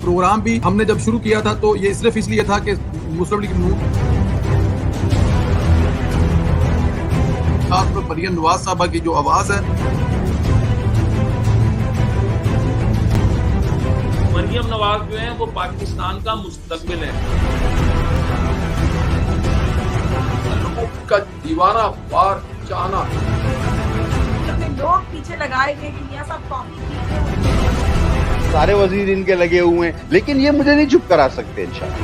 Programme भी हमने जब शुरू किया था तो ये सिर्फ इसलिए था कि मुस्लिम लीग नून खास पर मरियम नवाज साहबा की जो आवाज है, मरियम नवाज जो है वो पाकिस्तान का मुस्तकबिल है। लोगों का दीवाना पार चाहना, लोग पीछे लगाए गए कि मियां साहब कॉपी सारे वजीर इनके लगे हुए हैं, लेकिन ये मुझे नहीं चुप करा सकते इंशाल्लाह।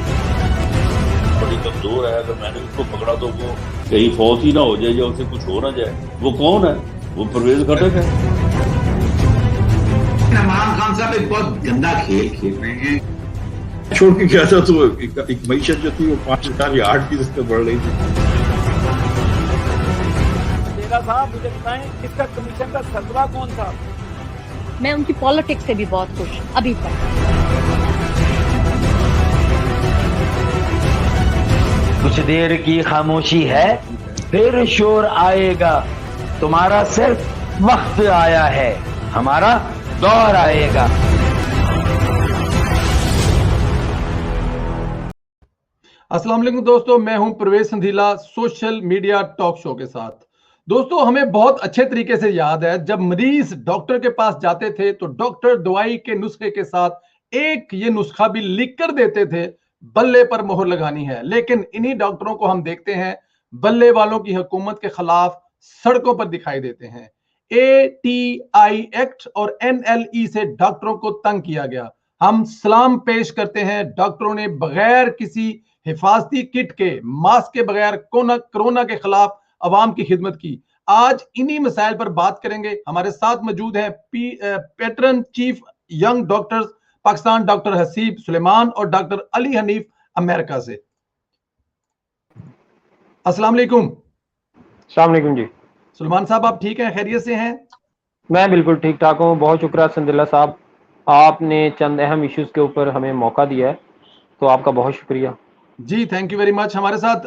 बड़ी कमजोर है, अगर मैंने उसको पकड़ा तो वो कहीं फौत ही ना हो जाए या उसे कुछ हो ना जाए। वो कौन है? वो परवेज खटक है। इमरान खान साहब एक बहुत गंदा खेल खेल रहे हैं। छोड़ के गया था तो एक मईशत जो थी वो 5,000 या 8% पे बढ़ रही थी। साहब मुझे बताएं, इसका कमीशन का सरबराह कौन था? मैं उनकी पॉलिटिक्स से भी बहुत खुश अभी तक। कुछ देर की खामोशी है, फिर शोर आएगा। तुम्हारा सिर्फ वक्त आया है, हमारा दौर आएगा। अस्सलाम वालेकुम दोस्तों, मैं हूं Parvez Sandhila social media talk show के साथ। दोस्तों, हमें बहुत अच्छे तरीके से याद है जब मरीज डॉक्टर के पास जाते थे तो डॉक्टर दवाई के नुस्खे के साथ एक ये नुस्खा भी लिख कर देते थे, बल्ले पर मोहर लगानी है। लेकिन इन्हीं डॉक्टरों को हम देखते हैं बल्ले वालों की हुकूमत के खिलाफ सड़कों पर दिखाई देते हैं। ATI एक्ट और NLE से डॉक्टरों को तंग किया गया। हम सलाम पेश करते हैं, डॉक्टरों ने बगैर किसी हिफाजती किट के, मास्क के बगैर कोरोना के खिलाफ अवाम की खिदमत की। आज इन्हीं मसाइल पर बात करेंगे। हमारे साथ मौजूद है patron chief young doctors Pakistan doctor Haseeb Suleman और डॉक्टर अली हनीफ अमेरिका से। अस्सलाम वालेकुम। अस्सलाम वालेकुम जी। सुलेमान साहब, आप ठीक हैं, खैरियत से हैं? मैं बिल्कुल ठीक ठाक हूँ, बहुत शुक्रिया संदिल्ला साहब, आपने चंद अहम इश्यूज के ऊपर हमें मौका दिया है, तो आपका बहुत शुक्रिया जी। Thank you very much. हमारे साथ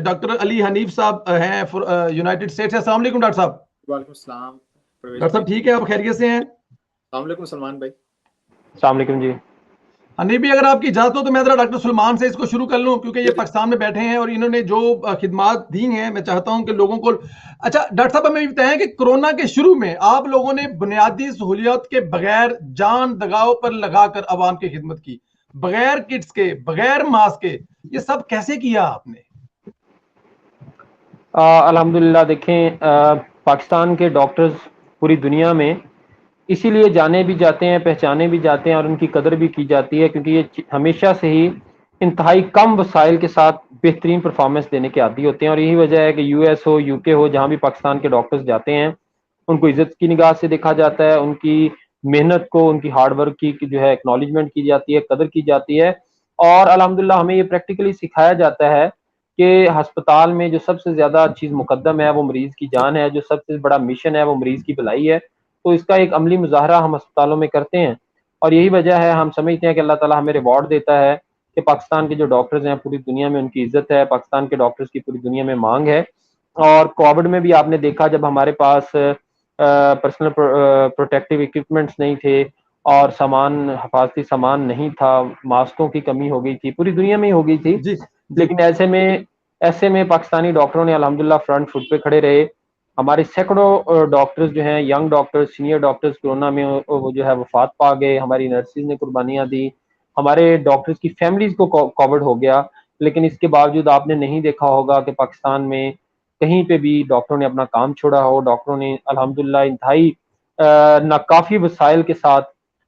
डॉक्टर अली हनीफ साहब हैं यूनाइटेड स्टेट्स से। अस्सलाम वालेकुम डॉक्टर साहब। वालेकुम सलाम। डॉक्टर साहब ठीक है, आप खैरियत से हैं? अस्सलाम वालेकुम सलमान भाई। अस्सलाम वालेकुम जी। हनीफ भी, अगर आपकी इजाजत हो तो मैं जरा डॉक्टर सुलेमान से इसको शुरू कर लूं, क्योंकि ये पाकिस्तान में बैठे हैं और इन्होंने जो खिदमात दी हैं, मैं चाहता हूं कि लोगों को। अच्छा डॉक्टर साहब, हमें बताएं कि कोरोना के शुरू में आप लोगों ने बुनियादी सहूलियत के बगैर जान दगाव पर लगाकर अवाम की खिदमत की, बगैर किट्स के, बगैर मास्क के, ये सब कैसे किया आपने? अल्हम्दुलिल्लाह, देखें, पाकिस्तान के डॉक्टर्स पूरी दुनिया में इसीलिए जाने भी जाते हैं, पहचाने भी जाते हैं और उनकी कदर भी की जाती है, क्योंकि ये हमेशा से ही इंतहाई कम वसाइल के साथ बेहतरीन परफॉर्मेंस देने के आदी होते हैं। और यही वजह है कि US हो, UK हो, जहाँ भी पाकिस्तान के डॉक्टर्स जाते हैं उनको इज्जत की निगाह से देखा जाता है, उनकी मेहनत को, उनकी हार्डवर्क की जो है एक्नॉलेजमेंट की जाती है, कदर की जाती है। और अल्हम्दुलिल्लाह हमें ये प्रैक्टिकली सिखाया जाता है कि अस्पताल में जो सबसे ज़्यादा चीज़ मुकद्दम है वो मरीज़ की जान है, जो सबसे बड़ा मिशन है वो मरीज़ की भलाई है। तो इसका एक अमली मुजाहरा हम अस्पतालों में करते हैं और यही वजह है, हम समझते हैं कि अल्लाह ताला हमें रिवॉर्ड देता है कि पाकिस्तान के जो डॉक्टर्स हैं पूरी दुनिया में उनकी इज्जत है, पाकिस्तान के डॉक्टर्स की पूरी दुनिया में मांग है। और कोविड में भी आपने देखा, जब हमारे पास पर्सनल प्रोटेक्टिव इक्विपमेंट्स नहीं थे और सामान, हिफाजती सामान नहीं था, मास्कों की कमी हो गई थी, पूरी दुनिया में ही हो गई थी जी। लेकिन ऐसे में पाकिस्तानी डॉक्टरों ने अल्हम्दुलिल्लाह फ्रंट फुट पे खड़े रहे। हमारे सैकड़ों डॉक्टर्स जो हैं, young doctors, senior doctors, corona में वो जो है वफात पा गए। हमारी नर्सिस ने कुर्बानियाँ दी, हमारे डॉक्टर्स की फैमिलीज को कोविड हो गया, लेकिन इसके बावजूद आपने नहीं देखा होगा कि पाकिस्तान में कहीं पे भी डॉक्टरों ने अपना काम छोड़ा हो। डॉक्टरों ने अल्हम्दुलिल्लाह इंतहाई नाकाफी वसाइल के साथ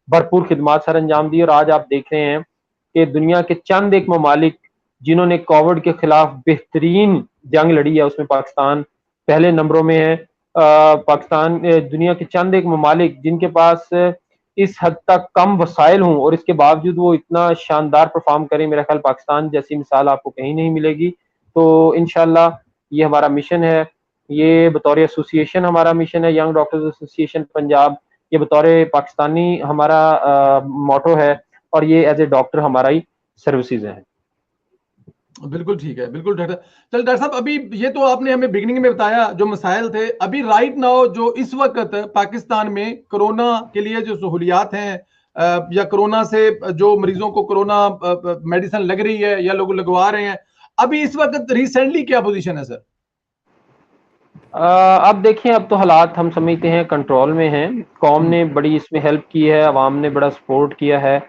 भरपूर खिदमात सर अंजाम दी। और आज आप देख रहे हैं कि दुनिया के चंद एक ममालिक जिन्होंने कोविड के खिलाफ बेहतरीन जंग लड़ी है, उसमें पाकिस्तान पहले नंबरों में है। पाकिस्तान दुनिया के चंद एक ममालिक जिनके पास इस हद तक कम वसाइल हों और इसके बावजूद वो इतना शानदार परफॉर्म करें, मेरा ख्याल पाकिस्तान जैसी मिसाल आपको कहीं नहीं मिलेगी। तो इंशाल्लाह ये हमारा मिशन है, ये बतौर एसोसिएशन हमारा मिशन है, यंग डॉक्टर्स एसोसिएशन पंजाब, ये बतौर पाकिस्तानी हमारा मोटो है और ये एज ए डॉक्टर हमारा ही सर्विसेज है। बिल्कुल ठीक है, बिल्कुल डॉक्टर साहब, अभी ये तो आपने हमें बिगिनिंग में बताया जो मसाइल थे। अभी राइट नाउ जो इस वक्त पाकिस्तान में कोरोना के लिए जो सहूलियात हैं, या कोरोना से जो मरीजों को कोरोना मेडिसिन लग रही है या लोग लगवा रहे हैं, अभी इस वक्त रिसेंटली क्या पोजीशन है सर? अब देखिए, अब तो हालात हम समझते हैं कंट्रोल में हैं। कौम ने बड़ी इसमें हेल्प की है, अवाम ने बड़ा सपोर्ट किया है।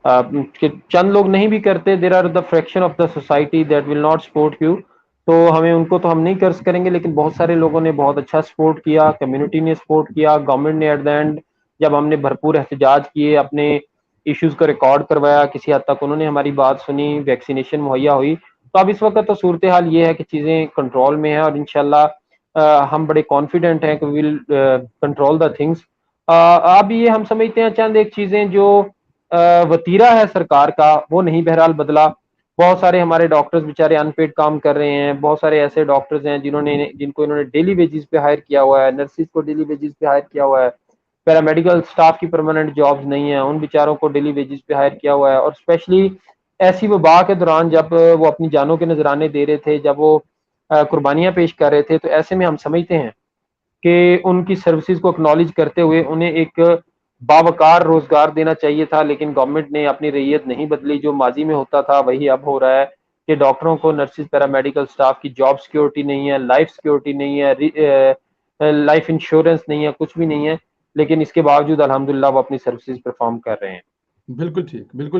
कि चंद लोग नहीं भी करते, there are the fraction of the society that will not support you, तो हमें उनको तो हम नहीं कर्ज करेंगे, लेकिन बहुत सारे लोगों ने बहुत अच्छा सपोर्ट किया, कम्युनिटी ने सपोर्ट किया, गवर्नमेंट ने एट द एंड जब हमने भरपूर एहतजाज किए, अपने इश्यूज को रिकॉर्ड करवाया, किसी हद तक उन्होंने हमारी बात सुनी, वैक्सीनेशन मुहैया हुई। तो अब इस वक्त तो सूरत हाल ये है कि चीज़ें कंट्रोल में है और इंशाल्लाह हम बड़े कॉन्फिडेंट हैं कि विल कंट्रोल द थिंग्स। अब ये हम समझते हैं चंद एक चीज़ें जो वतीरा है सरकार का, वो नहीं बहरहाल बदला। बहुत सारे हमारे डॉक्टर्स बेचारे अनपेड काम कर रहे हैं, बहुत सारे ऐसे डॉक्टर्स हैं जिनको इन्होंने डेली वेजेस पे हायर किया हुआ है, नर्सिस को डेली वेजेस पे हायर किया हुआ है, पैरामेडिकल स्टाफ की परमानेंट जॉब्स नहीं है, उन बेचारों को डेली वेजेस पे हायर किया हुआ है। और स्पेशली ऐसी वबा के दौरान जब वो अपनी जानों के नजराने दे रहे थे, जब वो कुर्बानियां पेश कर रहे थे, तो ऐसे में हम समझते हैं कि उनकी सर्विसेज को एक्नॉलेज करते हुए उन्हें एक बावकार रोजगार देना चाहिए था, लेकिन गवर्नमेंट ने अपनी रैयत नहीं बदली। जो माजी में होता था वही अब हो रहा है कि डॉक्टरों को, नर्सिस, पैरामेडिकल स्टाफ की जॉब सिक्योरिटी नहीं है, लाइफ सिक्योरिटी नहीं है, लाइफ इंश्योरेंस नहीं है, कुछ भी नहीं है, लेकिन इसके बावजूद अल्हम्दुलिल्लाह वो अपनी सर्विसेज परफॉर्म कर रहे हैं। बिल्कुल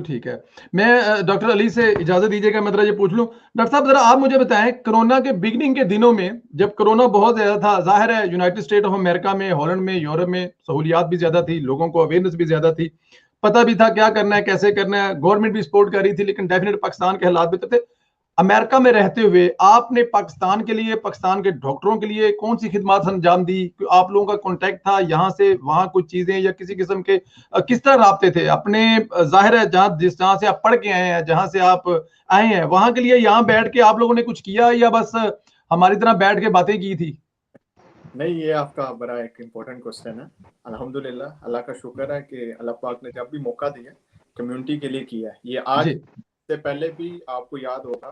ठीक है। मैं डॉक्टर अली से इजाजत दीजिएगा, मैं जरा ये पूछ लूं, डॉक्टर साहब जरा आप मुझे बताएं, कोरोना के बिगनिंग के दिनों में जब कोरोना बहुत ज्यादा था, जाहिर है यूनाइटेड स्टेट ऑफ अमेरिका में, हॉलैंड में, यूरोप में सहूलियात भी ज्यादा थी, लोगों को अवेयरनेस भी ज्यादा थी, पता भी था क्या करना है, कैसे करना है, गवर्नमेंट भी सपोर्ट कर रही थी, लेकिन डेफिनेट पाकिस्तान के हालात बेहतर थे। अमेरिका में रहते हुए आपने पाकिस्तान के लिए, पाकिस्तान के डॉक्टरों के लिए कौन सी खिदमत अंजाम दी? आप लोगों का कांटेक्ट था यहाँ से वहां कुछ चीजें या किसी किस्म के किस तरह राब्ते थे अपने? जाहिर है जहाँ से आप पढ़ के आए हैं, जहां से आप आए हैं, वहां के लिए यहाँ बैठ के आप लोगों ने कुछ किया या बस हमारी तरह बैठ के बातें की थी? नहीं, ये आपका बड़ा एक इम्पोर्टेंट क्वेश्चन है। अल्हम्दुलिल्लाह, अल्लाह का शुक्र है कि अल्लाह पाक ने जब भी मौका दिया कम्युनिटी के लिए किया है। ये आज से पहले भी आपको याद होगा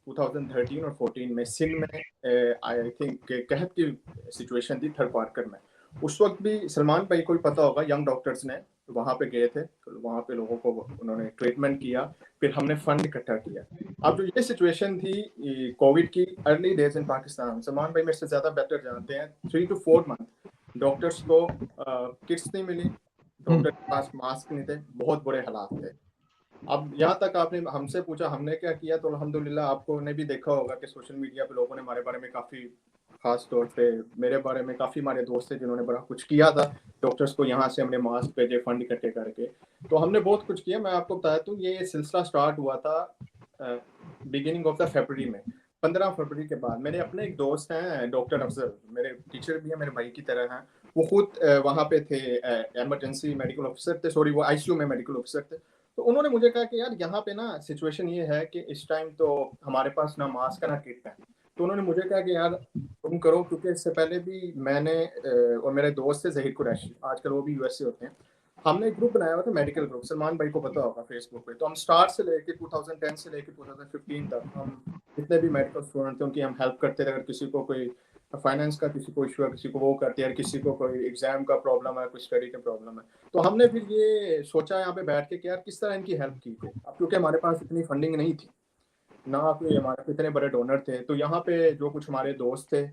2013 और 14 में सिंध में आई थिंक कहत की सिचुएशन थी थर्ड क्वार्टर में। उस वक्त भी सलमान भाई को भी पता होगा, यंग डॉक्टर्स ने वहाँ पे गए थे, तो वहाँ पे लोगों को उन्होंने ट्रीटमेंट किया, फिर हमने फंड इकट्ठा किया। अब जो ये सिचुएशन थी कोविड की early days in Pakistan, Salman भाई मेरे से ज़्यादा बेटर जानते हैं, 3 to 4 मंथ डॉक्टर्स को किट्स नहीं मिली, डॉक्टर के पास मास्क नहीं थे, बहुत बुरे हालात थे। अब यहाँ तक आपने हमसे पूछा हमने क्या किया, तो अल्हम्दुलिल्लाह आपको ने भी देखा होगा कि सोशल मीडिया पे लोगों ने हमारे बारे में काफ़ी, खास तौर पे मेरे बारे में काफ़ी हमारे दोस्त थे जिन्होंने बड़ा कुछ किया था डॉक्टर्स को। यहाँ से हमने मास्क भेजे, फंड इकट्ठे करके, तो हमने बहुत कुछ किया। मैं आपको बताया तो ये सिलसिला स्टार्ट हुआ था बिगिनिंग ऑफ द फरवरी में। 15 फरवरी के बाद मेरे अपने एक दोस्त हैं डॉक्टर अफजल, मेरे टीचर भी हैं, मेरे भाई की तरह हैं, वो खुद वहाँ पे थे, एमरजेंसी मेडिकल ऑफिसर थे, सॉरी वो ICU में मेडिकल ऑफिसर थे। तो उन्होंने मुझे कहा कि यार यहाँ पे ना सिचुएशन ये है कि इस टाइम तो हमारे पास ना मास्क है ना किट है। तो उन्होंने मुझे कहा कि यार तुम करो, क्योंकि इससे पहले भी मैंने और मेरे दोस्त थे ज़हीर कुरैशी, आजकल वो भी US से होते हैं, हमने एक ग्रुप बनाया हुआ था, मेडिकल ग्रुप, सलमान भाई को पता होगा फेसबुक पे। तो हम स्टार्ट से लेके 2010 से लेके 2015 तक हम जितने भी मेडिकल स्टूडेंट थे उनकी हम हेल्प करते थे। अगर किसी को कोई फाइनेंस का किसी को इशू है, किसी को वो करते हैं, किसी को कोई एग्जाम का प्रॉब्लम है, कोई स्टडी का प्रॉब्लम है, तो हमने फिर ये सोचा यहाँ पे बैठ के कि यार किस तरह इनकी हेल्प की थी। अब क्योंकि हमारे पास इतनी फंडिंग नहीं थी, ना कोई हमारे इतने बड़े डोनर थे, तो यहाँ पे जो कुछ हमारे दोस्त थे,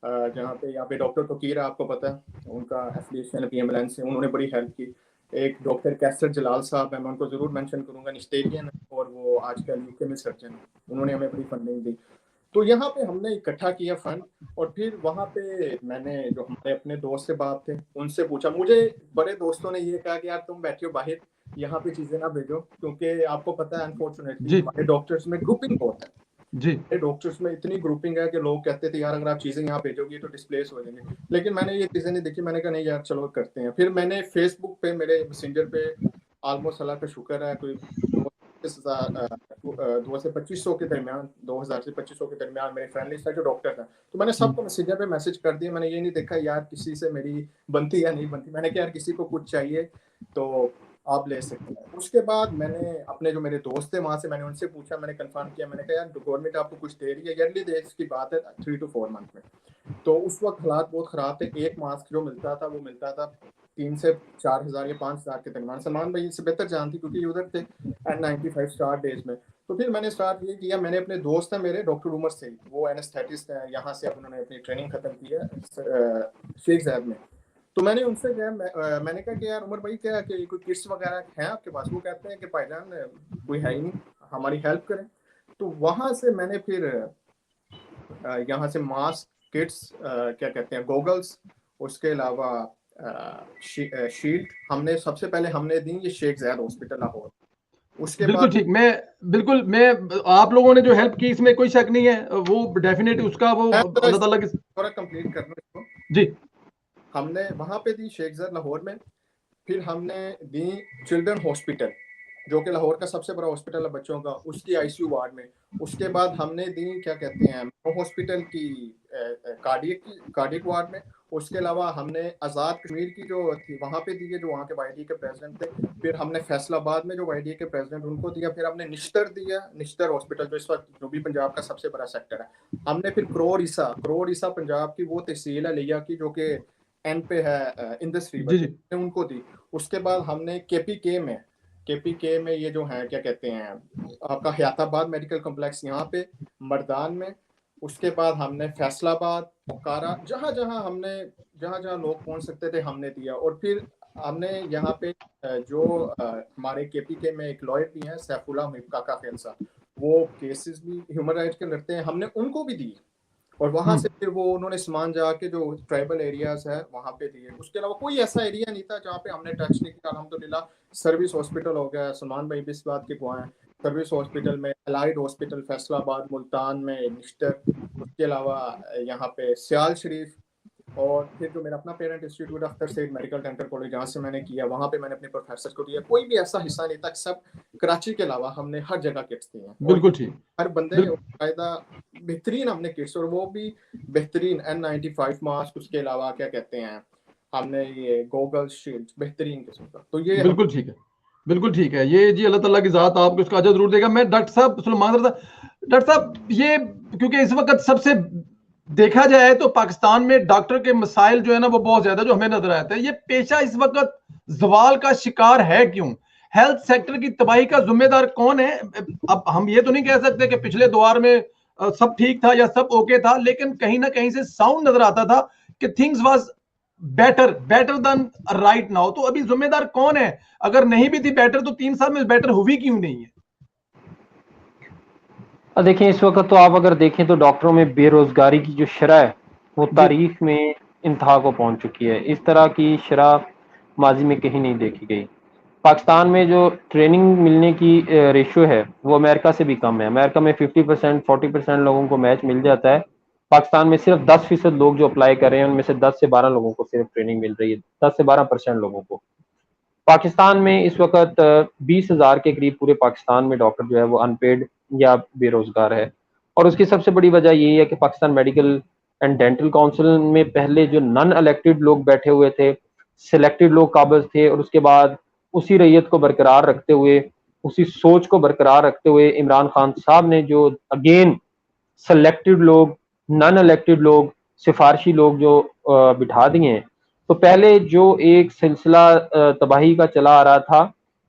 जहाँ पे यहाँ पे डॉक्टर तोकीर आपको पता है, उनका एफिलिएशन PMLN से, उन्होंने बड़ी हेल्प की। एक डॉक्टर कैसर जलाल साहब है, मैं उनको जरूर मेंशन करूंगा, निस्टेरियन, और वो आजकल UK में सर्जन, उन्होंने हमें बड़ी फंडिंग दी। तो यहाँ पे हमने इकट्ठा किया फंड, और फिर वहाँ पे मैंने जो हमारे अपने दोस्त से बात थे उनसे पूछा। मुझे बड़े दोस्तों ने ये कहा कि यार तुम बैठे हो बाहर, यहाँ पे चीजें ना भेजो, क्योंकि आपको पता है अनफॉर्चुनेटली हमारे डॉक्टर्स में ग्रुपिंग बहुत है जी, डॉक्टर्स में इतनी ग्रुपिंग है कि लोग कहते थे यार अगर आप चीजें यहाँ भेजोगे तो डिस्प्लेस हो जाएंगे। लेकिन मैंने ये चीजें नहीं देखी, मैंने कहा नहीं यार चलो करते हैं। फिर मैंने फेसबुक पे, मेरे मैसेंजर पे ऑलमोस्ट अल्लाह का शुक्र है कोई 2 से 2500 के दरमियान, 2000 से 2500 के दरमियान मेरे फ्रेंड लिस्ट है जो डॉक्टर है। तो मैंने सबको मैसेंजर पे मैसेज कर दिया, मैंने ये नहीं देखा यार किसी से मेरी बनती या नहीं बनती, मैंने कहा यार किसी को कुछ चाहिए तो आप ले सकते हैं। उसके बाद मैंने अपने जो मेरे दोस्त थे वहाँ से मैंने उनसे पूछा, मैंने कंफर्म किया, मैंने कहा यार गवर्नमेंट आपको कुछ दे रही है, ईयरली डेज की बात है 3 to 4 मंथ में। तो उस वक्त हालात बहुत ख़राब थे, एक मास्क जो मिलता था वो मिलता था 3 से 4 हज़ार या 5 हज़ार के दरमियान। सलमान भाई इससे बेहतर जानती क्योंकि ये उधर थे N95 स्टार्ट डेज में। तो फिर मैंने स्टार्ट ये किया, मैंने अपने दोस्त हैं मेरे डॉक्टर उमर से, वो एनेस्थेटिस्ट हैं यहाँ से, अब उन्होंने अपनी ट्रेनिंग खत्म की है शेख ज़ैद में। तो मैंने उनसे गया, मैंने कहा कि यार उमर भाई क्या कि कोई किट्स वगैरह हैं आपके पास? वो कहते हैं कि भाईजान कोई है ही नहीं, हमारी हेल्प करें। तो वहाँ से मैंने फिर यहाँ से मास्क, किट्स, क्या कहते हैं, गोगल्स, उसके अलावा शील्ड हमने सबसे पहले हमने दी ये शेख ज़ैद हॉस्पिटल लाहौर। उसके बिल्कुल ठीक, मैं आप लोगों ने जो हेल्प की इसमें कोई शक नहीं है, वो डेफिनेटली उसका वो अल्लाह ताला की पूरा कंप्लीट करना इसको जी। हमने वहाँ पे दी शेख ज़ैद लाहौर में, फिर हमने दी चिल्ड्रन हॉस्पिटल जो कि लाहौर का सबसे बड़ा हॉस्पिटल है बच्चों का, उसकी आईसीयू वार्ड में। उसके बाद हमने दी क्या कहते हैं हॉस्पिटल की कार्डियक वार्ड में। उसके अलावा हमने आज़ाद कश्मीर की जो थी वहाँ पे दी है, जो वहाँ के YDA के प्रेसिडेंट थे। फिर हमने फैसलाबाद में जो YDA के प्रेसिडेंट उनको दिया। फिर हमने निश्तर दिया, निश्तर हॉस्पिटल जो इस वक्त जनूबी पंजाब का सबसे बड़ा सेक्टर है। हमने फिर करोड़ ईसा पंजाब की वो तहसील है लिया की जो कि एन पे है इंडस्ट्री, उनको दी। उसके बाद हमने KPK में ये जो है क्या कहते हैं आपका हयाताबाद मेडिकल कॉम्प्लेक्स यहाँ पे मर्दान में। उसके बाद हमने फैसलाबाद, ओकारा, जहाँ जहाँ लोग पहुँच सकते थे हमने दिया। और फिर हमने यहाँ पे जो हमारे KPK में एक लॉयर भी हैं सैफुल्लाह काका खेल साहब, वो केसेस भी ह्यूमन राइट्स के लड़ते हैं, हमने उनको भी दी। और वहाँ से फिर वो उन्होंने सामान जाके जो ट्राइबल एरियाज है वहाँ पे दिए। उसके अलावा कोई ऐसा एरिया नहीं था जहाँ पे हमने टच नहीं किया। अल्हम्दुलिल्लाह सर्विस हॉस्पिटल हो गया, सलमान भाई भी इस बात के गवाह हैं, सर्विस हॉस्पिटल में, अलाइड हॉस्पिटल फैसलाबाद, मुल्तान में निश्तर, उसके अलावा यहाँ पे सियाल शरीफ, और फिर जो मेरा अपना parent institute Akhtar Saeed medical dental college जहाँ से मैंने किया, वहाँ पे मैंने अपने प्रोफेसर को दिया। कोई भी ऐसा हिस्सा नहीं था, सब कराची के अलावा हमने हर जगह किट्स दी हैं। बिल्कुल ठीक, हर बंदे कायदा बेहतरीन हमने किट्स, और वो भी बेहतरीन N95 मास्क, उसके अलावा क्या कहते हैं हमने ये गोगल्स, शील्ड बेहतरीन किस्म का। तो ये बिल्कुल ठीक है, बिल्कुल ठीक है। ये जी अल्लाह ताला की ज़ात आपको इसका अजर जरूर देगा। मैं डॉक्टर साहब सुलेमान डॉक्टर साहब, ये क्योंकि इस वक्त सबसे देखा जाए तो पाकिस्तान में डॉक्टर के मसाइल जो है ना वो बहुत ज्यादा जो हमें नजर आते हैं। ये पेशा इस वक्त जवाल का शिकार है क्यों? हेल्थ सेक्टर की तबाही का जिम्मेदार कौन है? अब हम ये तो नहीं कह सकते कि पिछले दौर में सब ठीक था या सब ओके था, लेकिन कहीं ना कहीं से साउंड नजर आता था कि things was better than right now. तो अभी जिम्मेदार कौन है? अगर नहीं भी थी बेटर तो 3 साल में बेटर हुई क्यों नहीं है? देखें, इस वक्त तो आप अगर देखें तो डॉक्टरों में बेरोजगारी की जो शरह है वो तारीख में इंतहा को पहुंच चुकी है। इस तरह की शरह माजी में कहीं नहीं देखी गई। पाकिस्तान में जो ट्रेनिंग मिलने की रेशो है वो अमेरिका से भी कम है। अमेरिका में 50% 40% लोगों को मैच मिल जाता है। पाकिस्तान में सिर्फ 10% लोग जो अप्लाई कर रहे हैं उनमें से 10 से 12 लोगों को सिर्फ ट्रेनिंग मिल रही है, 10 से 12% लोगों को। पाकिस्तान में इस वक्त 20,000 के करीब पूरे पाकिस्तान में डॉक्टर जो है वो अनपेड या बेरोजगार है। और उसकी सबसे बड़ी वजह यही है कि Pakistan medical and dental council में पहले जो नॉन इलेक्टेड लोग बैठे हुए थे, सिलेक्टेड लोग काबिज थे, और उसके बाद उसी रैयत को बरकरार रखते हुए, उसी सोच को बरकरार रखते हुए इमरान खान साहब ने जो अगेन सेलेक्टेड लोग, नॉन इलेक्टेड लोग, सिफारशी लोग जो बिठा दिए हैं। तो पहले जो एक सिलसिला तबाही का चला आ रहा था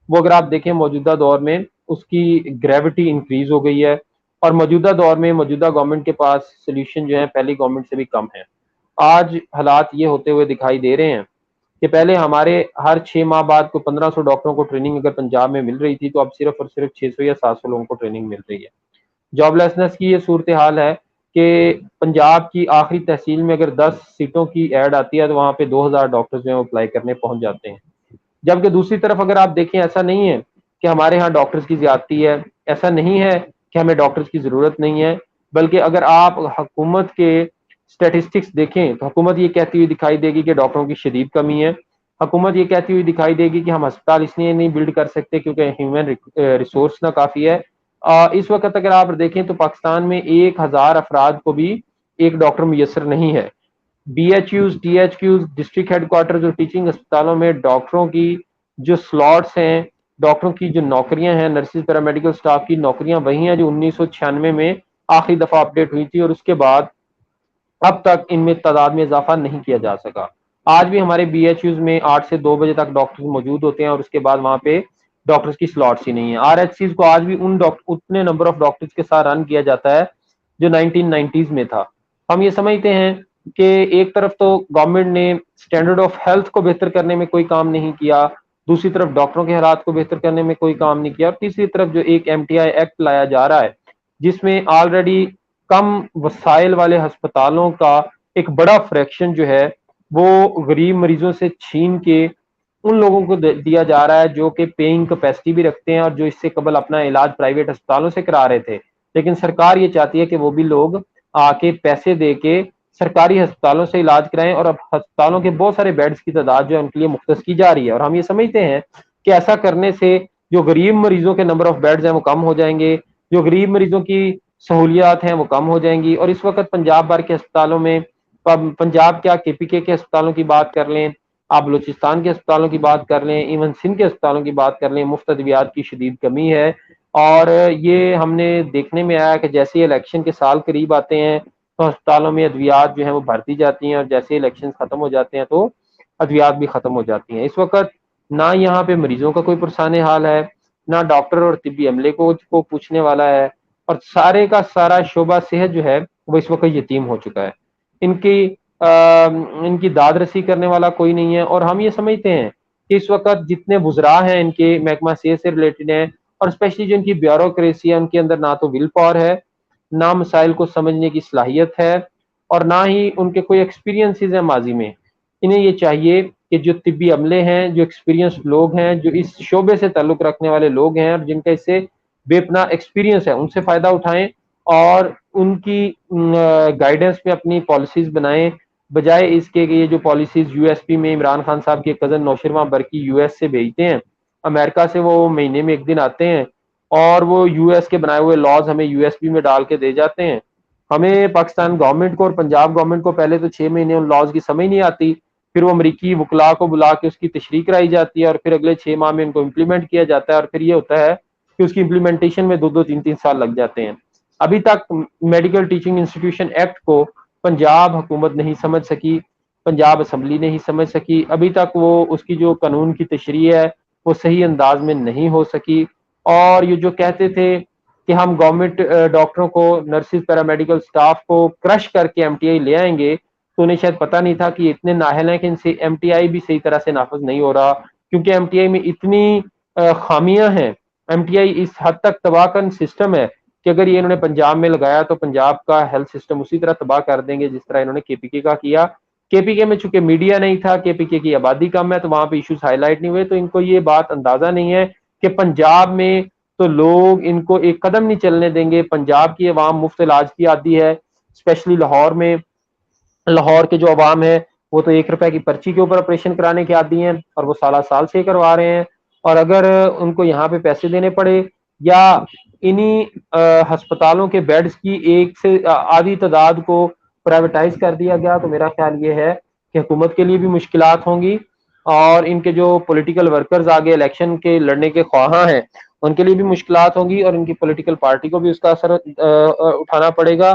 वो अगर आप देखें मौजूदा दौर में उसकी ग्रेविटी इंक्रीज हो गई है, और मौजूदा दौर में मौजूदा गवर्नमेंट के पास सोल्यूशन जो है पहली गवर्नमेंट से भी कम है। आज हालात ये होते हुए दिखाई दे रहे हैं कि पहले हमारे हर 6 माह बाद को 1500 डॉक्टरों को ट्रेनिंग अगर पंजाब में मिल रही थी, तो अब सिर्फ और सिर्फ 600 या 700 लोगों को ट्रेनिंग मिल रही है। जॉबलेसनेस की ये सूरत हाल है कि पंजाब की आखिरी तहसील में अगर 10 सीटों की ऐड आती है तो वहाँ पे 2000 डॉक्टर्स जो है अप्लाई करने पहुंच जाते हैं। जबकि दूसरी तरफ अगर आप देखें, ऐसा नहीं है कि हमारे यहाँ डॉक्टर्स की ज्यादती है, ऐसा नहीं है कि हमें डॉक्टर्स की जरूरत नहीं है, बल्कि अगर आप हुकूमत के स्टेटिस्टिक्स देखें तो हुकूमत ये कहती हुई दिखाई देगी कि डॉक्टरों की शदीद कमी है। हुकूमत ये कहती हुई दिखाई देगी कि हम अस्पताल इसलिए नहीं बिल्ड कर सकते क्योंकि ह्यूमन रिसोर्स ना काफ़ी है। इस वक्त अगर आप देखें तो पाकिस्तान में 1000 अफराद को भी एक डॉक्टर मुयसर नहीं है। BHUs, THQs, डिस्ट्रिक्ट हेडक्वार्टर्स और टीचिंग अस्पतालों में डॉक्टरों की जो स्लॉट्स हैं, डॉक्टरों की जो नौकरियां हैं, नर्सिस पैरामेडिकल स्टाफ की नौकरियां वही हैं जो 1996 में आखिरी दफा अपडेट हुई थी, और उसके बाद अब तक इनमें तादाद में इजाफा नहीं किया जा सका। आज भी हमारे BHUs में 8 से 2 बजे तक डॉक्टर्स मौजूद होते हैं और उसके बाद वहाँ पे डॉक्टर्स की स्लॉट्स ही नहीं है। RHCs को आज भी उतने नंबर ऑफ डॉक्टर्स के साथ रन किया जाता है जो 1990s में था। हम ये समझते हैं कि एक तरफ तो गवर्नमेंट ने स्टैंडर्ड ऑफ हेल्थ को बेहतर करने में कोई काम नहीं किया, दूसरी तरफ डॉक्टरों के हालात को बेहतर करने में कोई काम नहीं किया, और तीसरी तरफ जो एक MTI एक्ट लाया जा रहा है जिसमें ऑलरेडी कम वसाइल वाले अस्पतालों का एक बड़ा फ्रैक्शन जो है वो गरीब मरीजों से छीन के उन लोगों को दिया जा रहा है जो कि पेइंग कैपेसिटी भी रखते हैं और जो इससे कबल अपना इलाज प्राइवेट अस्पतालों से करा रहे थे। लेकिन सरकार ये चाहती है कि वो भी लोग आके पैसे दे के सरकारी अस्पतालों से इलाज कराएं, और अब अस्पतालों के बहुत सारे बेड्स की तादाद जो है उनके लिए मुख्तस की जा रही है। और हम ये समझते हैं कि ऐसा करने से जो गरीब मरीजों के नंबर ऑफ बेड्स हैं वो कम हो जाएंगे, जो गरीब मरीजों की सहूलियात हैं वो कम हो जाएंगी। और इस वक्त पंजाब भर के अस्पतालों में, पंजाब क्या KPK के अस्पतालों की बात कर लें, आप बलूचिस्तान के अस्पतालों की बात कर लें, इवन सिंध के अस्पतालों की बात कर लें, मुफ्त अद्वियात की शदीद कमी है। और ये हमने देखने में आया कि जैसे ही इलेक्शन के साल करीब आते हैं तो अस्पतालों में अद्वियात जो है वो भरती जाती हैं, और जैसे इलेक्शन खत्म हो जाते हैं तो अद्वियात भी खत्म हो जाती हैं। इस वक्त ना यहाँ पे मरीजों का कोई पुरसाने हाल है, ना डॉक्टर और तिब्बी अमले को पूछने वाला है, और सारे का सारा शोबा सेहत जो है वो इस वक्त यतीम हो चुका है। इनकी दाद रसी करने वाला कोई नहीं है। और हम ये समझते हैं कि इस वक्त जितने बुजरा हैं इनके महकमा सेहत से रिलेटेड हैं, और स्पेशली जो इनकी ब्यूरोक्रेसी है उनके अंदर ना तो विल पावर है, ना मसाइल को समझने की सलाहियत है, और ना ही उनके कोई एक्सपीरियंसेस है माजी में। इन्हें ये चाहिए कि जो तिब्बी अमले हैं, जो एक्सपीरियंस्ड लोग हैं, जो इस शोबे से ताल्लुक रखने वाले लोग हैं और जिनका इससे बेपना एक्सपीरियंस है, उनसे फायदा उठाएं और उनकी गाइडेंस में अपनी पॉलिसीज बनाएं, बजाय इसके कि ये जो पॉलिसीज USP में इमरान खान साहब के कजन नौशरमा बरकी US से भेजते हैं, अमेरिका से वो महीने में एक दिन आते हैं और वो US के बनाए हुए लॉज हमें USP में डाल के दे जाते हैं। हमें पाकिस्तान गवर्नमेंट को और पंजाब गवर्नमेंट को पहले तो 6 महीने उन लॉज की समझ नहीं आती, फिर वो अमरीकी वकला को बुला के उसकी तशरीह कराई जाती है और फिर अगले 6 माह में उनको इम्प्लीमेंट किया जाता है, और फिर ये होता है कि उसकी इम्प्लीमेंटेशन में 2-2, 3-3 साल लग जाते हैं। अभी तक मेडिकल टीचिंग इंस्टीट्यूशन एक्ट को पंजाब हुकूमत नहीं समझ सकी, पंजाब असम्बली नहीं समझ सकी, अभी तक वो उसकी जो कानून की तशरीह है वो सही अंदाज में नहीं हो सकी। और ये जो कहते थे कि हम गवर्नमेंट डॉक्टरों को, नर्सिस, पैरामेडिकल स्टाफ को क्रश करके MTI ले आएंगे, तो उन्हें शायद पता नहीं था कि इतने नाहल हैं कि इनसे MTI भी सही तरह से नाफज नहीं हो रहा, क्योंकि MTI में इतनी खामियां हैं। MTI इस हद तक तबाहकन सिस्टम है कि अगर ये इन्होंने पंजाब में लगाया तो पंजाब का हेल्थ सिस्टम उसी तरह तबाह कर देंगे जिस तरह इन्होंने KPK का किया। KPK में चूंकि मीडिया नहीं था, KPK की आबादी कम है, तो वहां पे इश्यूज हाईलाइट नहीं हुए, तो इनको ये बात अंदाजा नहीं है कि पंजाब में तो लोग इनको एक कदम नहीं चलने देंगे। पंजाब की अवाम मुफ्त इलाज की आदी है, स्पेशली लाहौर में। लाहौर के जो अवाम है वो तो 1 रुपए की पर्ची के ऊपर ऑपरेशन कराने के आदी हैं और वो साल से करवा रहे हैं, और अगर उनको यहाँ पे पैसे देने पड़े या इन्हीं अस्पतालों के बेड्स की 1 से आधी तादाद को प्राइवेटाइज कर दिया गया, तो मेरा ख्याल ये है कि हुकूमत के लिए भी मुश्किलात होंगी और इनके जो पॉलिटिकल वर्कर्स आगे इलेक्शन के लड़ने के ख्वाहां हैं उनके लिए भी मुश्किलात होंगी, और इनकी पॉलिटिकल पार्टी को भी उसका असर उठाना पड़ेगा।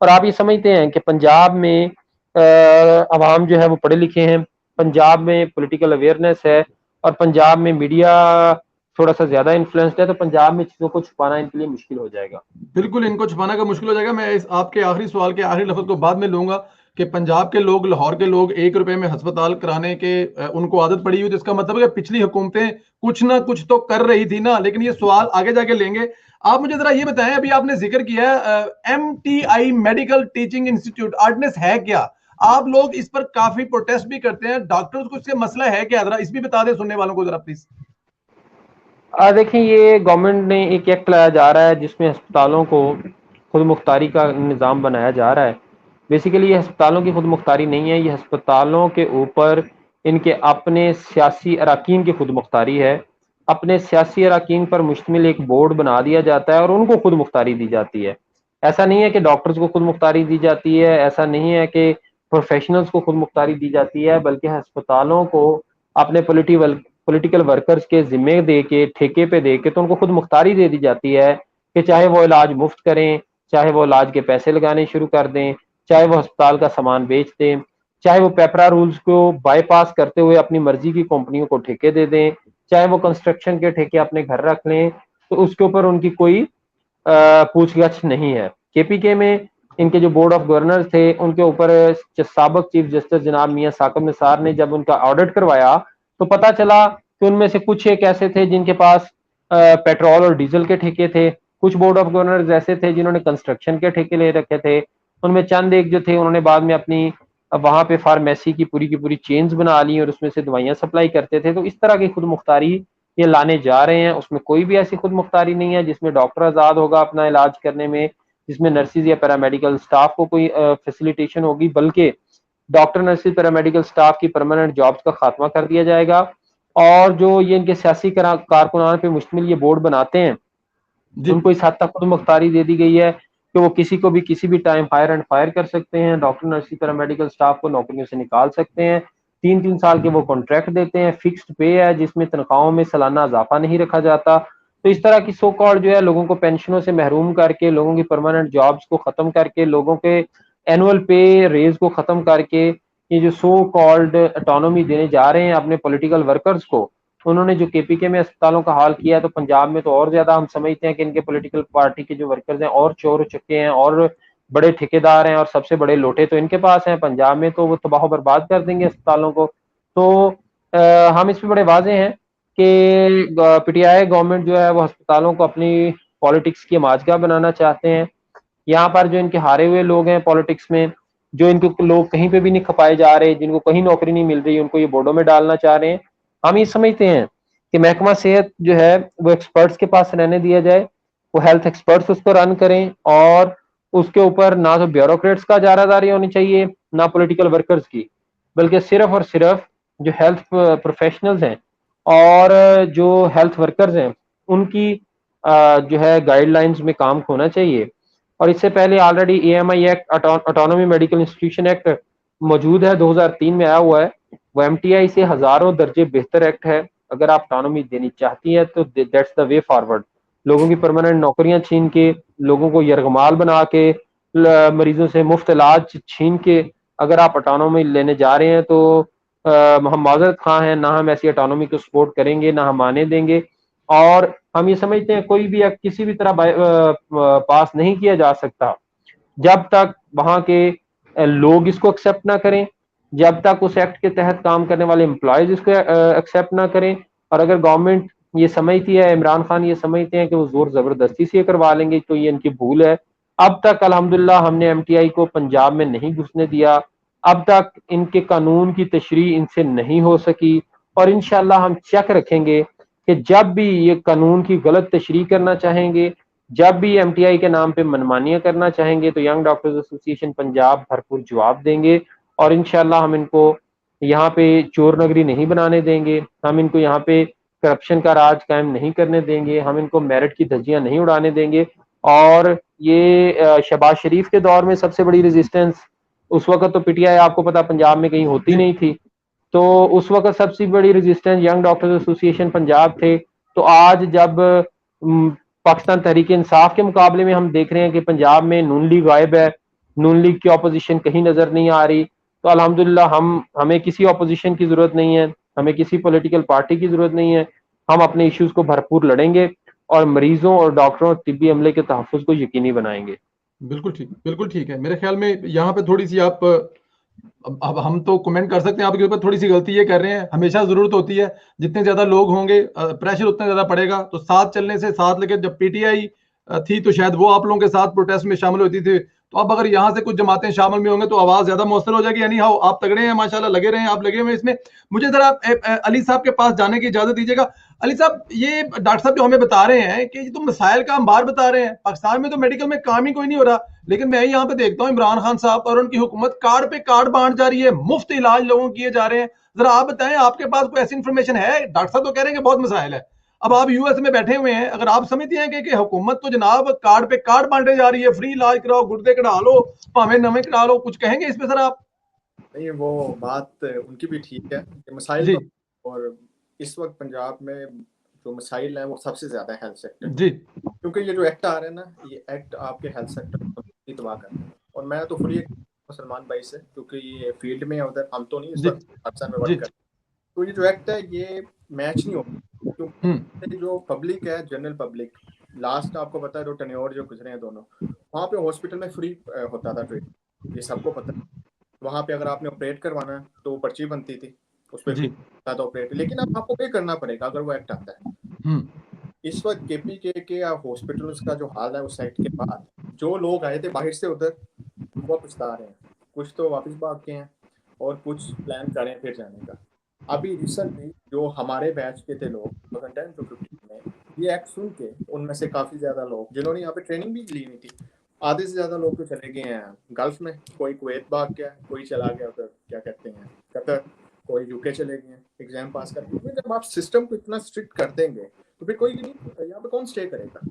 और आप ये समझते हैं कि पंजाब में अवाम जो है वो पढ़े लिखे हैं, पंजाब में पॉलिटिकल अवेयरनेस है, और पंजाब में मीडिया थोड़ा सा ज्यादा इन्फ्लुएंस्ड है, तो पंजाब में चीजों को छुपाना इनके लिए मुश्किल हो जाएगा। बिल्कुल, इनको छुपाना का मुश्किल हो जाएगा। मैं इस आपके आखिरी सवाल के आखिरी लफ्ज को बाद में लूंगा कि पंजाब के लोग, लाहौर के लोग 1 रुपए में अस्पताल कराने के उनको आदत पड़ी हुई, जिसका मतलब है कि पिछली हुकूमतें कुछ ना कुछ तो कर रही थी ना, लेकिन ये सवाल आगे जाके लेंगे। आप मुझे जरा ये बताएं, अभी आपने जिक्र किया है MTI मेडिकल टीचिंग इंस्टीट्यूट, आर्टनेस है क्या? आप लोग इस पर काफी प्रोटेस्ट भी करते हैं, डॉक्टर्स को इससे मसला है क्या? जरा इस भी बता दें सुनने वालों को जरा प्लीज। देखिए, ये गवर्नमेंट ने एक एक्ट लाया जा रहा है जिसमें अस्पतालों को खुद मुख्तारी का निज़ाम बनाया जा रहा है। बेसिकली ये अस्पतालों की खुद मुख्तारी नहीं है, ये अस्पतालों के ऊपर इनके अपने सियासी अराकीन की खुद मुख्तारी है। अपने सियासी अराकीन पर मुश्तमिल एक बोर्ड बना दिया जाता है और उनको खुद मुख्तारी दी जाती है। ऐसा नहीं है कि डॉक्टर्स को खुद मुख्तारी दी जाती है, ऐसा नहीं है कि प्रोफेशनल्स को खुद मुख्तारी दी जाती है, बल्कि अस्पतालों को अपने पॉलिटिकल वर्कर्स के जिम्मे दे के, ठेके पे दे के, तो उनको खुद मुख्तारी दे दी जाती है कि चाहे वो इलाज मुफ्त करें, चाहे वो इलाज के पैसे लगाने शुरू कर दें, चाहे वो अस्पताल का सामान बेच दें, चाहे वो पेपरा रूल्स को बाईपास करते हुए अपनी मर्जी की कंपनियों को ठेके दे दें, चाहे वो कंस्ट्रक्शन के ठेके अपने घर रख लें, तो उसके ऊपर उनकी कोई पूछगछ नहीं है। केपीके में इनके जो बोर्ड ऑफ गवर्नर थे उनके ऊपर साबिक चीफ जस्टिस जनाब मियां साकिब निसार ने जब उनका ऑडिट करवाया तो पता चला कि उनमें से कुछ एक ऐसे थे जिनके पास पेट्रोल और डीजल के ठेके थे, कुछ बोर्ड ऑफ गवर्नर्स ऐसे थे जिन्होंने कंस्ट्रक्शन के ठेके ले रखे थे, उनमें चंद एक जो थे उन्होंने बाद में अपनी वहां पे फार्मेसी की पूरी चेन्स बना ली और उसमें से दवाइयां सप्लाई करते थे। तो इस तरह की खुद मुख्तारी ये लाने जा रहे हैं, उसमें कोई भी ऐसी खुद मुख्तारी नहीं है जिसमें डॉक्टर आजाद होगा अपना इलाज करने में, जिसमें नर्सिस या पैरामेडिकल स्टाफ को कोई फैसिलिटेशन होगी, बल्कि डॉक्टर नर्सिस पैरामेडिकल स्टाफ की परमानेंट जॉब्स का खात्मा कर दिया जाएगा। और जो ये इनके सियासी कारकुनान पे मुश्तमिल ये बोर्ड बनाते हैं उनको इस हद तक खुद मुख्तारी दे दी गई है कि वो किसी को भी किसी भी टाइम हायर एंड फायर कर सकते हैं, डॉक्टर नर्सिस पैरामेडिकल स्टाफ को नौकरियों से निकाल सकते हैं। 3-3 साल के वो कॉन्ट्रैक्ट देते हैं, फिक्स्ड पे है जिसमें तनख्वाहों में सालाना इजाफा नहीं रखा जाता। तो इस तरह की सो कॉल्ड जो है लोगों को पेंशनों से महरूम करके, लोगों की परमानेंट जॉब्स को खत्म करके, लोगों के एनुअल पे रेज को खत्म करके ये जो सो कॉल्ड ऑटोनॉमी देने जा रहे हैं अपने पॉलिटिकल वर्कर्स को, उन्होंने जो केपीके में अस्पतालों का हाल किया है तो पंजाब में तो और ज्यादा हम समझते हैं कि इनके पॉलिटिकल पार्टी के जो वर्कर्स हैं और चोर हो चुके हैं और बड़े ठेकेदार हैं और सबसे बड़े लोटे तो इनके पास हैं। पंजाब में तो वो तबाह बर्बाद कर देंगे अस्पतालों को। तो हम इस पे बड़े वाजे हैं कि पीटीआई गवर्नमेंट जो है वो अस्पतालों को अपनी पॉलिटिक्स की माजगा बनाना चाहते हैं। यहाँ पर जो इनके हारे हुए लोग हैं पॉलिटिक्स में, जो इनको लोग कहीं पे भी नहीं खपाए जा रहे, जिनको कहीं नौकरी नहीं मिल रही, उनको ये बोर्डों में डालना चाह रहे हैं। हम ये समझते हैं कि महकमा सेहत जो है वो एक्सपर्ट्स के पास रहने दिया जाए, वो हेल्थ एक्सपर्ट्स उसको रन करें और उसके ऊपर ना तो ब्यूरोक्रेट्स का जारादारी होनी चाहिए ना पॉलिटिकल वर्कर्स की, बल्कि सिर्फ और सिर्फ जो हेल्थ प्रोफेशनल्स हैं और जो हेल्थ वर्कर्स हैं उनकी जो है गाइडलाइंस में काम होना चाहिए। और इससे पहले already AMI act, autonomy medical institution act मौजूद है, 2003 में आया हुआ है। वो MTI से हजारों दर्जे बेहतर एक्ट है। अगर आप ऑटोनॉमी देनी चाहती है तो दैट्स द वे फॉरवर्ड। लोगों की परमानेंट नौकरियां छीन के, लोगों को यरगमाल बना के, मरीजों से मुफ्त इलाज छीन के अगर आप ऑटोनॉमी लेने जा रहे हैं तो हम माजरत खां हैं, ना हम ऐसी ऑटोनॉमी को सपोर्ट करेंगे ना हम आने देंगे। और हम ये समझते हैं कोई भी एक्ट किसी भी तरह पास नहीं किया जा सकता जब तक वहां के लोग इसको एक्सेप्ट ना करें, जब तक उस एक्ट के तहत काम करने वाले एम्प्लॉयज इसको एक्सेप्ट ना करें। और अगर गवर्नमेंट ये समझती है, इमरान खान ये समझते हैं कि वो जोर जबरदस्ती से करवा लेंगे तो ये इनकी भूल है। अब तक अल्हम्दुलिल्लाह हमने MTI को पंजाब में नहीं घुसने दिया, अब तक इनके कानून की तशरीह इनसे नहीं हो सकी और इंशाल्लाह हम चेक रखेंगे कि जब भी ये कानून की गलत तशरीह करना चाहेंगे, जब भी MTI के नाम पे मनमानियां करना चाहेंगे तो यंग डॉक्टर्स एसोसिएशन पंजाब भरपूर जवाब देंगे और इंशाल्लाह हम इनको यहाँ पे चोर नगरी नहीं बनाने देंगे, हम इनको यहाँ पे करप्शन का राज कायम नहीं करने देंगे, हम इनको मेरिट की धज्जियां नहीं उड़ाने देंगे। और ये शहबाज शरीफ के दौर में सबसे बड़ी रेजिस्टेंस, उस वक्त तो PTI आपको पता पंजाब में कहीं होती नहीं थी, तो उस वक्त सबसे बड़ी resistance young doctors association Punjab थे। तो आज जब पाकिस्तान तहरीक इंसाफ के मुकाबले में हम देख रहे हैं कि पंजाब में नून लीग गायब है, नून लीग की ऑपोजिशन कहीं नजर नहीं आ रही, तो अल्हम्दुलिल्लाह हमें किसी ऑपोजिशन की जरूरत नहीं है, हमें किसी पॉलिटिकल पार्टी की जरूरत नहीं है। हम अपने इश्यूज को भरपूर लड़ेंगे और मरीजों और डॉक्टरों और तिब्बी अमले के तहफ़्फ़ुज़ को यकीनी बनाएंगे। बिल्कुल ठीक है। मेरे ख्याल में यहाँ पे थोड़ी सी आप, अब हम तो कमेंट कर सकते हैं आपके ऊपर, थोड़ी सी गलती ये कर रहे हैं। हमेशा जरूरत होती है, जितने ज्यादा लोग होंगे प्रेशर उतना ज्यादा पड़ेगा, तो साथ चलने से, साथ लेके जब PTI थी तो शायद वो आप लोगों के साथ प्रोटेस्ट में शामिल होती थी, तो अब अगर यहाँ से कुछ जमातें शामिल में होंगे तो आवाज ज्यादा मौसर हो जाएगी। यानी हाँ, आप तगड़े हैं माशाल्लाह, लगे रहे हैं, आप लगे हुए हैं इसमें। मुझे जरा अली साहब के पास जाने की इजाजत दीजिएगा। अली साहब, ये डॉक्टर साहब जो हमें बता रहे हैं कि तो मसाइल का हम बार बता रहे हैं, पाकिस्तान में तो मेडिकल में काम ही कोई नहीं हो रहा, लेकिन मैं यहाँ पे देखता हूँ इमरान खान साहब और उनकी हुकूमत कार्ड पे कार्ड बांट जा रही है, मुफ्त इलाज लोगों किए जा रहे हैं। जरा आप बताएं, आपके पास कोई ऐसी इन्फॉर्मेशन है? डॉक्टर साहब तो कह रहे हैं कि बहुत मसाइल है, अब आप US में बैठे हुए हैं, अगर आप समझते हैं कि हुकूमत तो जनाब कार्ड पे कार्ड बांटे जा रही है, फ्री इलाज कराओ, गुर्दे कढ़ा लो, भावे नवे कढ़ा लो, कुछ कहेंगे इस पे सर आप? नहीं, वो बात उनकी भी ठीक है कि मसाइल तो, और इस वक्त पंजाब में जो मसाइल है वो सबसे ज्यादा हेल्थ सेक्टर जी, क्योंकि ये जो एक्ट आ रहे हैं ना, ये एक्ट आपके हेल्थ सेक्टर को तबाह कर रहे हैं। और मैं तो खुद सलमान भाई से, क्योंकि ये फील्ड में है उधर, हम तो नहीं इस जी वक्त पाकिस्तान में जी वर्क करते। तो ये जो एक्ट है ये मैच नहीं होगा, क्योंकि जो पब्लिक है, जनरल पब्लिक, लास्ट आपको पता है जो टेन्योर जो गुजरे हैं दोनों, वहाँ पे हॉस्पिटल में फ्री होता था ट्रीटमेंट, ये सबको पता है। वहाँ पे अगर आपने ऑपरेट करवाना है तो पर्ची बनती थी, उस पर ऑपरेट, लेकिन अब आपको पे करना पड़ेगा अगर वो एक्ट आता है। इस वक्त केपीके के हॉस्पिटल्स का जो हाल है उस एक्ट के बाद, जो लोग आए थे बाहर से उधर वो पछता रहे हैं, कुछ तो वापस भाग के हैं और कुछ प्लान कर रहे हैं फिर जाने का। अभी रिसेंटली जो हमारे बैच के थे लोग 2010 to 15 में, ये एक्ट सुन के उनमें से काफ़ी ज़्यादा लोग जिन्होंने यहाँ पे ट्रेनिंग भी ली हुई थी, आधे से ज़्यादा लोग तो चले गए हैं गल्फ में, कोई कुवैत भाग गया, कोई चला गया उधर क्या कहते हैं कतर, कोई यूके चले गए एग्जाम पास करके। क्योंकि जब आप सिस्टम को इतना स्ट्रिक्ट कर देंगे तो फिर कोई नहीं, यहाँ पे कौन स्टे करेगा?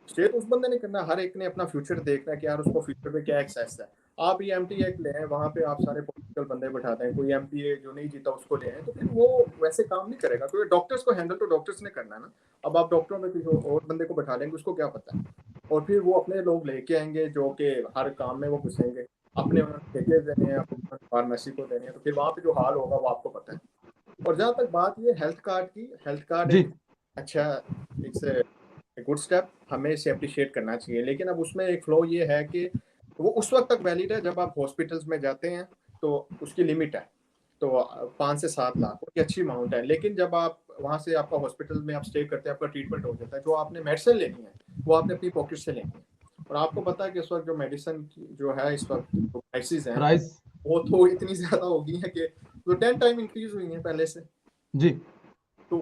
स्टे तो उस बंदे ने करना, हर एक ने अपना फ्यूचर देखना है कि यार उसको फ्यूचर पे क्या एक्सेस है। आप ये एमटी एक्ट ले आए, वहाँ पे आप सारे पॉलिटिकल बंदे बैठाते हैं, कोई एमपीए जो नहीं जीता उसको ले आए, तो फिर वो वैसे काम नहीं करेगा, क्योंकि डॉक्टर्स को हैंडल तो डॉक्टर्स ने करना है ना। अब आप डॉक्टरों में किसी और बंदे को बैठा लेंगे, उसको क्या पता है, और फिर वो अपने लोग लेके आएंगे जो कि हर काम में वो घुसेंगे, अपने ठेके देने हैं, फार्मेसी को देने हैं, तो फिर वहाँ पे जो हाल होगा वो आपको पता है। और जहाँ तक बात ये हेल्थ कार्ड की, हेल्थ कार्ड अच्छा इट्स गुड स्टेप, हमें इसे अप्रिशिएट करना चाहिए, लेकिन अब उसमें एक फ्लो ये है कि वो उस वक्त तक वैलिड है जब आप हॉस्पिटल्स में जाते हैं तो उसकी लिमिट है, तो 5 से 7 लाख की अच्छी अमाउंट है। लेकिन जब आप वहाँ से आपका हॉस्पिटल में आप स्टे करते हैं, आपका ट्रीटमेंट हो जाता है, जो आपने मेडिसिन लेनी है वो आपने अपनी पॉकेट से लेनी है। और आपको पता है कि इस वक्त जो मेडिसिन जो है, इस वक्त जो प्राइसेस हैं वो तो इतनी ज़्यादा हो गई है कि तो 10 टाइम इंक्रीज हुई है पहले से जी। तो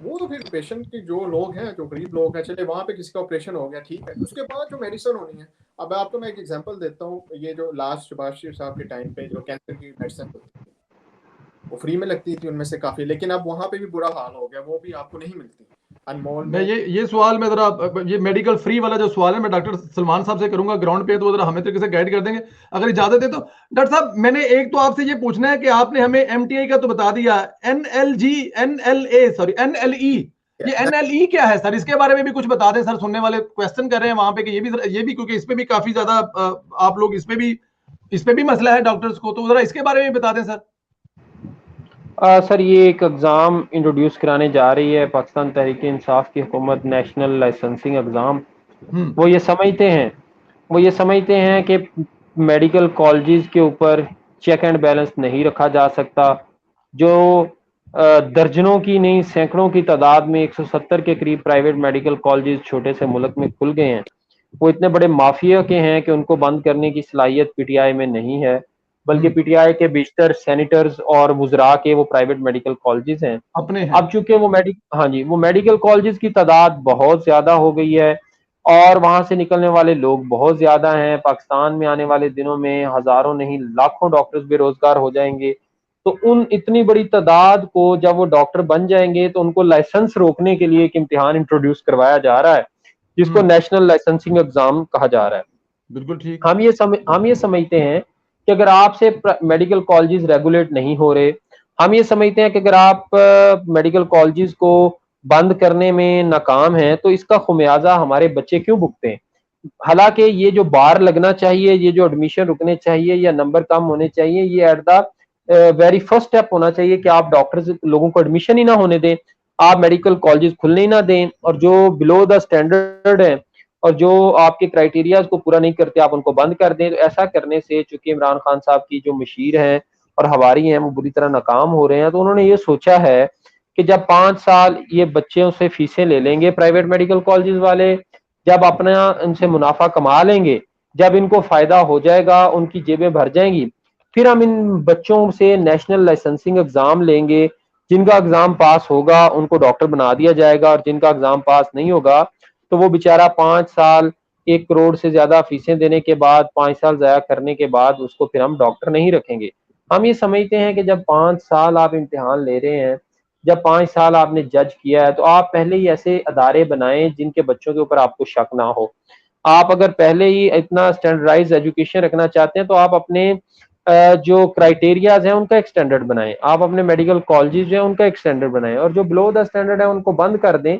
वो तो फिर पेशेंट के जो लोग हैं, जो गरीब लोग हैं, चले वहाँ पे किसी का ऑपरेशन हो गया ठीक है, उसके बाद जो मेडिसिन होनी है, अब आपको मैं एक एग्जांपल देता हूँ, ये जो लास्ट शहबाज शरीफ साहब के टाइम पे जो कैंसर की मेडिसिन होती थी वो फ्री में लगती थी उनमें से काफ़ी, लेकिन अब वहाँ पे भी बुरा हाल हो गया, वो भी आपको नहीं मिलती अनमोल में। मैं ये सवाल में जरा, ये मेडिकल फ्री वाला जो सवाल है मैं डॉक्टर सलमान साहब से करूंगा ग्राउंड पे, तो जरा हमें तरीके से गाइड कर देंगे अगर इजाजत है तो। डॉक्टर साहब मैंने एक तो आपसे ये पूछना है कि आपने हमें एमटीआई का तो बता दिया, एनएलई, ये एनएलई क्या है सर, इसके बारे में भी कुछ बता दें सर, सुनने वाले क्वेश्चन कर रहे हैं वहां पे कि ये भी क्योंकि इसमें भी काफी ज्यादा आप लोग इस पे भी मसला है डॉक्टर्स को, तो जरा इसके बारे में बता दें सर। सर ये एक एग्ज़ाम इंट्रोड्यूस कराने जा रही है पाकिस्तान तहरीक इंसाफ की हुकूमत, नेशनल लाइसेंसिंग एग्ज़ाम। वो ये समझते हैं कि मेडिकल कॉलेजेस के ऊपर चेक एंड बैलेंस नहीं रखा जा सकता, जो दर्जनों की नहीं सैकड़ों की तादाद में 170 के करीब प्राइवेट मेडिकल कॉलेजेस छोटे से मुल्क में खुल गए हैं, वो इतने बड़े माफिया के हैं कि उनको बंद करने की सलाहियत पीटीआई में नहीं है, बल्कि पीटीआई के बेशतर सेनेटर्स और वुज़रा के वो प्राइवेट मेडिकल कॉलेजेस हैं अपने हैं। अब चूंकि वो मेडिकल कॉलेजेस की तादाद बहुत ज्यादा हो गई है और वहां से निकलने वाले लोग बहुत ज्यादा हैं, पाकिस्तान में आने वाले दिनों में हजारों नहीं लाखों डॉक्टर्स बेरोजगार हो जाएंगे, तो उन इतनी बड़ी तादाद को जब वो डॉक्टर बन जाएंगे तो उनको लाइसेंस रोकने के लिए एक इम्तिहान इंट्रोड्यूस करवाया जा रहा है जिसको नेशनल लाइसेंसिंग एग्जाम कहा जा रहा है। बिल्कुल ठीक। हम ये समझते हैं कि अगर आपसे मेडिकल कॉलेजेस रेगुलेट नहीं हो रहे, हम ये समझते हैं कि अगर आप मेडिकल कॉलेजेस को बंद करने में नाकाम हैं तो इसका खुमियाजा हमारे बच्चे क्यों भुगते हैं। हालांकि ये जो बार लगना चाहिए, ये जो एडमिशन रुकने चाहिए या नंबर कम होने चाहिए, ये at the very first step होना चाहिए कि आप डॉक्टर्स लोगों को एडमिशन ही ना होने दें, आप मेडिकल कॉलेजेस खुलने ही ना दें, और जो बिलो द स्टैंडर्ड है और जो आपके क्राइटेरियाज को पूरा नहीं करते आप उनको बंद कर दें। तो ऐसा करने से चूंकि इमरान खान साहब की जो मशीर हैं और हवारी हैं वो बुरी तरह नाकाम हो रहे हैं, तो उन्होंने ये सोचा है कि जब 5 साल ये बच्चों से फीसें ले लेंगे प्राइवेट मेडिकल कॉलेजेस वाले, जब अपना इनसे मुनाफा कमा लेंगे, जब इनको फायदा हो जाएगा, उनकी जेबें भर जाएंगी, फिर हम इन बच्चों से नेशनल लाइसेंसिंग एग्जाम लेंगे, जिनका एग्जाम पास होगा उनको डॉक्टर बना दिया जाएगा और जिनका एग्जाम पास नहीं होगा तो वो बेचारा 5 साल 1 करोड़ से ज्यादा फीसें देने के बाद 5 साल ज़ाया करने के बाद उसको फिर हम डॉक्टर नहीं रखेंगे। हम ये समझते हैं कि जब 5 साल आप इम्तिहान ले रहे हैं, जब 5 साल आपने जज किया है, तो आप पहले ही ऐसे अदारे बनाएं जिनके बच्चों के ऊपर आपको शक ना हो। आप अगर पहले ही इतना स्टैंडर्डाइज एजुकेशन रखना चाहते हैं तो आप अपने जो क्राइटेरियाज हैं उनका एक स्टैंडर्ड बनाएं, आप अपने मेडिकल कॉलेजेस जो है उनका एक स्टैंडर्ड बनाएं, और जो बिलो द स्टैंडर्ड है उनको बंद कर दें।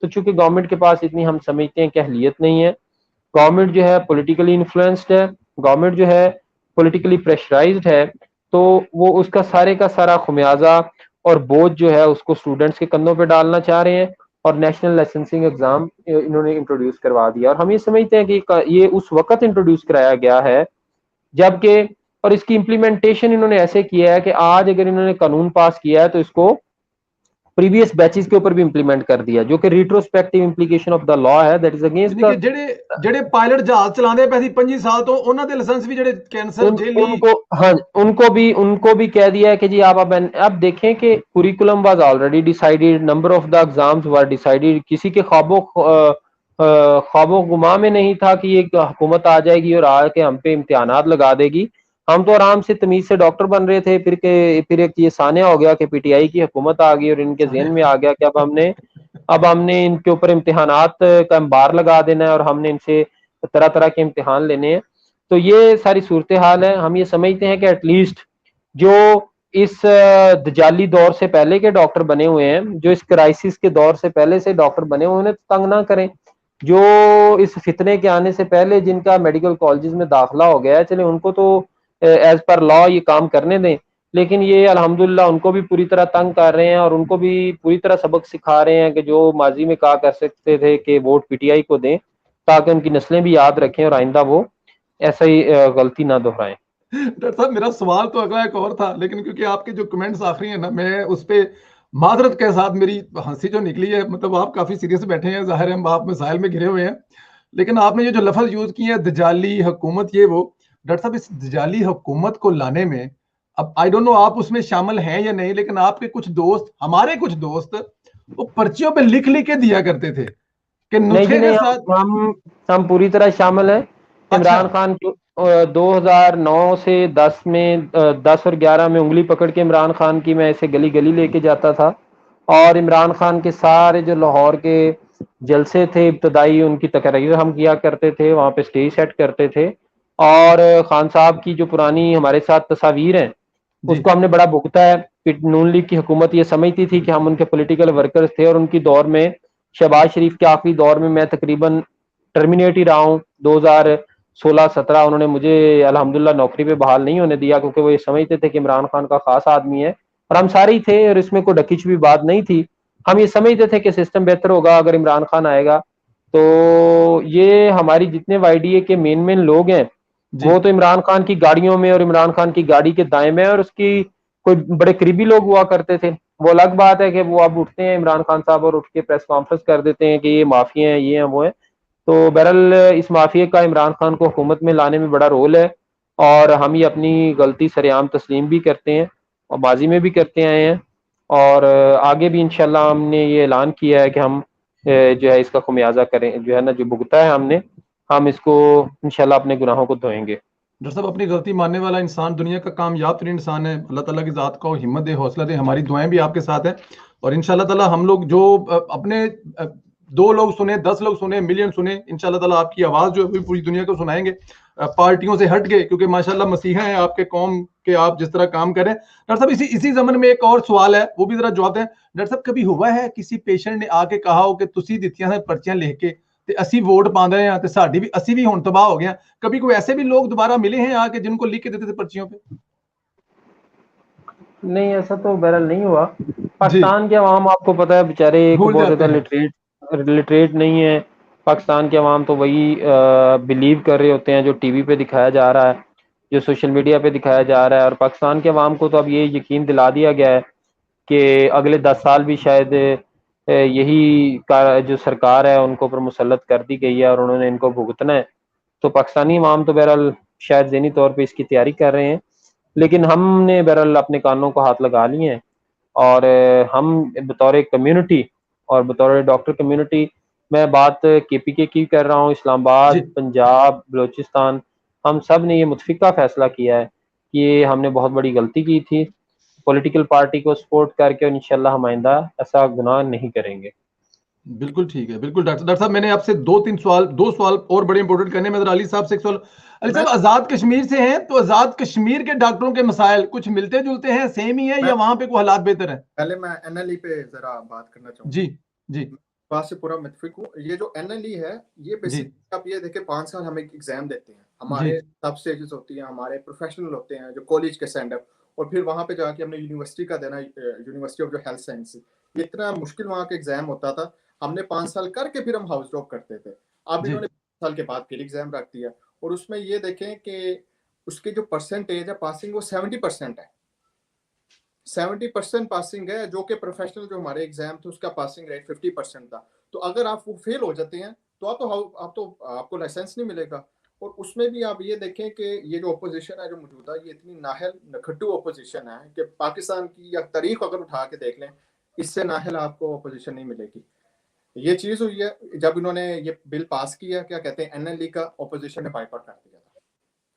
तो चूंकि गवर्नमेंट के पास इतनी हम समझते हैं कि अहलियत नहीं है, गवर्नमेंट जो है पॉलिटिकली इन्फ्लुएंस्ड है, गवर्नमेंट जो है पॉलिटिकली प्रेशराइज्ड है, तो वो उसका सारे का सारा खुमियाजा और बोझ जो है उसको स्टूडेंट्स के कंधों पे डालना चाह रहे हैं और नेशनल लाइसेंसिंग एग्जाम इन्होंने इंट्रोड्यूस करवा दिया। और हम ये समझते हैं कि ये उस वक्त इंट्रोड्यूस कराया गया है जबकि, और इसकी इम्प्लीमेंटेशन इन्होंने ऐसे किया है कि आज अगर इन्होंने कानून पास किया है तो इसको प्रीवियस बैचेस के ऊपर भी इंप्लीमेंट कर दिया, जो कि retrospective implication of the law है, दैट इज अगेंस्ट द ਜਿਹੜੇ ਪਾਇਲਟ ਜਹਾਜ਼ ਚਲਾਉਂਦੇ ਪਏ ਸੀ 25 ਸਾਲ ਤੋਂ ਉਹਨਾਂ ਦੇ ਲਾਇਸੈंस भी ਜਿਹੜੇ कैंसर जेली उनको भी कह दिया है कि जी आप अब देखें कि curriculum was already decided, number of the exams were decided, किसी के ख्वाबों गुमा में नहीं था कि ये हुकूमत आ जाएगी और आके हम पे इम्तिहानात लगा देगी। हम तो आराम से तमीज से डॉक्टर बन रहे थे, फिर एक ये सानिया हो गया कि पीटीआई की हुकूमत आ गई और इनके ज़हन में आ गया कि अब हमने इनके ऊपर इम्तिहानात का अंबार लगा देना है और हमने इनसे तरह तरह के इम्तिहान लेने हैं। तो ये सारी सूरत हाल है। हम ये समझते हैं कि एटलीस्ट जो इस दजाली दौर से पहले के डॉक्टर बने हुए हैं, जो इस क्राइसिस के दौर से पहले से डॉक्टर बने हुए हैं, तो तंग ना करें। जो इस फितने के आने से पहले जिनका मेडिकल कॉलेजेस में दाखिला हो गया है, चले उनको तो एज पर लॉ ये काम करने दें, लेकिन ये अल्हम्दुलिल्लाह उनको भी पूरी तरह तंग कर रहे हैं और उनको भी पूरी तरह सबक सिखा रहे हैं कि जो माजी में कहा कर सकते थे कि वोट पीटीआई को दें ताकि उनकी नस्लें भी याद रखें और आइंदा वो ऐसा ही गलती ना दोहराएं। डॉक्टर साहब, मेरा सवाल तो अगला एक और था, लेकिन क्योंकि आपके जो कमेंट्स आखिरी है ना, मैं उस पर मादरत के साथ मेरी हंसी जो निकली है, मतलब आप काफी सीरियस बैठे हैं, जाहिर है आप मिसाइल में घिरे हुए हैं, लेकिन आपने ये जो लफ्ज यूज किए हैं दजाली हुकूमत, ये वो, डॉक्टर साहब इस दजाली हुकूमत को लाने में, अब आई डोंट नो आप उसमें शामिल हैं या नहीं, लेकिन आपके कुछ दोस्त, हमारे कुछ दोस्त वो पर्चियों पे लिख लिख के दिया करते थे कि नुस्खे के साथ। हम पूरी तरह शामिल हैं। इमरान खान 2009 से 10 में 10 और 11 में उंगली पकड़ के इमरान खान की मैं ऐसे गली गली लेके जाता था और इमरान खान के सारे जो लाहौर के जलसे थे इब्तदाई, उनकी तकरीर हम किया करते थे, वहाँ पे स्टेज सेट करते थे और खान साहब की जो पुरानी हमारे साथ तस्वीर हैं उसको हमने बड़ा भुगता है। नून लीग की हुकूमत ये समझती थी कि हम उनके पॉलिटिकल वर्कर्स थे और उनकी दौर में, शहबाज शरीफ के आखिरी दौर में मैं तकरीबन टर्मिनेट ही रहा हूँ। 2016-17 उन्होंने मुझे अल्हम्दुलिल्लाह नौकरी पे बहाल नहीं होने दिया क्योंकि वो ये समझते थे कि इमरान खान का खास आदमी है और हम सारे ही थे और इसमें कोई ढकीच भी बात नहीं थी। हम ये समझते थे कि सिस्टम बेहतर होगा अगर इमरान खान आएगा। तो ये हमारी जितने वाईडीए के मेन लोग हैं वो तो इमरान खान की गाड़ियों में और इमरान खान की गाड़ी के दाएं में और उसकी कोई बड़े करीबी लोग हुआ करते थे। वो अलग बात है कि वो अब उठते हैं इमरान खान साहब और उठ के प्रेस कॉन्फ्रेंस कर देते हैं कि ये माफिया हैं, ये हैं, वो हैं। तो बहरहाल इस माफिया का इमरान खान को हुकूमत में लाने में बड़ा रोल है और हम ये अपनी गलती सरेआम तस्लीम भी करते हैं और माजी में भी करते आए हैं और आगे भी इंशाल्लाह हमने ये ऐलान किया है कि हम जो है इसका खुमियाजा करें, जो है ना जो भुगता है हमने, हम इसको इंशाल्लाह अपने गुनाहों को धोएंगे। डॉक्टर साहब, अपनी गलती मानने वाला इंसान दुनिया का कामयाब तरीन इंसान है। अल्लाह ताला की ज़ात को हिम्मत दे, हौसला दे। हमारी दुआएं भी आपके साथ हैं और इंशाल्लाह ताला हम लोग जो अपने 2 लोग सुने, 10 लोग सुने, मिलियन सुने, इंशाल्लाह ताला आपकी आवाज़ जो है पूरी दुनिया को सुनाएंगे, पार्टियों से हट गए, क्योंकि माशाल्लाह मसीहा हैं आपके कौम के, आप जिस तरह काम करें। डॉक्टर साहब, इसी ज़मन में एक और सवाल है, वो भी ज़रा जवाब दें। डॉक्टर साहब, कभी हुआ है किसी पेशेंट ने आके कहा हो कि तुसी दित्तियां हैं पर्चियां लिख के ते असी वोट पांदे हैं ते साडी भी असी भी हुण तबाह हो गए? कभी कोई ऐसे भी लोग दोबारा मिले हैं आके जिनको लिख के देते थे पर्चियों पे? नहीं, ऐसा तो बहरहाल नहीं हुआ। पाकिस्तान के अवाम आपको पता है बेचारे बहुत ज्यादा लिटरेट नहीं है। पाकिस्तान के अवाम तो वही बिलीव कर रहे होते हैं जो टीवी पे दिखाया जा रहा है, जो सोशल मीडिया पे दिखाया जा रहा है। और पाकिस्तान के अवाम को तो अब ये यकीन दिला दिया गया है कि अगले 10 साल भी शायद यही जो सरकार है उनको पर मुसल्लत कर दी गई है और उन्होंने इनको भुगतना है। तो पाकिस्तानी अवाम तो बहरहाल शायद ज़हनी तौर पे इसकी तैयारी कर रहे हैं, लेकिन हमने बहरहाल अपने कानों को हाथ लगा लिए हैं और हम बतौर कम्युनिटी और बतौर डॉक्टर कम्युनिटी, मैं बात KPK की कर रहा हूँ, इस्लामाबाद, पंजाब, बलूचिस्तान, हम सब ने ये मुतफिका फैसला किया है कि ये हमने बहुत बड़ी गलती की थी पॉलिटिकल पार्टी को सपोर्ट करके, और इंशाल्लाह हम आइंदा ऐसा गुनाह नहीं करेंगे। बिल्कुल ठीक है, बिल्कुल। डॉक्टर साहब, मैंने आपसे 2 सवाल और बड़े इंपॉर्टेंट करने में, अली साहब से एक सवाल। अली साहब, आजाद कश्मीर से हैं, तो आजाद कश्मीर के डॉक्टरों के मसाइल कुछ मिलते जुलते हैं, सेम ही है या वहां पे कोई हालात बेहतर है? पहले मैं NLE पे जरा बात करना चाहूंगा। जी जी। बात से पूरा मुतफिक हूँ। ये जो NLE है, ये बेसिकली आप ये देखें 5 साल हम एक एग्जाम देते हैं, हमारे सब स्टेजेस होती हैं, हमारे प्रोफेशनल होते हैं जो कॉलेज के स्टैंड अप, और फिर वहाँ पे जाके हमने यूनिवर्सिटी का देना, यूनिवर्सिटी ऑफ जो हेल्थ साइंस। इतना मुश्किल वहाँ का एग्जाम होता था, हमने 5 साल करके फिर हम हाउस जॉब करते थे। अब इन्होंने 5 साल के बाद फिर एग्जाम रख दिया, और उसमें ये देखें कि उसके जो परसेंटेज है पासिंग वो 70% है। 70% पासिंग है, जो कि प्रोफेशनल जो हमारे एग्जाम थे उसका पासिंग रेट 50% था। तो अगर आप वो फेल हो जाते हैं तो आपको लाइसेंस नहीं मिलेगा। और उसमें भी आप ये देखें कि ये जो अपोजिशन है जो मौजूदा, ये इतनी नाहल नखट्टू अपोजिशन है कि पाकिस्तान की या तारीख अगर उठा के देख लें, इससे नाहल आपको अपोजिशन नहीं मिलेगी। ये चीज़ हुई है जब इन्होंने ये बिल पास किया, क्या कहते हैं, NLE का, अपोजिशन ने बाइकआउट कर दिया था।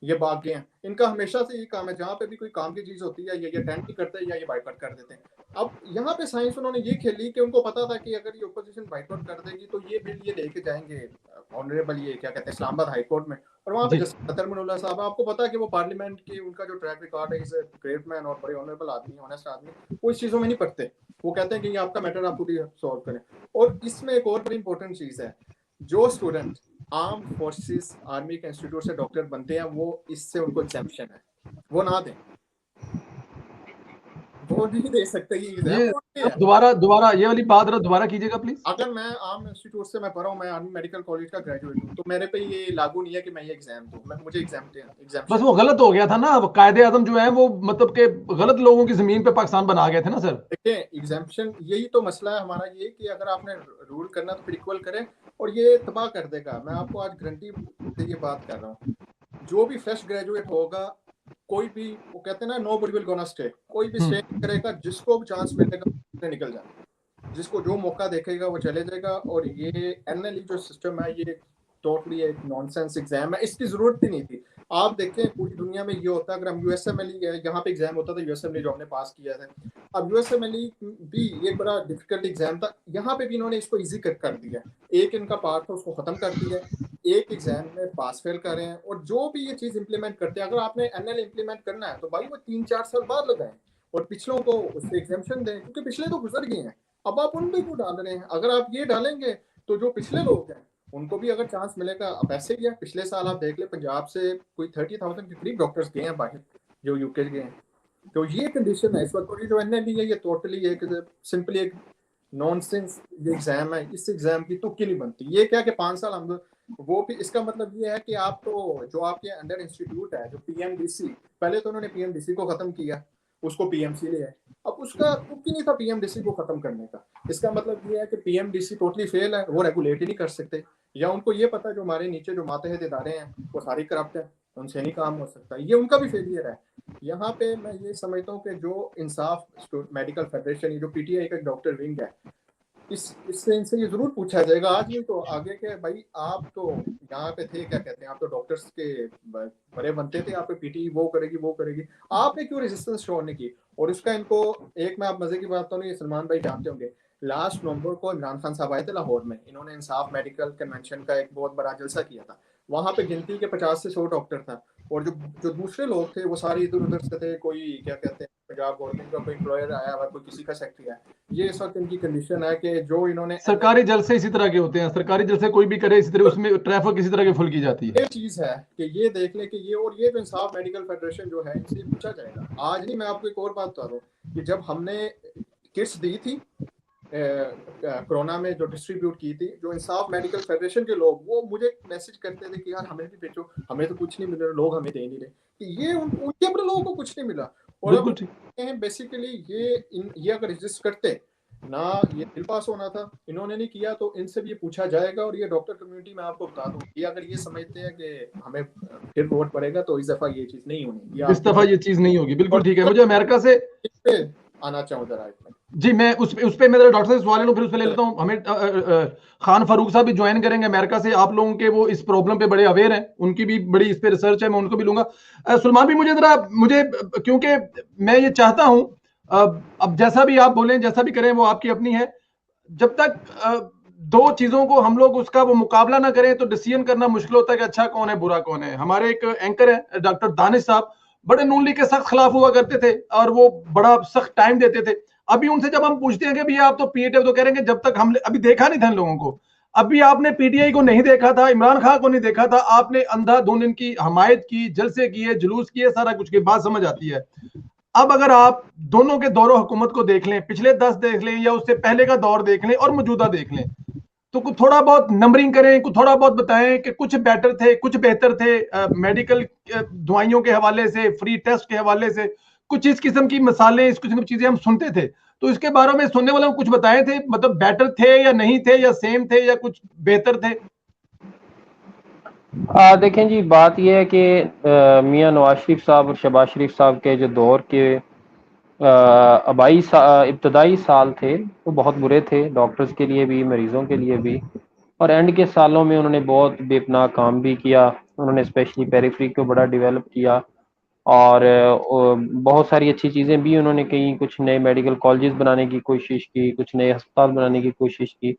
ये भाग गए हैं। इनका हमेशा से ये काम है, जहाँ पे भी कोई काम की चीज होती है ये अटेंड नहीं करते या ये बाइकआउट कर देते हैं। अब यहाँ पे साइंस उन्होंने ये खेली कि उनको पता था कि अगर ये ओपोजिशन बाइकआउट कर देगी तो ये बिल ये लेके जाएंगे ऑनरेबल, ये क्या कहते हैं, इस्लामाबाद हाई कोर्ट में। और वहाँ पे जस्टिस अतर मनुल्लाह साहब, आपको पता है कि वो पार्लियामेंट के, उनका जो ट्रैक रिकॉर्ड है, इज ए ग्रेट मैन और बड़े ऑनरेबल आदमी, ऑनेस्ट आदमी, वो इस चीज़ों में नहीं पढ़ते। वो कहते हैं कि ये आपका मैटर आप खुद ही सॉल्व करें। और इसमें एक और बड़ी इंपॉर्टेंट चीज़ है, जो स्टूडेंट आर्म फोर्सेस आर्मी के इंस्टीट्यूट से डॉक्टर बनते हैं, वो इससे उनको एग्जेम्पशन है, वो ना दें, वो नहीं दे सकते। ये दोबारा ये वाली बात दोबारा कीजिएगा प्लीज। अगर मैं आर्म इंस्टीट्यूट से मैं पढ़ा हूँ, मैं आर्मी मेडिकल कॉलेज का ग्रेजुएट हूँ, तो मेरे पे ये लागू नहीं है कि मैं ये एग्जाम दूँ, मुझे एग्जाम बस वो गलत हो गया था ना, कायदे आजम जो है वो मतलब के गलत लोगों की जमीन पे पाकिस्तान बना गए थे ना सर। देखिए एग्जाम्पशन, यही तो मसला है हमारा, ये कि अगर आपने रूल करना तो फिर इक्वल करें, और ये तबाह कर देगा। मैं आपको आज गारंटी से ये बात कर रहा हूँ, जो भी फ्रेश ग्रेजुएट होगा, कोई भी, वो कहते हैं ना, nobody will gonna stay, कोई भी स्टे करेगा, जिसको भी चांस मिलेगा निकल जाए, जिसको जो मौका देखेगा वो चले जाएगा। और ये NLE जो सिस्टम है, ये टोटली एक नॉनसेंस एग्जाम है, इसकी जरूरत ही नहीं थी। आप देखें पूरी दुनिया में ये होता है, अगर हम USMLE, यहाँ पे एग्जाम होता था USMLE जो हमने पास किया था, अब USMLE भी एक बड़ा डिफिकल्ट एग्जाम था, यहाँ पे भी इन्होंने इसको इजी कर दिया। एक इनका पार्ट था उसको खत्म कर दिया, एक एग्जाम में पास फेल कर रहे हैं। और जो भी ये चीज इंप्लीमेंट करते हैं, अगर आपने NLE इंप्लीमेंट करना है तो भाई वो 3-4 साल बाद लगाएं, और पिछलों को उससे एग्जेम्पशन दें, क्योंकि पिछले तो गुजर गए हैं, अब आप उन पे क्यों डाल रहे हैं? अगर आप ये डालेंगे तो जो पिछले लोग हैं उनको भी अगर चांस मिलेगा। अब ऐसे ही है, पिछले साल आप देख ले, पंजाब से कोई 30,000 के करीब डॉक्टर्स गए हैं बाहर, जो UK गए हैं। तो ये कंडीशन है इस वक्त। और ये जो NLE है, ये टोटली एक सिंपली एक नॉनसेंस ये एग्जाम है, इस एग्जाम की तुक्की नहीं बनती। ये क्या कि 5 साल हम वो भी, इसका मतलब ये है कि आप तो जो आपके अंडर इंस्टीट्यूट है, जो PMDC, पहले तो उन्होंने PMDC को खत्म किया, उसको PMC ले आए, अब उसका तुक्की नहीं था PMDC को खत्म करने का। इसका मतलब ये है कि PMDC टोटली फेल है, वो रेगुलेट ही नहीं कर सकते, या उनको ये पता है जो हमारे नीचे जो मातहत इदारे हैं वो सारी करप्ट है, उनसे नहीं काम हो सकता, ये उनका भी फेलियर है। यहाँ पे मैं ये समझता हूँ कि जो इंसाफ मेडिकल फेडरेशन, जो PTI का डॉक्टर विंग है, इससे इनसे ये जरूर पूछा जाएगा, आज नहीं तो आगे के, भाई आप तो यहाँ पे थे, क्या कहते हैं, आप तो डॉक्टर्स के बड़े बनते थे, आप पे PT वो करेगी, आपने क्यों रेजिस्टेंस शो नहीं की? और उसका इनको एक, मैं आप मजे की बात तो नहीं, सलमान भाई जानते होंगे, लास्ट नवंबर को इमरान खान साहब आए थे लाहौर में, इन्होंने इंसाफ मेडिकल कन्वेंशन का एक बहुत बड़ा जलसा किया था। वहां पे गिनती के 50 से 100 डॉक्टर था, और जो दूसरे लोग थे वो सारे इधर उधर से थे, कोई क्या कहते हैं पंजाब गवर्नमेंट का कोई एम्प्लॉयर आया हुआ, कोई किसी का सेक्रेटरी आया। ये इस वक्त इनकी कंडीशन है कि जो इन्होंने, सरकारी जलसे इसी तरह के होते हैं, सरकारी जलसे कोई भी करे इसी तरह, उसमें ट्रैफिक किसी तरह की फुल की जाती है। ये चीज है कि ये देख ले कि ये, और ये जो इंसाफ मेडिकल फेडरेशन जो है, इनसे पूछा जाएगा। आज नहीं, मैं आपको एक और बात बता दूं कि जब हमने किट्स दी थी कोरोना में, जो डिस्ट्रीब्यूट की थी, जो इंसाफ मेडिकल फेडरेशन के लोग, वो मुझे मैसेज करते थे कि यार हमें भी भेजो, हमें तो कुछ नहीं मिल रहा, लोग हमें दे नहीं रहे, कि ये उनके अपने लोगों को कुछ नहीं मिला। और बेसिकली ये अगर रजिस्ट करते ना, ये बिल पास होना था, इन्होंने नहीं किया, तो इनसे भी ये पूछा जाएगा। और ये डॉक्टर कम्युनिटी में आपको बता दूं, ये अगर ये समझते हैं कि हमें फिर वोट पड़ेगा, तो इस दफा ये चीज नहीं होनी, इस दफा ये चीज नहीं होगी। बिल्कुल ठीक है। मुझे अमेरिका से आना चाहूँ जरा जी, मैं उस पे मेरा डॉक्टर से सवाल है, फिर उस पे ले लेता हूँ। हमें खान फारूक साहब भी ज्वाइन करेंगे अमेरिका से, आप लोगों के वो इस प्रॉब्लम पे बड़े अवेयर हैं, उनकी भी बड़ी इस पे रिसर्च है, मैं उनको भी लूंगा। सलमान भी मुझे क्योंकि मैं ये चाहता हूँ, अब जैसा भी आप बोलें, जैसा भी करें, वो आपकी अपनी है। जब तक दो चीजों को हम लोग उसका वो मुकाबला ना करें तो डिसीजन करना मुश्किल होता है कि अच्छा कौन है, बुरा कौन है। हमारे एक एंकर है डॉक्टर दानिश साहब, बड़े नून लीग के सख्त खिलाफ हुआ करते थे और वो बड़ा सख्त टाइम देते थे। अभी उनसे जब हम पूछते हैं कि भैया आप तो पीटीआई, तो कह रहे हैं कि जब तक हम अभी देखा नहीं था इन लोगों को, अभी आपने पीटीआई को नहीं देखा था, इमरान खान को नहीं देखा था, आपने अंधाधुंध इनकी हमायत की, जलसे किए, जुलूस किए, सारा कुछ की बात समझ आती है। अब अगर आप दोनों के दौर हुकूमत को देख लें, पिछले 10 देख लें या उससे पहले का दौर देख लें और मौजूदा देख लें, तो कुछ थोड़ा बहुत नंबरिंग करें, कुछ थोड़ा बहुत बताएं कि कुछ बेटर थे, कुछ बेहतर थे, मेडिकल दवाइयों के हवाले से, फ्री टेस्ट के हवाले से, कुछ इस किस्म की मिसालें, इस किस्म की चीजें हम सुनते थे, तो इसके बारे में सुनने वालों को कुछ बताए थे, मतलब बेटर थे या नहीं थे या सेम थे या कुछ बेहतर थे? देखें जी, बात यह है कि मियां नवाज शरीफ साहब और शहबाज शरीफ साहब के जो दौर के इब्तदाई साल थे वो बहुत बुरे थे, डॉक्टर्स के लिए भी, मरीजों के लिए भी, और एंड के सालों में उन्होंने बहुत बेपनाह काम भी किया। उन्होंने स्पेशली पेरिफेरी को बड़ा डेवलप किया और बहुत सारी अच्छी चीज़ें भी उन्होंने की, कुछ नए मेडिकल कॉलेजेस बनाने की कोशिश की, कुछ नए अस्पताल बनाने की कोशिश की।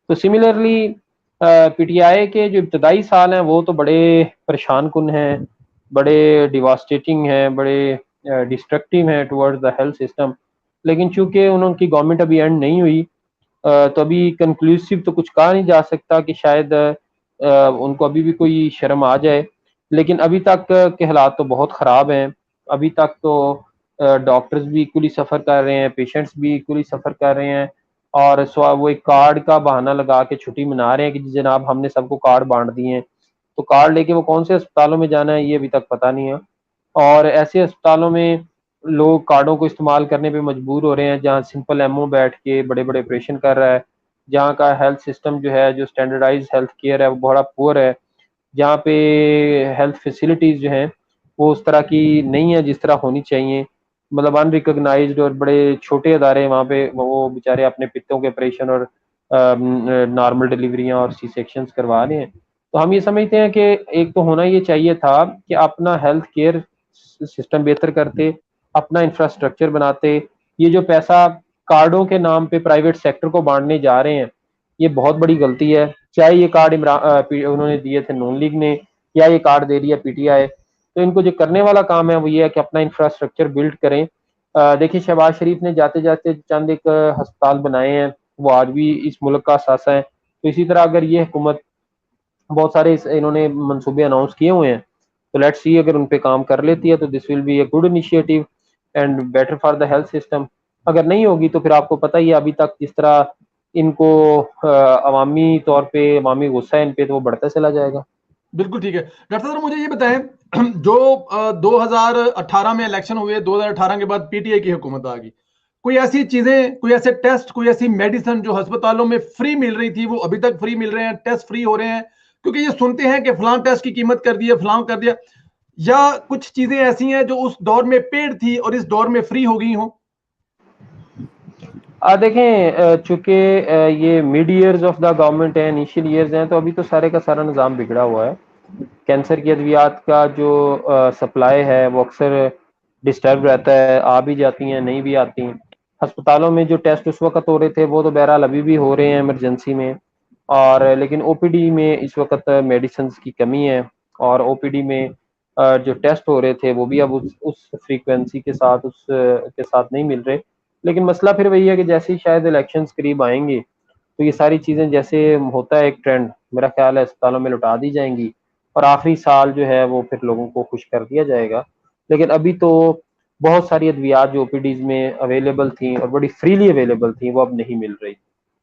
तो सिमिलरली पीटीआई के जो इब्तदाई साल हैं वो तो बड़े परेशान कुन हैं, बड़े डिवास्टेटिंग हैं, बड़े डिस्ट्रक्टिव हैं टुवर्ड्स द हेल्थ सिस्टम। लेकिन चूंकि उनकी गवर्नमेंट अभी एंड नहीं हुई, तो अभी कंक्लूसिव तो कुछ कहा नहीं जा सकता कि शायद उनको अभी भी कोई शर्म आ जाए। लेकिन अभी तक के हालात तो बहुत ख़राब हैं। अभी तक तो डॉक्टर्स भी इक्वली सफ़र कर रहे हैं, पेशेंट्स भी इक्वली सफ़र कर रहे हैं, और वो एक कार्ड का बहाना लगा के छुट्टी मना रहे हैं कि जी जनाब हमने सबको कार्ड बांट दिए हैं। तो कार्ड लेके वो कौन से अस्पतालों में जाना है ये अभी तक पता नहीं है। और ऐसे अस्पतालों में लोग कार्डों को इस्तेमाल करने पे मजबूर हो रहे हैं जहाँ सिंपल एमओ बैठ के बड़े बड़े ऑपरेशन कर रहा है, जहाँ का हेल्थ सिस्टम जो है, जो स्टैंडर्डाइज हेल्थ केयर है वो बड़ा पुअर है, जहाँ पे हेल्थ फैसिलिटीज़ जो हैं वो उस तरह की नहीं है जिस तरह होनी चाहिए। मतलब अनरिकॉग्नाइज्ड और बड़े छोटे अदारे वहाँ पे वो बेचारे अपने पित्तों के ऑपरेशन और नॉर्मल डिलीवरियाँ और सी सेक्शंस करवा रहे हैं। तो हम ये समझते हैं कि एक तो होना ये चाहिए था कि अपना हेल्थ केयर सिस्टम बेहतर करते, अपना इंफ्रास्ट्रक्चर बनाते। ये जो पैसा कार्डों के नाम पे प्राइवेट सेक्टर को बांटने जा रहे हैं, ये बहुत बड़ी गलती है। चाहे ये कार्ड उन्होंने दिए थे नून लीग ने या ये कार्ड दे दिया पीटीआई, तो इनको जो करने वाला काम है वो ये है कि अपना इंफ्रास्ट्रक्चर बिल्ड करें। देखिए शहबाज शरीफ ने जाते जाते चंद एक अस्पताल बनाए हैं, वो आज भी इस मुल्क का असासा है। तो इसी तरह अगर ये हुकूमत बहुत सारे इन्होंने मंसूबे अनाउंस किए हुए हैं, तो लेट्स सी अगर उन पे काम कर लेती है तो this will be a good initiative and better for the health system. अगर नहीं होगी तो फिर आपको पता ही है अभी तक जिस तरह इनको अवामी तौर पे अवामी गुस्सा है इन पे, तो वो बढ़ता चला जाएगा। बिल्कुल ठीक है। डॉक्टर साहब मुझे ये बताएं, जो 2018 में इलेक्शन हुए, 2018 के बाद पीटीआई की हुकूमत आ गई, कोई ऐसी चीजें, कोई ऐसे टेस्ट, कोई ऐसी मेडिसिन जो अस्पतालों में फ्री मिल रही थी वो अभी तक फ्री मिल रहे हैं, टेस्ट फ्री हो रहे हैं? क्योंकि ये सुनते हैं कि फलां टेस्ट की कीमत कर दी है, फलां कर दिया, या कुछ चीजें ऐसी हैं जो उस दौर में पेड थी और इस दौर में फ्री हो गई हो? देखें, चूंकि ये mid years of the government है, इनिशियल ईयर्स हैं, तो अभी तो सारे का सारा निज़ाम बिगड़ा हुआ है। कैंसर की अद्वियात का जो सप्लाई है वो अक्सर डिस्टर्ब रहता है, आ भी जाती हैं, नहीं भी आती। अस्पतालों में जो टेस्ट उस वक्त हो रहे थे वो तो बहरहाल अभी भी हो रहे हैं इमरजेंसी में, और लेकिन ओपीडी में इस वक्त मेडिसिन की कमी है, और ओपीडी में जो टेस्ट हो रहे थे वो भी अब उस फ्रीक्वेंसी के साथ के साथ नहीं मिल रहे। लेकिन मसला फिर वही है कि जैसे ही शायद इलेक्शंस करीब आएंगे तो ये सारी चीज़ें, जैसे होता है एक ट्रेंड, मेरा ख्याल है अस्पतालों में लौटा दी जाएंगी और आखिरी साल जो है वो फिर लोगों को खुश कर दिया जाएगा। लेकिन अभी तो बहुत सारी अद्वियात जो ओपीडीज में अवेलेबल थी और बड़ी फ्रीली अवेलेबल थी वो अब नहीं मिल रही।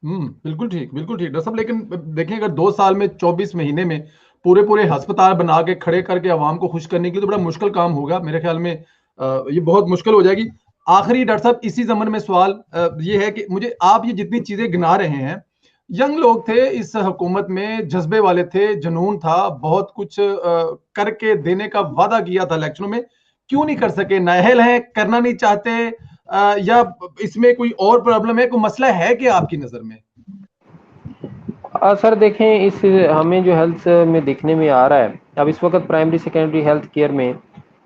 बिल्कुल ठीक, बिल्कुल ठीक डॉक्टर साहब। लेकिन देखें, अगर 2 साल में 24 महीने में पूरे पूरे अस्पताल बना के खड़े करके आवाम को खुश करने के लिए तो बड़ा मुश्किल काम होगा मेरे ख्याल में, ये बहुत मुश्किल हो जाएगी। आखिरी डॉक्टर साहब इसी जमन में सवाल ये है कि मुझे आप ये जितनी चीजें गिना रहे हैं, यंग लोग थे इस हुकूमत में, जज्बे वाले थे, जुनून था, बहुत कुछ करके देने का वादा किया था इलेक्शनों में, क्यों नहीं कर सके? नाअहल हैं, करना नहीं चाहते, या इसमें कोई और प्रॉब्लम है, कोई मसला है कि आपकी नजर में? सर देखें, इस हमें जो हेल्थ में देखने में आ रहा है, अब इस वक्त प्राइमरी सेकेंडरी हेल्थ केयर में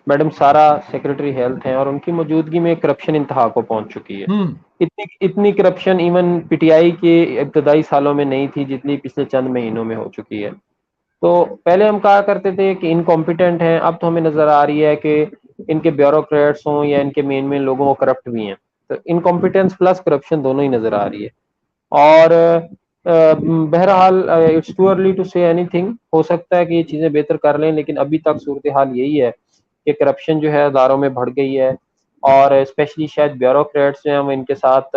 मैडम सारा सेक्रेटरी हेल्थ हैं और उनकी मौजूदगी में करप्शन इंतहा को पहुंच चुकी है। इतनी करप्शन इवन पीटीआई के इब्तदाई सालों में नहीं थी जितनी पिछले चंद महीनों में हो चुकी है। तो पहले हम कहा करते थे कि इनकॉम्पिटेंट हैं, अब तो हमें नजर आ रही है कि इनके ब्यूरोक्रेट्स हों या इनके मेन लोगों को करप्ट भी हैं। तो इनकॉम्पिटेंस प्लस करप्शन दोनों ही नजर आ रही है। और बहरहाल it's too early to say anything, हो सकता है कि ये चीज़ें बेहतर कर लें, लेकिन अभी तक सूरत हाल यही है कि करप्शन जो है अदारों में बढ़ गई है, और स्पेशली शायद ब्यूरोक्रेट्स जो हैं वो इनके साथ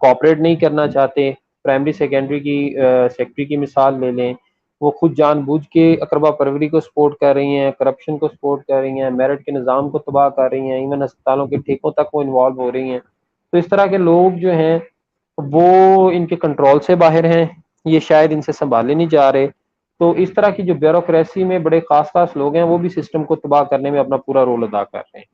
कोऑपरेट नहीं करना चाहते। प्राइमरी सेकेंडरी की सेक्रेटरी की मिसाल ले लें, वो खुद जानबूझ के अकरबा परवरी को सपोर्ट कर रही हैं, करप्शन को सपोर्ट कर रही हैं, मेरिट के निज़ाम को तबाह कर रही हैं, इवन अस्पतालों के ठेकों तक वो इन्वॉल्व हो रही हैं। तो इस तरह के लोग जो हैं वो इनके कंट्रोल से बाहर हैं, ये शायद इनसे संभाले नहीं जा रहे। तो इस तरह की जो ब्यूरोक्रेसी में बड़े खास लोग हैं वो भी सिस्टम को तबाह करने में अपना पूरा रोल अदा कर रहे हैं।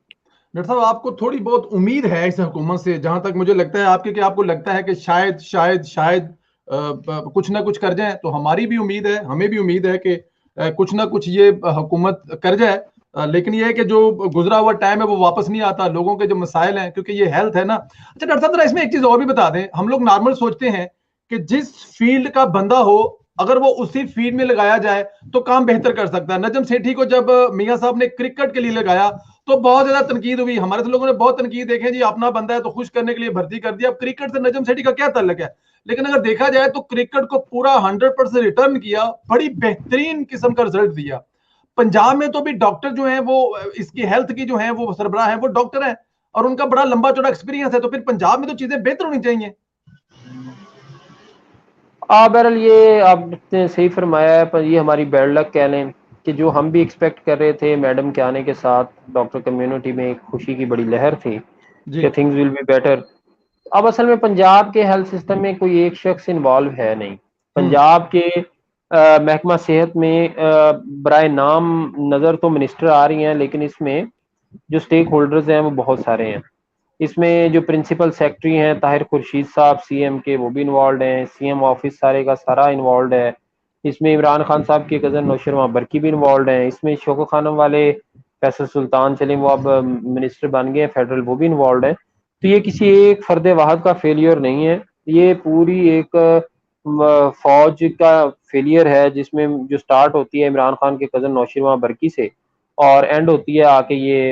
डॉक्टर साहब, आपको थोड़ी बहुत उम्मीद है इस हुकूमत से, जहां तक मुझे लगता है आपके, कि आपको लगता है कि शायद कुछ ना कुछ कर जाए? तो हमारी भी उम्मीद है, हमें भी उम्मीद है कि कुछ ना कुछ ये हुकूमत कर जाए, लेकिन ये है कि जो गुजरा हुआ टाइम है वो वापस नहीं आता, लोगों के जो मसाइल हैं, क्योंकि ये हेल्थ है ना। अच्छा डॉक्टर साहब, इसमें एक चीज और भी बता दें, हम लोग नॉर्मल सोचते हैं कि जिस फील्ड का बंदा हो अगर वो उसी फील्ड में लगाया जाए तो काम बेहतर कर सकता है। नजम सेठी को जब मियां साहब ने क्रिकेट के लिए लगाया तो बहुत ज्यादा तनकीद हुई, हमारे तो लोगों ने बहुत तनकीद देखे, जी अपना बंदा है तो खुश करने के लिए भर्ती कर दिया। अब क्रिकेट से नजम सेठी का क्या ताल्लुक है? लेकिन अगर देखा जाए तो क्रिकेट को पूरा 100% रिटर्न किया, बड़ी बेहतरीन किस्म का रिजल्ट दिया। पंजाब में तो भी डॉक्टर जो है वो इसकी हेल्थ की जो है वो सरबराह है, वो डॉक्टर है और उनका बड़ा लंबा चौड़ा एक्सपीरियंस है, तो फिर पंजाब में तो चीजें बेहतर होनी चाहिए। बहरहाल ये आपने सही फरमाया है, पर ये हमारी बैड लक कह लें कि जो हम भी एक्सपेक्ट कर रहे थे मैडम के आने के साथ, डॉक्टर कम्युनिटी में एक खुशी की बड़ी लहर थी कि थिंग्स विल बी बेटर। अब असल में पंजाब के हेल्थ सिस्टम में कोई एक शख्स इन्वॉल्व है नहीं। पंजाब के महकमा सेहत में बराए नाम नज़र तो मिनिस्टर आ रही हैं, लेकिन इसमें जो स्टेक होल्डर्स हैं वो बहुत सारे हैं। इसमें जो प्रिंसिपल सेक्रेटरी हैं ताहिर खुर्शीद साहब सीएम के, वो भी इन्वॉल्व हैं, सीएम ऑफिस सारे का सारा इन्वॉल्व है। इसमें इमरान खान साहब के कज़न नौशरमा बरकी भी इन्वॉल्व हैं। इसमें शोको खानम वाले फैसल सुल्तान, चले वो अब मिनिस्टर बन गए हैं फेडरल, वो भी इन्वॉल्व है। तो ये किसी एक फर्द वाहद का फेलियर नहीं है, ये पूरी एक फौज का फेलियर है, जिसमें जो स्टार्ट होती है इमरान खान के कज़न नौशरमा बरकी से और एंड होती है आके ये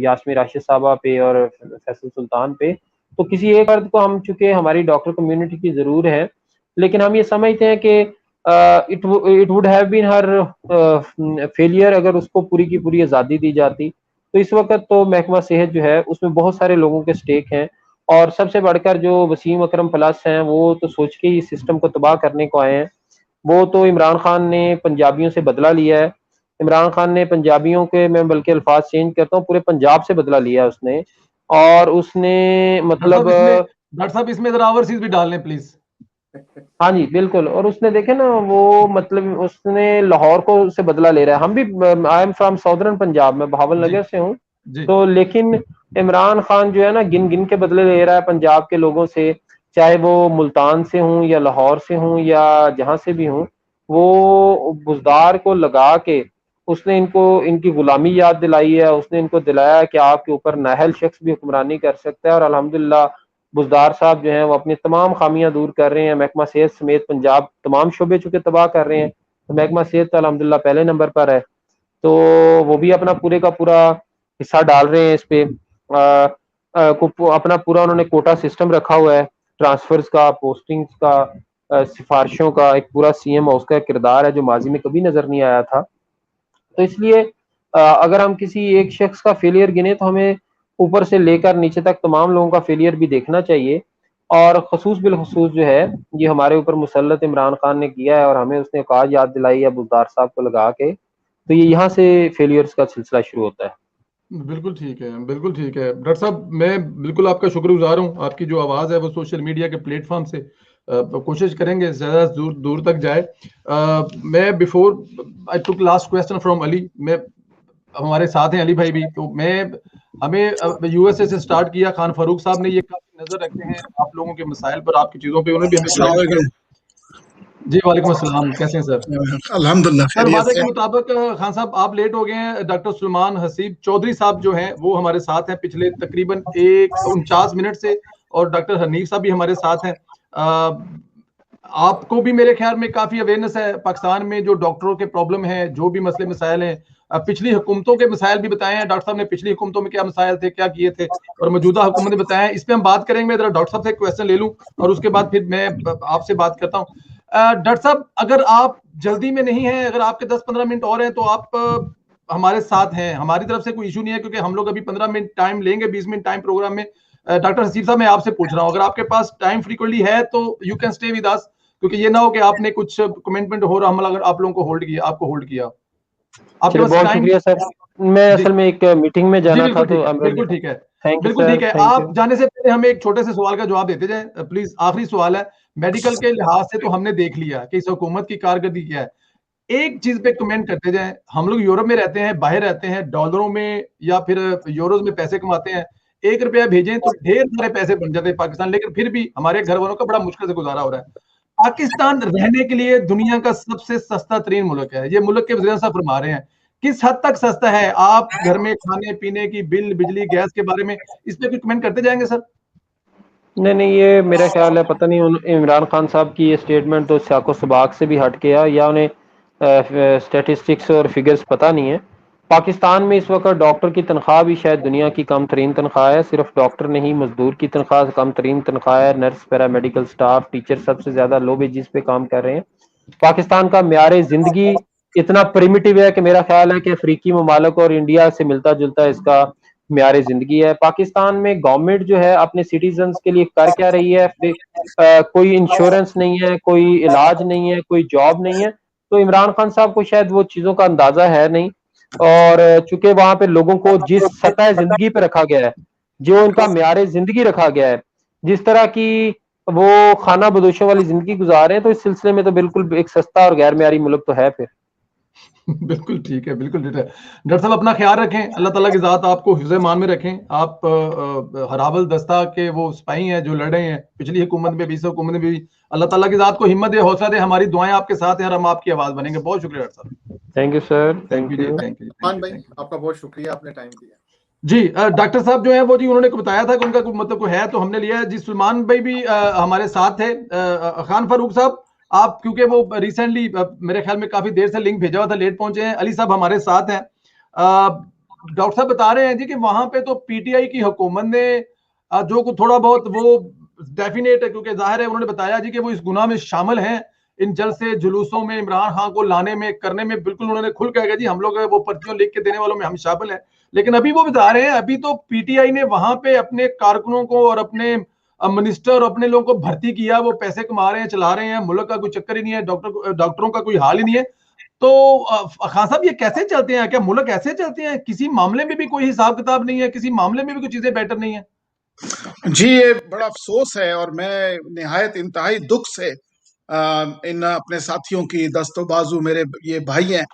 यास्मीन राशिद साहबा पे और फैसल सुल्तान पे। तो किसी एक फर्द को हम, चूंकि हमारी डॉक्टर कम्युनिटी की जरूर है, लेकिन हम ये समझते हैं कि it would have been her failure अगर उसको पूरी की पूरी आज़ादी दी जाती। तो इस वक्त तो महकमा सेहत जो है उसमें बहुत सारे लोगों के स्टेक हैं, और सबसे बढ़कर जो वसीम अकरम प्लस हैं वो तो सोच के ही सिस्टम को तबाह करने को आए हैं। वो तो इमरान खान ने पंजाबियों से बदला लिया है। इमरान खान ने पंजाबियों के, मैं बल्कि अल्फाज चेंज करता हूँ, पूरे पंजाब से बदला लिया उसने, और उसने मतलब डॉक्टर साहब इसमें जरा ओवरसीज भी डाल लें प्लीज। हाँ जी बिल्कुल, और उसने देखे ना वो मतलब उसने लाहौर को से बदला ले रहा है। हम भी, I am from southern Punjab, में बहावल नगर से हूँ, तो लेकिन इमरान खान जो है ना गिन गिन के बदले ले रहा है पंजाब के लोगों से, चाहे वो मुल्तान से हूँ या लाहौर से हूँ या जहाँ से भी हूँ। वो बुजदार को लगा के उसने इनको इनकी गुलामी याद दिलाई है, उसने इनको दिलाया कि आपके ऊपर नाहल शख्स भी हुक्मरानी कर सकता है। और अल्हम्दुलिल्लाह बुजदार साहब जो हैं वो अपनी तमाम खामियां दूर कर रहे हैं। महकमा सेहत समेत पंजाब तमाम शोबे चुके तबाह कर रहे हैं, तो महकमा सेहत तो अल्हम्दुलिल्लाह पहले नंबर पर है, तो वो भी अपना पूरे का पूरा हिस्सा डाल रहे हैं इस पे। अपना पूरा उन्होंने कोटा सिस्टम रखा हुआ है, ट्रांसफर्स का, पोस्टिंग्स का, सिफारिशों का, एक पूरा सीएम हाउस का किरदार है जो माजी में कभी नजर नहीं आया था। तो इसलिए अगर हम किसी एक शख्स का फेलियर गिने तो हमें ऊपर से लेकर नीचे तक तमाम लोगों का फेलियर भी देखना चाहिए। और खसूस बिलखसूस जो है ये हमारे ऊपर मुसल्लत इमरान खान ने किया है, और हमें उसने औकात याद दिलाई है बुजदार साहब को लगा के, तो ये यहाँ से फेलियर्स का सिलसिला शुरू होता है। बिल्कुल ठीक है, बिल्कुल ठीक है डॉक्टर साहब, मैं बिल्कुल आपका शुक्रगुजार हूँ। आपकी जो आवाज़ है वो सोशल मीडिया के प्लेटफॉर्म से कोशिश करेंगे ज़्यादा दूर तक जाए। मैं before I took last question from Ali, मैं हमारे साथ हैं अली भाई भी, तो हमें यूएसए से स्टार्ट किया, खान फारूक साहब ने ये काफी नजर रखते हैं आप लोगों के मसाइल पर, आपकी चीजों पे, उन्होंने भी जी वालेकुम अस्सलाम, कैसे हैं सर? अल्हम्दुलिल्लाह सर, वादे के मुताबिक खान साहब आप लेट हो गए हैं। डॉक्टर सुलेमान हसीब चौधरी साहब जो हैं वो हमारे साथ हैं पिछले तकरीबन 49 मिनट से, और डॉक्टर हनीफ साहब भी हमारे साथ हैं। आपको भी मेरे ख्याल में काफी अवेयरनेस है पाकिस्तान में जो डॉक्टरों के प्रॉब्लम है, जो भी मसले मसाइल हैं। पिछली हुकूमतों के मसाइल भी बताए हैं डॉक्टर साहब ने, पिछली हुकूमतों में क्या मसाइल थे, क्या किए थे, और मौजूदा हुकूमत ने बताया है। इस पे हम बात करेंगे। मैं जरा डॉक्टर साहब से क्वेश्चन ले लूं और उसके बाद फिर मैं आपसे बात करता हूँ। डॉक्टर साहब, अगर आप जल्दी में नहीं है, अगर आपके 10-15 मिनट और हैं तो आप हमारे साथ हैं। हमारी तरफ से कोई इशू नहीं है, क्योंकि हम लोग अभी 15 मिनट टाइम लेंगे, 20 मिनट टाइम प्रोग्राम में। डॉक्टर हसीब साहब, मैं आपसे पूछ रहा हूँ, अगर आपके पास टाइम फ्रीक्वेंटली है तो you can stay with us, क्योंकि ये ना हो कि आपने कुछ कमिटमेंट हो रहा, हम अगर आप लोगों को होल्ड किया, आपको होल्ड किया। आपके पास बहुत टाइम? शुक्रिया सर, मैं असल में एक मीटिंग में जाना था, तो बिल्कुल ठीक है, थैंक यू बिल्कुल सर, ठीक है। आप जाने से पहले हमें एक छोटे से सवाल का जवाब देते जाएं प्लीज। आखिरी सवाल है, मेडिकल के लिहाज से तो हमने देख लिया कि इस हुकूमत की कारकर्दगी क्या है। एक चीज पे कमेंट करते जाएं। हम लोग यूरोप में रहते हैं, बाहर रहते हैं, डॉलरों में या फिर यूरोज में पैसे कमाते हैं। 1 रुपया भेजें तो ढेर सारे पैसे बन जाते हैं पाकिस्तान, लेकिन फिर भी हमारे घर वालों का बड़ा मुश्किल से गुजारा हो रहा है। पाकिस्तान रहने के लिए दुनिया का सबसे सस्ता तरीन मुल्क है। ये मुल्क के वज़ीर साहब फरमा रहे हैं। किस हद तक सस्ता है? आप घर में खाने पीने की बिल, बिजली, गैस के बारे में इस पे कोई कमेंट करते जाएंगे सर? नहीं, ये मेरा ख्याल है, पता नहीं इमरान खान साहब की ये स्टेटमेंट तो साको सबाक से भी हट गया, या उन्हें स्टेटिस्टिक्स और फिगर्स पता नहीं है। पाकिस्तान में इस वक्त डॉक्टर की तनख्वाह भी शायद दुनिया की कम तरीन तनख्वाह है। सिर्फ डॉक्टर नहीं, मजदूर की तनख्वाह कम तरीन तनख्वाह है, नर्स, पैरामेडिकल स्टाफ, टीचर सबसे ज्यादा लो वेजेस पे काम कर रहे हैं। पाकिस्तान का म्यार जिंदगी इतना प्रिमिटिव है कि मेरा ख्याल है कि अफ्रीकी ममालिक और इंडिया से मिलता जुलता इसका म्यार जिंदगी है। पाकिस्तान में गवर्नमेंट जो है अपने सिटीजन्स के लिए कर क्या रही है? कोई इंश्योरेंस नहीं है, कोई इलाज नहीं है, कोई जॉब नहीं है। तो इमरान खान साहब को शायद वो चीजों का अंदाजा है नहीं, और चूंकि वहां पे लोगों को जिस सतह जिंदगी पे रखा गया है, जो उनका म्यार जिंदगी रखा गया है, जिस तरह की वो खाना बदोशों वाली जिंदगी गुजार रहे हैं, तो इस सिलसिले में तो बिल्कुल एक सस्ता और गैर म्यारी मुल्क तो है फिर। बिल्कुल ठीक है, बिल्कुल ठीक है। डॉक्टर साहब, अपना ख्याल रखें, अल्लाह ताला की ज़ात आपको हिफ्ज़ मान में रखें। आप हरावल दस्ता के वो सिपाही हैं जो लड़े हैं पिछली हुकूमत में भी, इस हुकूमत में भी। अल्लाह ताला की ज़ात को हिम्मत दे, हौसला दे। हमारी दुआएं आपके साथ हैं और हम आपकी आवाज़ बनेंगे। बहुत शुक्रिया डॉक्टर साहब। Thank you sir, thank you जी, थैंक यू। भाई आपका बहुत शुक्रिया, आपने टाइम दिया जी। डॉक्टर साहब जो है वो जी, उन्होंने बताया था कि उनका मतलब को है, तो हमने लिया है जी। सलमान भाई भी हमारे साथ थे। खान फारूक साहब, आप क्योंकि वो रिसेंटली मेरे ख्याल में काफी देर से लिंक भेजा हुआ था, लेट पहुंचे हैं। अली साहब हमारे साथ हैं। डॉक्टर साहब बता रहे हैं जी कि वहां पे तो पीटीआई की हुकूमत ने जो कुछ थोड़ा बहुत वो डेफिनेट है, क्योंकि जाहिर है उन्होंने बताया जी कि वो इस गुनाह में शामिल हैं। इन जलसे जुलूसों में इमरान खान को लाने में, करने में बिल्कुल उन्होंने खुल कहा जी हम लोग वो पर्चियों लिख के देने वालों में हम शामिल हैं। लेकिन अभी वो बता रहे हैं, अभी तो पीटीआई ने वहां पे अपने कारकुनों को और अपने मिनिस्टर और अपने लोगों को भर्ती किया। वो पैसे कमा रहे हैं, चला रहे हैं, मुल्क का कोई चक्कर ही नहीं है, डॉक्टरों का कोई हाल ही नहीं है। तो खान साहब, ये कैसे चलते हैं? क्या मुल्क ऐसे चलते हैं? किसी मामले में भी कोई हिसाब किताब नहीं है? किसी मामले में भी कोई चीजें बेटर नहीं है? जी, ये बड़ा अफसोस है, और मैं निहायत इंतहाई दुख से इन अपने साथियों की, दस्तो बाजू मेरे ये भाई हैं,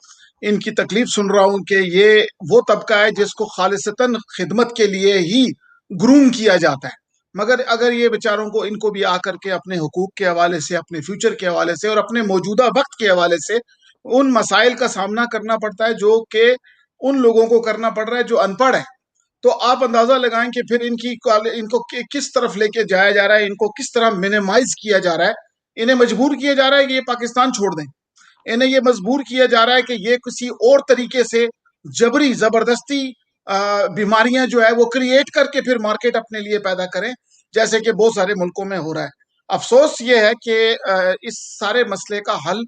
इनकी तकलीफ सुन रहा हूं कि ये वो तबका है जिसको खालिसतन खिदमत के लिए ही ग्रूम किया जाता है। मगर अगर ये बेचारों को, इनको भी आकर के अपने हुकूक के हवाले से, अपने फ्यूचर के हवाले से और अपने मौजूदा वक्त के हवाले से उन मसाइल का सामना करना पड़ता है जो कि उन लोगों को करना पड़ रहा है जो अनपढ़ है, तो आप अंदाजा लगाएं कि फिर इनको किस तरफ लेके जाया जा रहा है, इनको किस तरह मिनिमाइज किया जा रहा है। इन्हें मजबूर किया जा रहा है कि ये पाकिस्तान छोड़ दें। इन्हें ये मजबूर किया जा रहा है कि ये किसी और तरीके से जबरी जबरदस्ती बीमारियां जो है वो क्रिएट करके फिर मार्केट अपने लिए पैदा करें, जैसे कि बहुत सारे मुल्कों में हो रहा है। अफसोस ये है कि इस सारे मसले का हल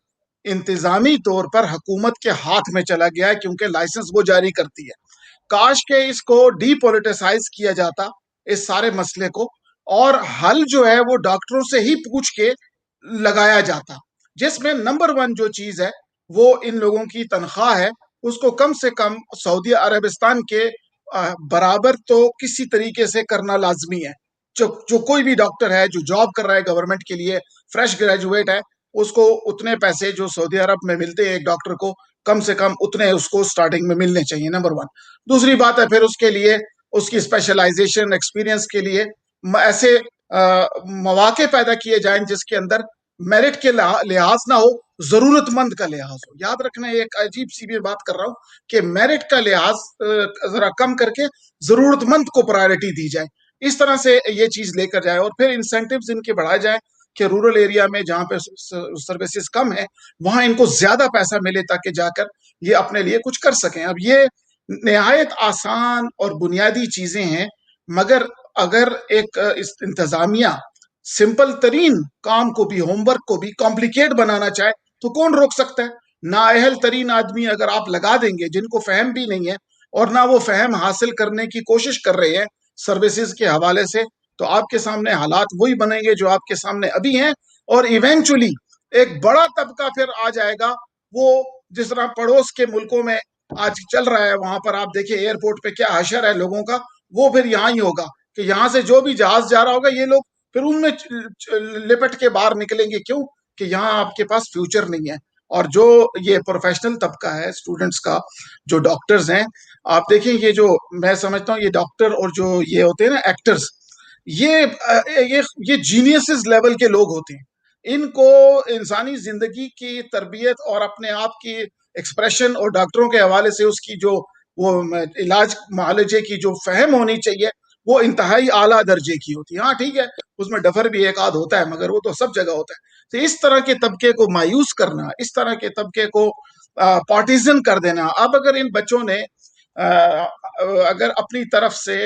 इंतजामी तौर पर हुकूमत के हाथ में चला गया है, क्योंकि लाइसेंस वो जारी करती है। काश के इसको डीपोलिटिसाइज किया जाता इस सारे मसले को, और हल जो है वो डॉक्टरों से ही पूछ के लगाया जाता, जिसमें नंबर 1 जो चीज है वो इन लोगों की तनख्वाह है, उसको कम से कम सऊदी अरबिस्तान के बराबर तो किसी तरीके से करना लाजमी है। जो कोई भी डॉक्टर है जो जॉब कर रहा है गवर्नमेंट के लिए, फ्रेश ग्रेजुएट है, उसको उतने पैसे जो सऊदी अरब में मिलते हैं एक डॉक्टर को, कम से कम उतने उसको स्टार्टिंग में मिलने चाहिए, नंबर 1। दूसरी बात है, फिर उसके लिए उसकी स्पेशलाइजेशन, एक्सपीरियंस के लिए ऐसे मौके पैदा किए जाएं जिसके अंदर मेरिट के लिहाज ना हो, जरूरतमंद का लिहाज हो। याद रखना, एक अजीब सी भी बात कर रहा हूं कि मेरिट का लिहाज जरा कम करके जरूरतमंद को प्रायोरिटी दी जाए। इस तरह से ये चीज लेकर जाए और फिर इंसेंटिव्स इनके बढ़ाए जाए कि रूरल एरिया में जहां पे सर्विसेज कम है वहां इनको ज्यादा पैसा मिले ताकि जाकर ये अपने लिए कुछ कर सकें। अब ये निहायत आसान और बुनियादी चीजें हैं, मगर अगर एक इंतजामिया सिंपल तरीन काम को भी, होमवर्क को भी कॉम्प्लिकेट बनाना चाहे तो कौन रोक सकता है? नाअहल तरीन आदमी अगर आप लगा देंगे जिनको फहम भी नहीं है और ना वो फहम हासिल करने की कोशिश कर रहे हैं सर्विसेज के हवाले से, तो आपके सामने हालात वही बनेंगे जो आपके सामने अभी हैं। और इवेंचुअली एक बड़ा तबका फिर आ जाएगा, वो जिस तरह पड़ोस के मुल्कों में आज चल रहा है, वहां पर आप देखिए एयरपोर्ट पे क्या हशर है लोगों का, वो फिर यहाँ ही होगा कि यहाँ से जो भी जहाज जा रहा होगा ये लोग फिर उनमें लिपट के बाहर निकलेंगे। क्यों? कि यहाँ आपके पास फ्यूचर नहीं है। और जो ये प्रोफेशनल तबका है स्टूडेंट्स का, जो डॉक्टर्स हैं, आप देखें ये जो मैं समझता हूँ ये डॉक्टर और जो ये होते हैं ना एक्टर्स, ये जीनियसेस लेवल के लोग होते हैं। इनको इंसानी जिंदगी की तरबियत और अपने आप की एक्सप्रेशन और डॉक्टरों के हवाले से उसकी जो वो इलाज मुआलजे की जो फहम होनी चाहिए वो इंतहाई आला दर्जे की होती है। हाँ ठीक है, उसमें डफर भी एक आध होता है, मगर वो तो सब जगह होता है। तो इस तरह के तबके को मायूस करना, इस तरह के तबके को पार्टीजन कर देना। अब अगर इन बच्चों ने अगर अपनी तरफ से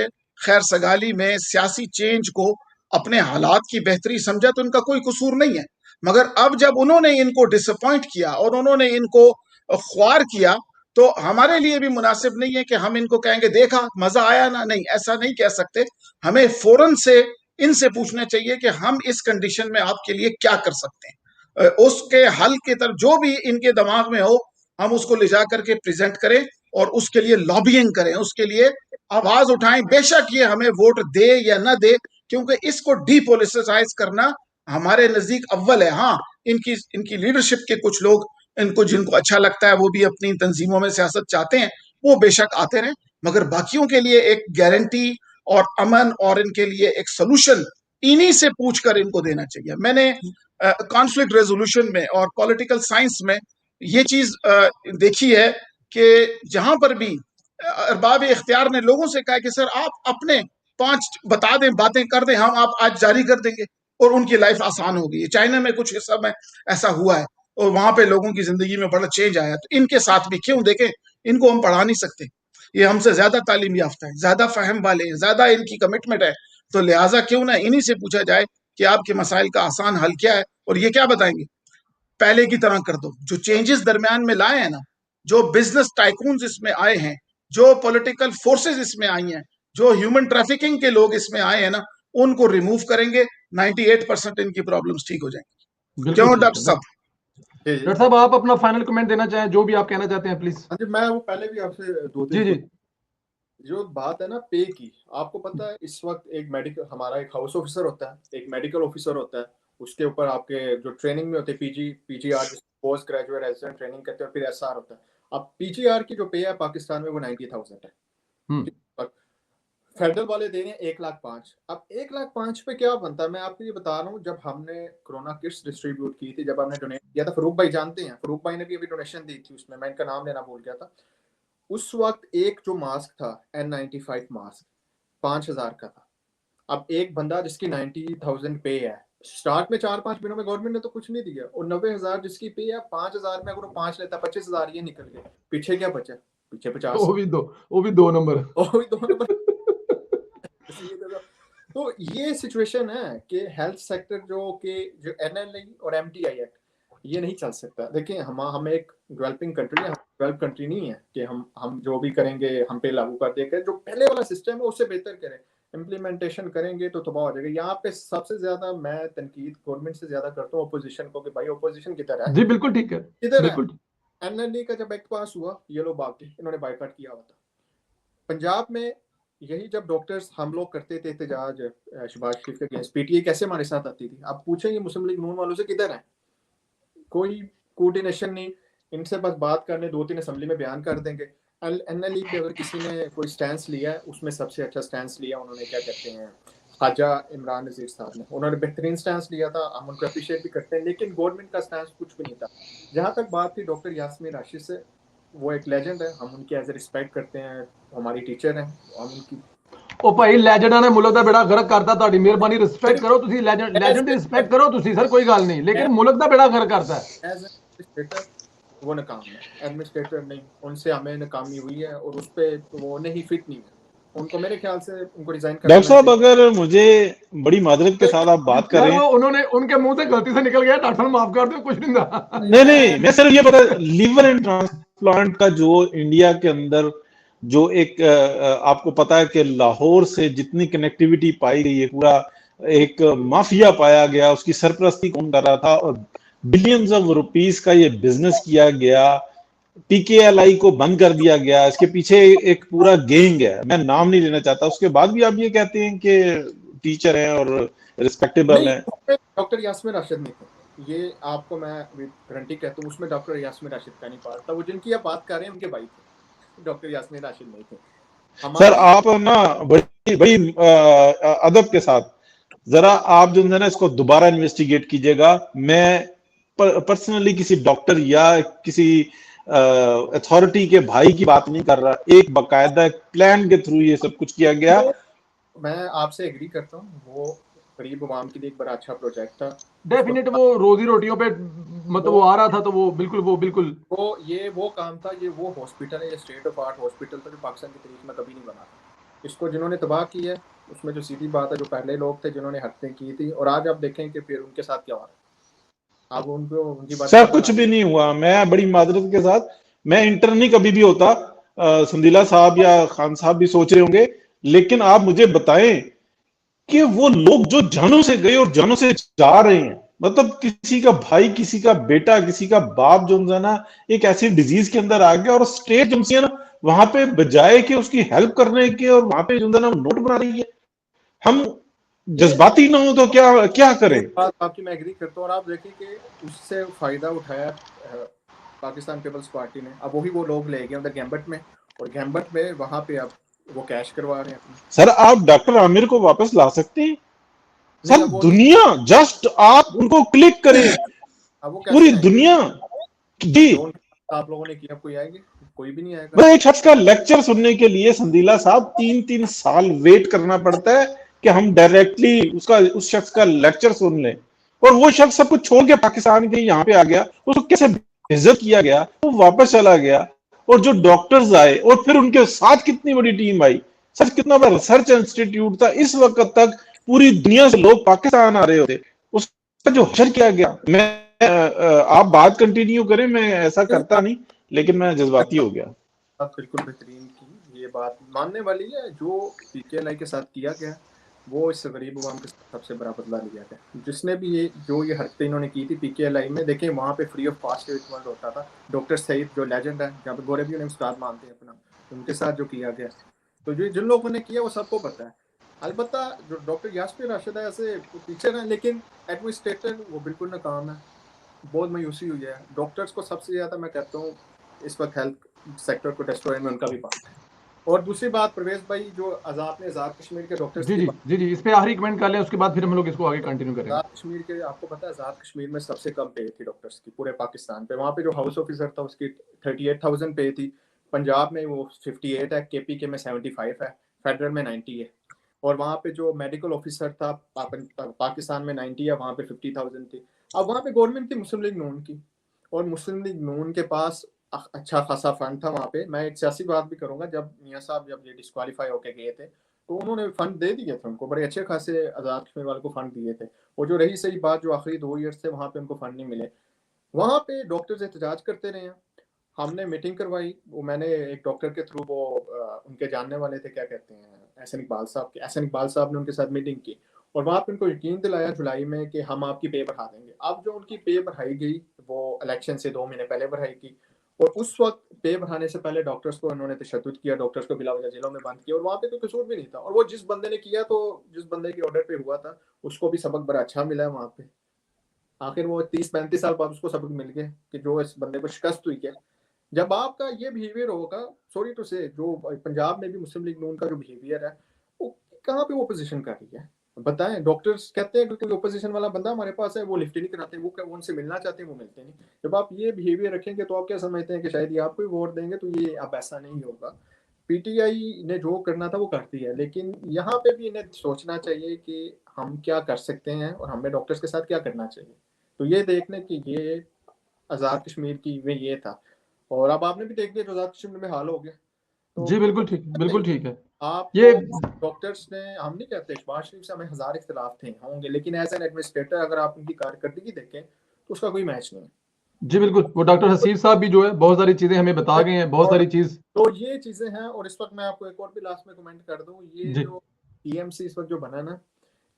खैर सगाली में सियासी चेंज को अपने हालात की बेहतरी समझा तो उनका कोई कसूर नहीं है, मगर अब जब उन्होंने इनको डिसअपॉइंट किया और उन्होंने इनको ख्वार किया तो हमारे लिए भी मुनासिब नहीं है कि हम इनको कहेंगे देखा मजा आया ना। नहीं, ऐसा नहीं कह सकते। हमें फौरन से इनसे पूछना चाहिए कि हम इस कंडीशन में आपके लिए क्या कर सकते हैं, उसके हल की तरफ जो भी इनके दिमाग में हो हम उसको ले जा करके प्रेजेंट करें और उसके लिए लॉबिंग करें, उसके लिए आवाज उठाएं। बेशक ये हमें वोट दे या ना दे, क्योंकि इसको डीपोलिटिसाइज करना हमारे नजदीक अव्वल है। हाँ, इनकी लीडरशिप के कुछ लोग, इनको जिनको अच्छा लगता है वो भी अपनी तंजीमों में सियासत चाहते हैं, वो बेशक आते रहें, मगर बाकियों के लिए एक गारंटी और अमन और इनके लिए एक सोल्यूशन इन्हीं से पूछकर इनको देना चाहिए। मैंने कॉन्फ्लिक्ट रेजोल्यूशन में और पॉलिटिकल साइंस में ये चीज देखी है कि जहां पर भी अरबाब इख्तियार ने लोगों से कहा कि सर आप अपने 5 बता दें, बातें कर दें, हम आप आज जारी कर देंगे, और उनकी लाइफ आसान हो गई है। चाइना में कुछ हिस्सा में ऐसा हुआ है और वहां पे लोगों की जिंदगी में बड़ा चेंज आया। तो इनके साथ भी क्यों? देखें, इनको हम पढ़ा नहीं सकते, ये हमसे ज्यादा तालीम याफ्ता है, ज्यादा फहम वाले हैं, ज्यादा इनकी कमिटमेंट है, तो लिहाजा क्यों ना इन्हीं से पूछा जाए कि आपके मसाइल का आसान हल क्या है, और ये क्या बताएंगे? पहले की तरह कर दो। जो चेंजेस दरमियान में लाए हैं ना, जो बिजनेस टाइकून्स इसमें आए हैं, जो पॉलिटिकल फोर्सेस इसमें आई हैं, जो ह्यूमन ट्रैफिकिंग के लोग इसमें आए हैं ना, उनको रिमूव करेंगे, 98% इनकी प्रॉब्लम्स ठीक हो जाएंगी। क्यों डॉक्टर साहब? डॉक्टर साहब आप अपना फाइनल कमेंट देना चाहें, जो भी आप कहना चाहते हैं प्लीज। हाँ जी, मैं वो पहले भी आपसे जी जो बात है ना पे की, आपको पता है इस वक्त एक मेडिकल, हमारा एक हाउस ऑफिसर होता है, एक मेडिकल ऑफिसर होता है, उसके ऊपर आपके जो ट्रेनिंग में होते हैं PGR post graduate resident training करते हैं, फिर एसआर होता है। अब पीजीआर की जो पे है पाकिस्तान में वो 90,000 है, फेडरल वाले दे रहे हैं 1,05,000। अब 1,05,000 पे क्या बनता है, मैं आपको ये बता रहा हूँ। जब हमने कोरोना किट्स डिस्ट्रीब्यूट की थी, जब हमने डोनेट किया था, फरूक भाई जानते हैं, फरूक भाई ने भी अभी डोनेशन दी थी, उसमें मैं इनका नाम लेना भूल गया था। उस वक्त एक जो मास्क था N95 मास्क 5,000 का था। अब एक बंदा जिसकी 90,000 पे है, स्टार्ट में 4-5 महीनों में गवर्नमेंट ने तो कुछ नहीं दिया, और 90,000 जिसकी पे है, 5,000 में अगर 5 लेता 25,000 ये निकल गए। पीछे क्या बचा? पीछे 50। वो भी दो नंबर। तो ये सिचुएशन है कि हेल्थ सेक्टर जो NLA और MTI एक्ट, ये नहीं चल सकता। देखिए हम एक डेवलपिंग कंट्री है, डेवलप कंट्री नहीं है कि हम जो भी करेंगे हम पे लागू कर देंगे। जो पहले वाला सिस्टम है उससे बेहतर करें, इम्प्लीमेंटेशन करेंगे तो तबाह हो जाएगा। यहाँ पे सबसे ज्यादा मैं तनकीद गवर्नमेंट से ज्यादा करता हूँ अपोजिशन को, कि भाई अपोजिशन किधर है? जी बिल्कुल ठीक है, किधर है? NLA का जब एक्ट पास हुआ, ये लोग भाग गए, इन्होंने बायकॉट किया हुआ था। पंजाब में यही जब डॉक्टर्स हम लोग करते थे एहतजाज शहबाज शरीफ के अगेंस्ट, PTI कैसे हमारे साथ आती थी? आप पूछेंगे मुस्लिम लीग नून वालों से किधर है? कोई कोऑर्डिनेशन नहीं। इनसे बस बात करने 2-3 असेंबली में बयान कर देंगे। NLA पे अगर किसी ने कोई स्टैंस लिया है, उसमें सबसे अच्छा स्टैंस लिया उन्होंने, क्या कहते हैं, ख्वाजा इमरान नज़ीर साहब ने, उन्होंने बेहतरीन स्टैंस लिया था, हम उनको अप्रिशिएट भी करते हैं। लेकिन गवर्नमेंट का स्टैंस कुछ भी नहीं था। जहाँ तक बात थी डॉक्टर यास्मीन राशिद से, वो एक लेजेंड है, हम उनकी एज ए रिस्पेक्ट करते हैं, हमारी टीचर हैं, हम उनकी ਉਹ ਭਾਈ ਲੈਜੈਂਡਾਂ ਨੇ ਮੁਲਕ ਦਾ ਬੇੜਾ ਗਰਕ ਕਰਤਾ, ਤੁਹਾਡੀ ਮਿਹਰਬਾਨੀ ਰਿਸਪੈਕਟ ਕਰੋ ਤੁਸੀਂ, ਲੈਜੈਂਡ ਦੀ ਰਿਸਪੈਕਟ ਕਰੋ ਤੁਸੀਂ ਸਰ, ਕੋਈ ਗੱਲ ਨਹੀਂ, लेकिन मुल्क ਦਾ ਬੇੜਾ ਗਰਕ करता है। एज एडमिनिस्ट्रेटर वो नाकाम है, एडमिनिस्ट्रेटर नहीं, उनसे हमें नाकामी हुई है और उस पे वो नहीं फिट नहीं है, उनको मेरे ख्याल से उनको रिजाइन करना। डॉक्टर साहब अगर मुझे बड़ी माजरत के साथ आप बात कर रहे हैं, उन्होंने उनके मुंह से गलती से निकल गया, डॉक्टर माफ कर दो, कुछ नहीं था। नहीं मैं सिर्फ ये पता, लीवर एंड ट्रांसप्लांट का जो इंडिया के अंदर जो एक आपको पता है कि लाहौर से जितनी कनेक्टिविटी पाई गई है, पूरा एक माफिया पाया गया, उसकी सरपरस्ती कौन कर रहा था और बिलियंस ऑफ रुपीस का ये बिजनेस किया गया, पीकेएलआई को बंद कर दिया गया, इसके पीछे एक पूरा गैंग है, मैं नाम नहीं लेना चाहता, उसके बाद भी आप ये कहते हैं कि टीचर हैं और रिस्पेक्टेबल हैं। डॉक्टर यास्मीन राशिद नहीं थे, ये आपको मैं गारंटी कहता हूँ, उसमें डॉक्टर यास्मीन राशिद का नहीं पार्ट था, वो जिनकी आप बात कर रहे हैं उनके भाई थे, डॉक्टर यास्मीन राशिद नहीं थे। सर आप ना बड़ी अदब के साथ जरा आप जो है ना इसको दोबारा इन्वेस्टिगेट कीजिएगा। मैं पर्सनली किसी डॉक्टर या किसी अथॉरिटी के भाई की बात नहीं कर रहा, एक बकायदा प्लान के थ्रू ये सब कुछ किया गया। मैं आपसे एग्री करता हूँ, वो गरीब अवाम के लिए एक बड़ा अच्छा प्रोजेक्ट था, डेफिनेट वो रोजी रोटियों पे मतलब वो आ रहा था, तो वो बिल्कुल वो काम था, ये वो हॉस्पिटल है, ये स्टेट ऑफ आर्ट हॉस्पिटल था जो पाकिस्तान की तारीख में कभी नहीं बना था। इसको जिन्होंने तबाह किया है, उसमें जो सीधी बात है, जो पहले लोग थे जिन्होंने हरकतें की थी, और आज आप देखें कि फिर उनके साथ क्या हो रहा है। आप उनको उनकी बात सर कुछ भी नहीं हुआ, मैं बड़ी माजरत के साथ, मैं इंटर नहीं कभी भी होता, संदीला साहब या खान साहब भी सोच रहे होंगे, लेकिन आप मुझे बताएं कि वो लोग जो जानों से गए और जानों से जा रहे हैं, मतलब किसी का भाई, किसी का बेटा, किसी का बाप जो है ना एक ऐसी डिजीज के अंदर आ गया, और स्टेट जो है ना वहां पे बजाय कि उसकी हेल्प करने के और वहां पे जो है ना नोट बना रही है, हम जज्बाती ना हो तो क्या करें। बात आपकी मैं एग्री करता हूँ, और आप देखें कि उससे फायदा उठाया पाकिस्तान पीपल्स पार्टी ने, अब वही वो लोग ले गए उधर गैम्बट में, और गैम्बट में वहां पे अब वो कैश करवा रहे हैं। सर आप डॉक्टर आमिर को वापस ला सकते हैं सर, दुनिया जस्ट आप उनको क्लिक करें, पूरी दुनिया जी। आप लोगों ने किया, कोई आएंगे? कोई भी नहीं आएगा। एक शख्स का लेक्चर सुनने के लिए संदीला साहब 3-3 साल वेट करना पड़ता है कि हम डायरेक्टली उस शख्स का लेक्चर सुन लें, और वो शख्स सब कुछ छोड़ के पाकिस्तान के यहाँ पे आ गया, उसको कैसे बेइज्जत किया गया, वो वापस चला गया, और जो डॉक्टर्स आए और फिर उनके साथ कितनी बड़ी टीम आई, सर कितना बड़ा रिसर्च इंस्टीट्यूट था, इस वक्त तक पूरी दुनिया से लोग पाकिस्तान आ रहे होते, उसका जो हशर किया गया। मैं आप बात कंटिन्यू करें, मैं ऐसा करता नहीं, लेकिन मैं जज्बाती हो गया। आप बिल्कुल बेहतरीन की, ये बात मानने वाली है, जो पीकेएलआई के साथ किया गया वो इस गरीब अवाम के सबसे बड़ा बदला लिया गया। जिसने भी ये हरकतें इन्होंने की थी पीकेएलआई में, देखें वहाँ पे फ्री ऑफ कॉस्ट ट्रीटमेंट होता था। डॉक्टर सईद जो लेजेंड है, जहाँ पे गोरे भी उन्हें उस्ताद मानते हैं अपना, उनके साथ जो किया गया, तो जो जिन लोगों ने किया वो सबको पता है। अलबत्ता जो डॉक्टर यास्मीन राशिद है ऐसे टीचर हैं, लेकिन एडमिनिस्ट्रेटर वो बिल्कुल नाकाम है, बहुत मायूसी हुई है। डॉक्टर्स को सबसे ज़्यादा मैं कहता हूँ इस वक्त हेल्थ सेक्टर को डिस्ट्रॉय में उनका भी पार्ट है। और दूसरी बात प्रवेश भाई, जो आज़ाद कश्मीर के डॉक्टर्स जी इस पे आखिरी कमेंट कर लें, उसके बाद फिर हम लोग इसको आगे कंटिन्यू करेंगे। आज़ाद कश्मीर के, आपको पता है आज़ाद कश्मीर में सबसे कम पे थी डॉक्टर्स की पूरे पाकिस्तान पे। वहाँ पे जो हाउस ऑफिसर था उसकी 38,000 पे थी, पंजाब में वो 58 है, KPK में 75 है, फेडरल में 90 है, और वहाँ पे जो मेडिकल ऑफिसर था पाकिस्तान में 90 है, वहाँ पे 50,000 थी। अब वहाँ पे गवर्नमेंट थी मुस्लिम लीग नून की, और मुस्लिम लीग नून के पास अच्छा खासा फंड था वहाँ पे। मैं एक सियासी बात भी करूंगा, जब मियाँ साहब जब ये डिस्क्वालीफाई होके गए थे तो उन्होंने फंड दे दिए थे उनको, बड़े अच्छे खासे आज़ाद कश्मीर वालों को फंड दिए थे। और जो रही सही बात, जो आखिरी 2 ईयर्स थे वहाँ पे उनको फंड नहीं मिले, वहाँ पे डॉक्टर्स एहतजाज करते रहे हैं। हमने मीटिंग करवाई, वो मैंने एक डॉक्टर के थ्रू, वो उनके जानने वाले थे, क्या कहते हैं, एहसन इकबाल साहब ने उनके साथ मीटिंग की, और वहाँ पे उनको यकीन दिलाया जुलाई में कि हम आपकी पे बढ़ा देंगे। अब जो उनकी पे बढ़ाई गई वो इलेक्शन से 2 महीने पहले बढ़ाई गई, और उस वक्त पे बढ़ाने से पहले डॉक्टर्स को उन्होंने तशद्दुद किया, डॉक्टर्स को बिला वजह जेलों में बंद किया, और वहाँ पे कोई कसूर भी नहीं था। और वो जिस बंदे ने किया, तो जिस बंदे के ऑर्डर पे हुआ था, उसको भी सबक बड़ा अच्छा मिला है वहाँ पे। आखिर वो 30-35 साल बाद उसको सबक मिल गया कि जो इस बंदे को शिकस्त हुई है। जब आपका ये बिहेवियर होगा, सॉरी टू से, जो पंजाब में भी मुस्लिम लीग नून का जो बिहेवियर है, वो कहाँ पे वो पोजीशन कर रही है बताएं। डॉक्टर्स कहते हैं कि कोई ओपोजिशन वाला बंदा हमारे पास है, वो लिफ्ट नहीं कराते, वो उनसे मिलना चाहते हैं, वो मिलते नहीं। जब आप ये बिहेवियर रखेंगे तो आप क्या समझते हैं कि शायद ये आपको ही वोट देंगे, तो ये अब ऐसा नहीं होगा। पीटीआई ने जो करना था वो करती है, लेकिन यहाँ पे भी इन्हें सोचना चाहिए कि हम क्या कर सकते हैं और हमें डॉक्टर्स के साथ क्या करना चाहिए। तो ये देखने कि ये आज़ाद कश्मीर की में ये था, और अब आपने भी देख लिया जो आज़ाद कश्मीर में हाल हो गया। तो जी बिल्कुल ठीक है। आप ये डॉक्टर्स ने, हम नहीं कहते शहबाज शरीफ से हमें हजार इख्तिलाफ थे होंगे, लेकिन एज एन एडमिनिस्ट्रेटर अगर आप उनकी कारकर्दगी देखें तो उसका कोई मैच नहीं है। जी बिल्कुल, वो डॉक्टर हसीब साहब भी जो है बहुत सारी चीजें हमें बता गए हैं, बहुत सारी चीज। तो ये चीजें हैं, और इस वक्त मैं आपको एक और भी लास्ट में कमेंट कर दूं, ये जो टीएमसी इस वक्त जो बना ना,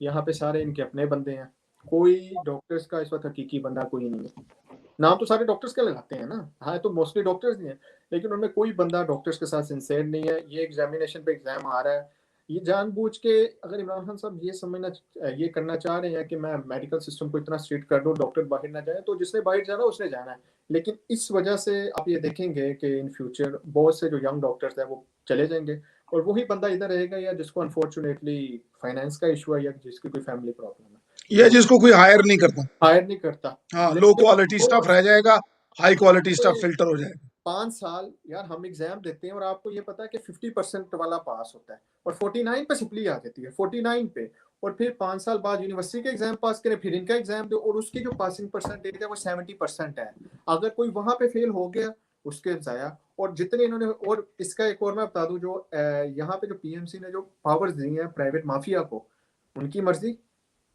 यहाँ पे सारे इनके अपने बंदे हैं, कोई डॉक्टर्स का इस वक्त हकीकी बंदा कोई नहीं है। नाम तो सारे डॉक्टर्स के लगाते हैं ना, हाँ तो मोस्टली डॉक्टर्स नहीं है, लेकिन उनमें कोई बंदा डॉक्टर्स के साथ सिंसेयर नहीं है। ये एग्जामिनेशन पे एग्जाम आ रहा है, ये जानबूझ के, अगर इमरान खान साहब ये करना चाह रहे हैं कि मैं मेडिकल सिस्टम को इतना स्ट्रिक्ट कर दूं डॉक्टर बाहर ना जाए, तो जिसने बाहर जाना उसने जाना है। लेकिन इस वजह से आप ये देखेंगे कि इन फ्यूचर बहुत से जो यंग डॉक्टर्स हैं वो चले जाएंगे, और वही बंदा इधर रहेगा या जिसको अनफॉर्चुनेटली फाइनेंस का इशू है या जिसकी कोई फैमिली प्रॉब्लम है, या जिसको कोई हायर नहीं करता। हाँ, लो क्वालिटी स्टफ रह जाएगा, हाई क्वालिटी स्टफ फिल्टर हो जाएगा। 5 साल यार हम एग्जाम देते हैं और आपको ये पता है कि 50% वाला पास होता है और 49 पे सप्ली आ जाती है, 49 पे, और फिर 5 साल बाद यूनिवर्सिटी का एग्जाम पास करें, फिर इनका एग्जाम दो, और उसकी जो पासिंग परसेंटेज है वो 70% है। अगर कोई वहां पे फेल हो गया उसके जाया, और जितने इन्होंने, और इसका एक और मैं बता दूं, जो यहाँ पे जो पीएमसी ने जो पावर्स दी हैं प्राइवेट माफिया को, उनकी मर्जी,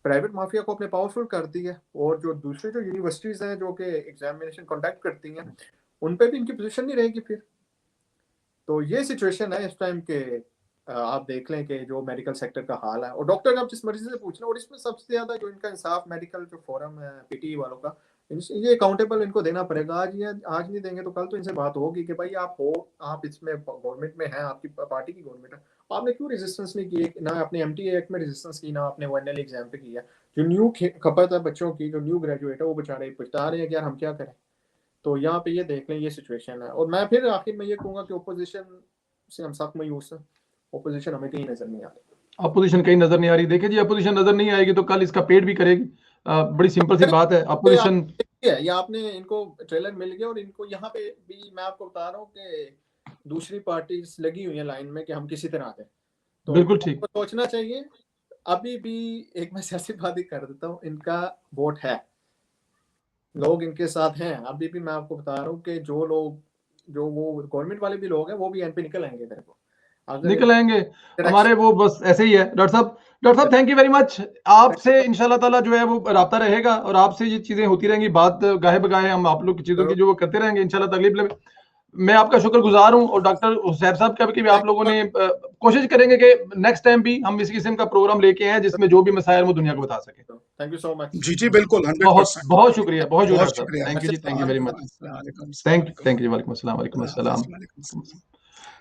प्राइवेट माफिया को अपने पावरफुल कर दी है, और जो दूसरे जो यूनिवर्सिटीज हैं जो कि एग्जामिनेशन कंडक्ट करती हैं उन पे भी इनकी पोजीशन नहीं रहेगी फिर। तो ये सिचुएशन है इस टाइम के, आप देख लें कि जो मेडिकल सेक्टर का हाल है, और डॉक्टर आप जिस मर्जी से पूछ लें, और इसमें सबसे ज्यादा जो इनका इंसाफ मेडिकल जो फोरम है पीटीई वालों का, ये अकाउंटेबल इनको देना पड़ेगा। आज नहीं देंगे तो कल तो इनसे बात होगी कि भाई आप इसमें गवर्नमेंट में हैं, आपकी पार्टी की गवर्नमेंट है, आपने क्यों रेजिस्टेंस नहीं की, ना आपने एमटीए एक्ट में रेजिस्टेंस की, ना आपने ओएनएल एग्जाम पे किया। जो न्यू खपत है बच्चों की, जो न्यू ग्रेजुएट है, वो बेचारे पछता रहे हैं कि यार हम क्या करें। तो यहाँ पे ये देख लें, ये सिचुएशन है। और मैं फिर आखिर में ये कहूँगा कि ओपोजिशन से हम सख्त मायूस हैं, ओपोजिशन हमें कहीं नजर नहीं आ रही। अपोजिशन कहीं नजर नहीं आ रही। देखिए जी, अपोजिशन नजर नहीं आएगी तो कल इसका पेट भी करेगी। बड़ी सिंपल सी बात है। अपोजिशन ये आपने इनको ट्रेलर मिल गया, और इनको यहाँ पे भी मैं आपको बता रहा हूँ कि दूसरी पार्टीज लगी हुई है लाइन में कि हम किसी तरह आते, तो बिल्कुल ठीक सोचना चाहिए। अभी भी एक मैं सियासी बात ही कर देता हूँ, इनका वोट है, लोग इनके साथ हैं। अभी भी मैं आपको बता रहा हूँ कि जो वो गवर्नमेंट वाले भी लोग हैं वो भी एन पे निकल आएंगे तेरे को, निकल आएंगे हमारे, वो बस ऐसे ही है। डॉक्टर साहब थैंक यू वेरी मच। आपसे इंशाल्लाह ताला जो है वो राब्ता रहेगा, और आपसे ये चीजें होती रहेंगी, बात गाहे बगाहे हम आप लोग की चीजों की जो वो करते रहेंगे इंशाल्लाह तकलीफ। मैं आपका शुक्रगुजार हूं, और डॉक्टर हुसैब साहब का भी आप लोगों ने कोशिश करेंगे कि नेक्स्ट टाइम भी हम इस किस्म का प्रोग्राम लेके आए जिसमें जो भी मसाइल वो दुनिया को बता सके। Thank you so much. जी बिल्कुल, 100%। बहुत शुक्रिया, बहुत शुक्रिया। थैंक यू जी, thank you very much. Thank you जी। वालेकुम अस्सलाम। वालेकुम अस्सलाम।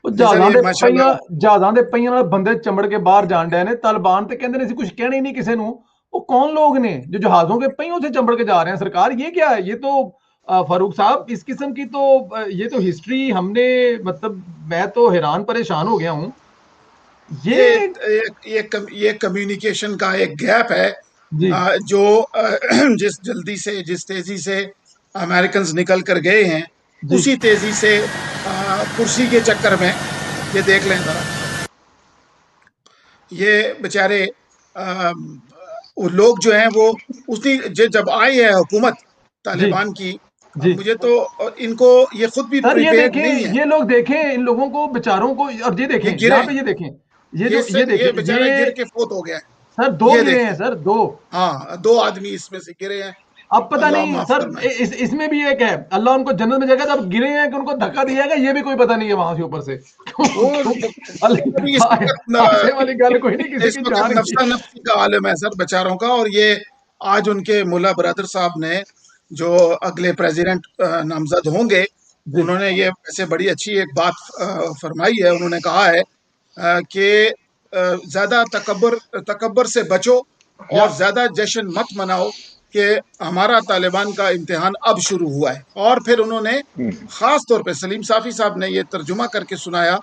ਜਹਾਜ਼ਾਂ ਦੇ ਪਈਆਂ ਨਾਲ ਬੰਦੇ ਚੰਬੜ ਕੇ ਬਾਹਰ ਜਾਣ ਡਏ ਨੇ। ਤਾਲਿਬਾਨ ਤੇ ਕਹਿੰਦੇ ਨੇ ਅਸੀਂ ਕੁਝ ਕਹਿਣਾ ਹੀ नहीं किसी ਨੂੰ। वो कौन लोग ने जो जहाजों के पहियों से चंबड़ के जा रहे हैं? सरकार ये क्या है? ये तो फारूक साहब इस किस्म की तो ये तो हिस्ट्री हमने, मतलब मैं तो हैरान परेशान हो गया हूँ। ये कम्युनिकेशन का एक गैप है जो जिस तेजी से अमेरिकन निकल कर गए हैं, उसी तेजी से कुर्सी के चक्कर में ये देख लें जरा, ये बेचारे वो लोग जो हैं वो उसी जब आई है हुकूमत तालिबान की, मुझे तो इनको ये खुद भी प्रिपेयर्ड नहीं है। ये लोग देखें इन लोगों को बेचारों को, और ये देखें यहाँ पे, ये देखें ये बेचारे गिर के फोत हो गया है सर। 2 गिरे हैं सर, 2। हाँ, 2 आदमी इसमें से गिरे हैं। अब पता नहीं सर इसमें भी एक है, अल्लाह उनको जन्नत में जगह, जब गिरे हैं कि उनको धक्का दिया गया, ये भी कोई पता नहीं है वहां से ऊपर से। वाली गल कोई नहीं, किसी की जान नफ्सी का आलम है सर बेचारों का। और ये आज उनके मुल्ला ब्रदर साहब ने जो अगले प्रेसिडेंट नामजद होंगे, उन्होंने ये ऐसे बड़ी अच्छी एक बात फरमाई है। उन्होंने कहा है कि ज्यादा तकब्बर से बचो और ज्यादा जश्न मत मनाओ कि हमारा तालिबान का इम्तिहान अब शुरू हुआ है। और फिर उन्होंने खास तौर पे सलीम साफी साहब ने ये तर्जुमा करके सुनाया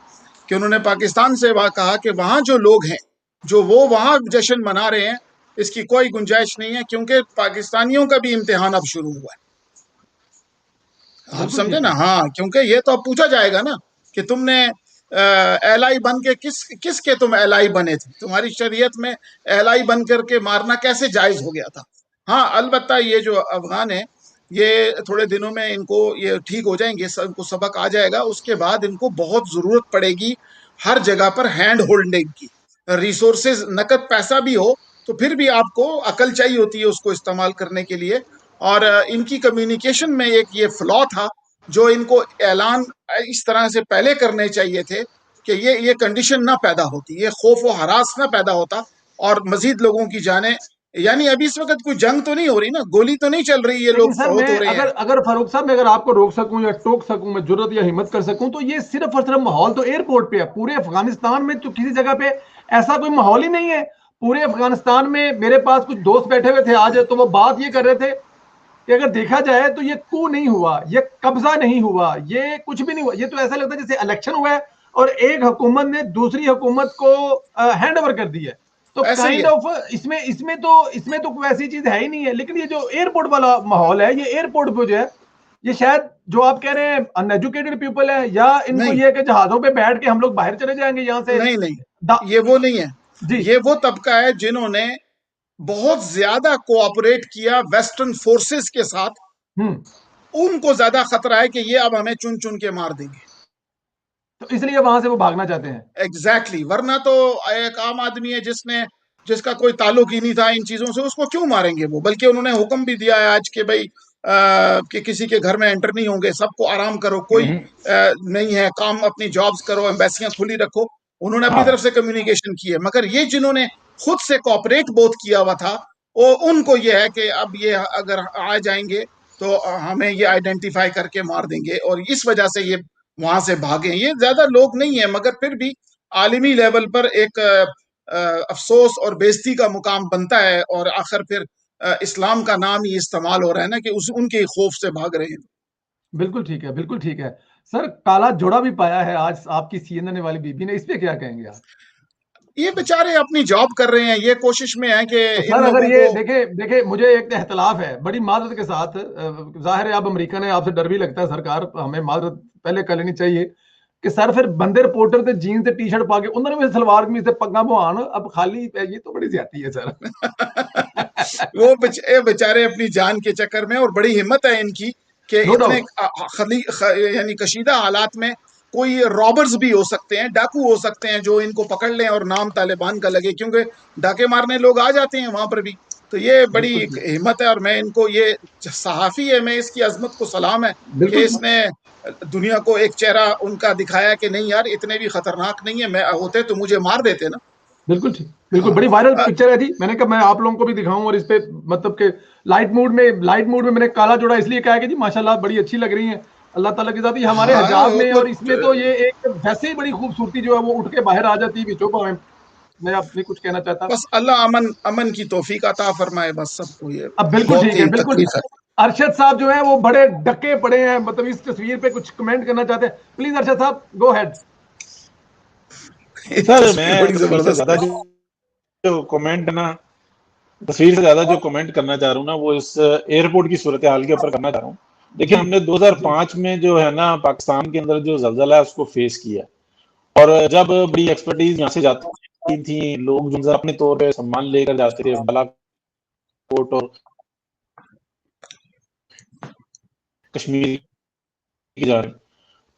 कि उन्होंने पाकिस्तान से कहा कि वहाँ जो लोग हैं जो वो वहाँ जश्न मना रहे हैं, इसकी कोई गुंजाइश नहीं है, क्योंकि पाकिस्तानियों का भी इम्तिहान अब शुरू हुआ है। आप समझे ना? हाँ, क्योंकि ये तो अब पूछा जाएगा ना कि तुमने एलाई बन के किसके तुम एलाई बने थे? तुम्हारी शरीयत में एलाई बन करके मारना कैसे जायज हो गया था? हाँ, अलबत्ता ये जो अफगान है, ये थोड़े दिनों में इनको ये ठीक हो जाएंगे, इनको सबक आ जाएगा। उसके बाद इनको बहुत जरूरत पड़ेगी हर जगह पर हैंड होल्डिंग की। रिसोर्सेज, नकद पैसा भी हो तो फिर भी आपको अकल चाहिए होती है उसको इस्तेमाल करने के लिए। और इनकी कम्युनिकेशन में एक ये फ्लॉ था जो इनको ऐलान इस तरह से पहले करने चाहिए थे कि ये कंडीशन ना पैदा होती, ये खौफ व हरास ना पैदा होता और मजीद लोगों की जाने, यानी अभी इस वक्त कोई जंग तो नहीं हो रही ना, गोली तो नहीं चल रही, ये लोग फौत हो रहे हैं। अगर फारूक साहब मैं अगर आपको रोक सकूं या टोक सकूं, मैं जुर्रत या हिम्मत कर सकूं, तो ये सिर्फ और सिर्फ माहौल तो एयरपोर्ट पे है। पूरे अफगानिस्तान में तो किसी जगह पे ऐसा कोई माहौल ही नहीं है। पूरे अफगानिस्तान में मेरे पास कुछ दोस्त बैठे हुए थे आज, तो वो बात ये कर रहे थे कि अगर देखा जाए तो ये कू नहीं हुआ, ये कब्जा नहीं हुआ, ये कुछ भी नहीं हुआ। ये तो ऐसा लगता है जैसे इलेक्शन हुआ है और एक हुकूमत ने दूसरी हुकूमत को हैंड ओवर कर दी है। तो काइंड ऑफ इसमें तो कोई ऐसी चीज है ही नहीं है। लेकिन ये जो एयरपोर्ट वाला माहौल है, ये एयरपोर्ट पे जो है, ये शायद जो आप कह रहे हैं अनएजुकेटेड पीपल है, या इनको ये कि जहाजों पे बैठ के हम लोग बाहर चले जाएंगे यहाँ से। नहीं, ये वो नहीं है जी। ये वो तबका है जिन्होंने बहुत ज्यादा कोऑपरेट किया वेस्टर्न फोर्सेस के साथ। उनको ज्यादा खतरा है कि ये अब हमें चुन चुन के मार देंगे, तो इसलिए वहां से वो भागना चाहते हैं। एग्जैक्टली। वरना तो एक आम आदमी है जिसका कोई ताल्लुक ही नहीं था इन चीजों से, उसको क्यों मारेंगे वो? बल्कि उन्होंने हुक्म भी दिया है आज के भाई कि किसी के घर में एंटर नहीं होंगे, सबको आराम करो, कोई नहीं है काम, अपनी जॉब्स करो, एम्बेसियां खुली रखो। उन्होंने अपनी तरफ से कम्युनिकेशन की है। मगर ये जिन्होंने खुद से कोऑपरेट बहुत किया हुआ था, वो उनको ये है कि अब ये अगर आ जाएंगे तो हमें ये आइडेंटिफाई करके मार देंगे, और इस वजह से ये वहां से भागे। ये ज्यादा लोग नहीं है, मगर फिर भी आलमी लेवल पर एक अफसोस और बेइज्जती का मुकाम बनता है। और आखिर फिर इस्लाम का नाम ही इस्तेमाल हो रहा है ना कि उनके खौफ से भाग रहे हैं। बिल्कुल ठीक है, बिल्कुल ठीक है। सर, काला जोड़ा भी पाया है आज आपकी CNN वाली बीबी ने, इस पे क्या कहेंगे आप? ये बेचारे अपनी जॉब कर रहे हैं, ये कोशिश में है कि तो सर अगर ये देखे मुझे एक इख्तलाफ है बड़ी माजरत के साथ, जाहिर है आप अमेरिकन है, आपसे डर भी लगता है सरकार, हमें माजरत पहले कर लेनी चाहिए कि सर फिर बंदे रिपोर्टर थे जीन्स ते टी शर्ट पा के, उन्होंने भी सलवार कमीज से पग्गा बुआन, अब खाली ये तो बड़ी ज्यादती है सर। वो बेचारे अपनी जान के चक्कर में, और बड़ी हिम्मत है इनकी कि इतने यानी कशीदा हालात में कोई रॉबर्स भी हो सकते हैं, डाकू हो सकते हैं जो इनको पकड़ लें और नाम तालिबान का लगे, क्योंकि डाके मारने लोग आ जाते हैं वहां पर भी। तो ये बड़ी हिम्मत है, और मैं इनको, ये सहाफी है, मैं इसकी अजमत को सलाम है कि इसने दुनिया को एक चेहरा उनका दिखाया कि नहीं यार इतने भी खतरनाक नहीं है, मैं होते तो मुझे मार देते ना। बिल्कुल ठीक, बिल्कुल। बड़ी वायरल पिक्चर है थी, मैंने कहा मैं आप लोगों को भी दिखाऊं, और इस पे मतलब के लाइट मूड में मैंने काला जोड़ा इसलिए कहा कि जी माशाल्लाह बड़ी अच्छी लग रही है, अल्लाह ताला की जाती हमारे हिजाब में, और इसमें तो ये एक वैसे ही बड़ी खूबसूरती जो है वो उठ के बाहर आ जाती है। मैं अपनी कुछ कहना चाहता हूं, बस अल्लाह अमन की तौफीक अता फरमाए बस सबको। ये अब बिल्कुल ठीक है, बिल्कुल। अरशद साहब जो है वो बड़े डके पड़े हैं, मतलब इस तस्वीर पे कुछ कमेंट करना चाहते हैं, प्लीज अरशद साहब गो हेड। सर मैं ज्यादा जो कमेंट ना, तस्वीर से ज्यादा जो कमेंट करना चाह रहा हूँ ना, वो इस एयरपोर्ट की सूरत हाल के ऊपर करना चाह रहा हूँ। देखिए हमने 2005 में जो है ना पाकिस्तान के अंदर जो ज़लज़ला है उसको फेस किया, और जब बड़ी एक्सपर्टीज यहाँ से जाती थी, लोग जो अपने तौर पे सम्मान लेकर जाते थे बालाकोट और कश्मीर की जाने,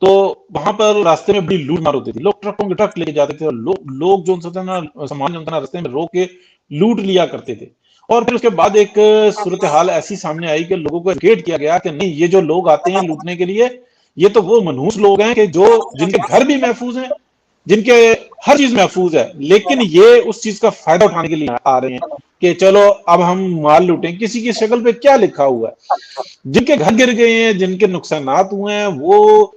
तो वहां पर रास्ते में बड़ी लूट मार होती थी। लोग ट्रकों के ट्रक लेके जाते थे, और लोग जो ना सामान जो ना रास्ते में रोक के लूट लिया करते थे। और फिर उसके बाद एक सूरत हाल ऐसी सामने आई कि लोगों को एजुकेट किया गया कि नहीं, ये जो लोग आते हैं लूटने के लिए, ये तो वो मनहूस लोग हैं कि जिनके घर भी महफूज हैं, जिनके हर चीज महफूज है, लेकिन ये उस चीज का फायदा उठाने के लिए आ रहे हैं कि चलो अब हम माल लूटें। किसी की शक्ल पे क्या लिखा हुआ है? जिनके घर गिर गए हैं, जिनके नुकसानात हुए हैं, वो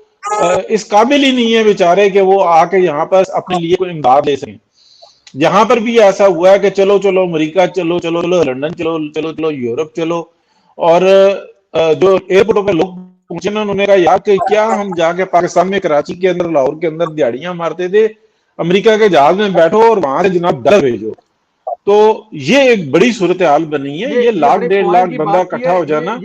इस काबिल ही नहीं है बेचारे कि वो आके यहाँ पर अपने लिए कोई इमदाद ले सकें। यहाँ पर भी ऐसा हुआ है कि चलो चलो अमेरिका चलो, चलो चलो लंदन चलो, चलो चलो यूरोप चलो, और जो एयरपोर्टों पे लोग पहुंचे ना, उन्होंने कहा यार कि क्या हम जाके पाकिस्तान में कराची के अंदर, लाहौर के अंदर दिहाड़ियां मारते थे, अमेरिका के जहाज में बैठो और वहां से जनाब डर भेजो। तो ये एक बड़ी सूरत हाल बनी है। ये 1.5 लाख बंदा इकट्ठा हो जाना,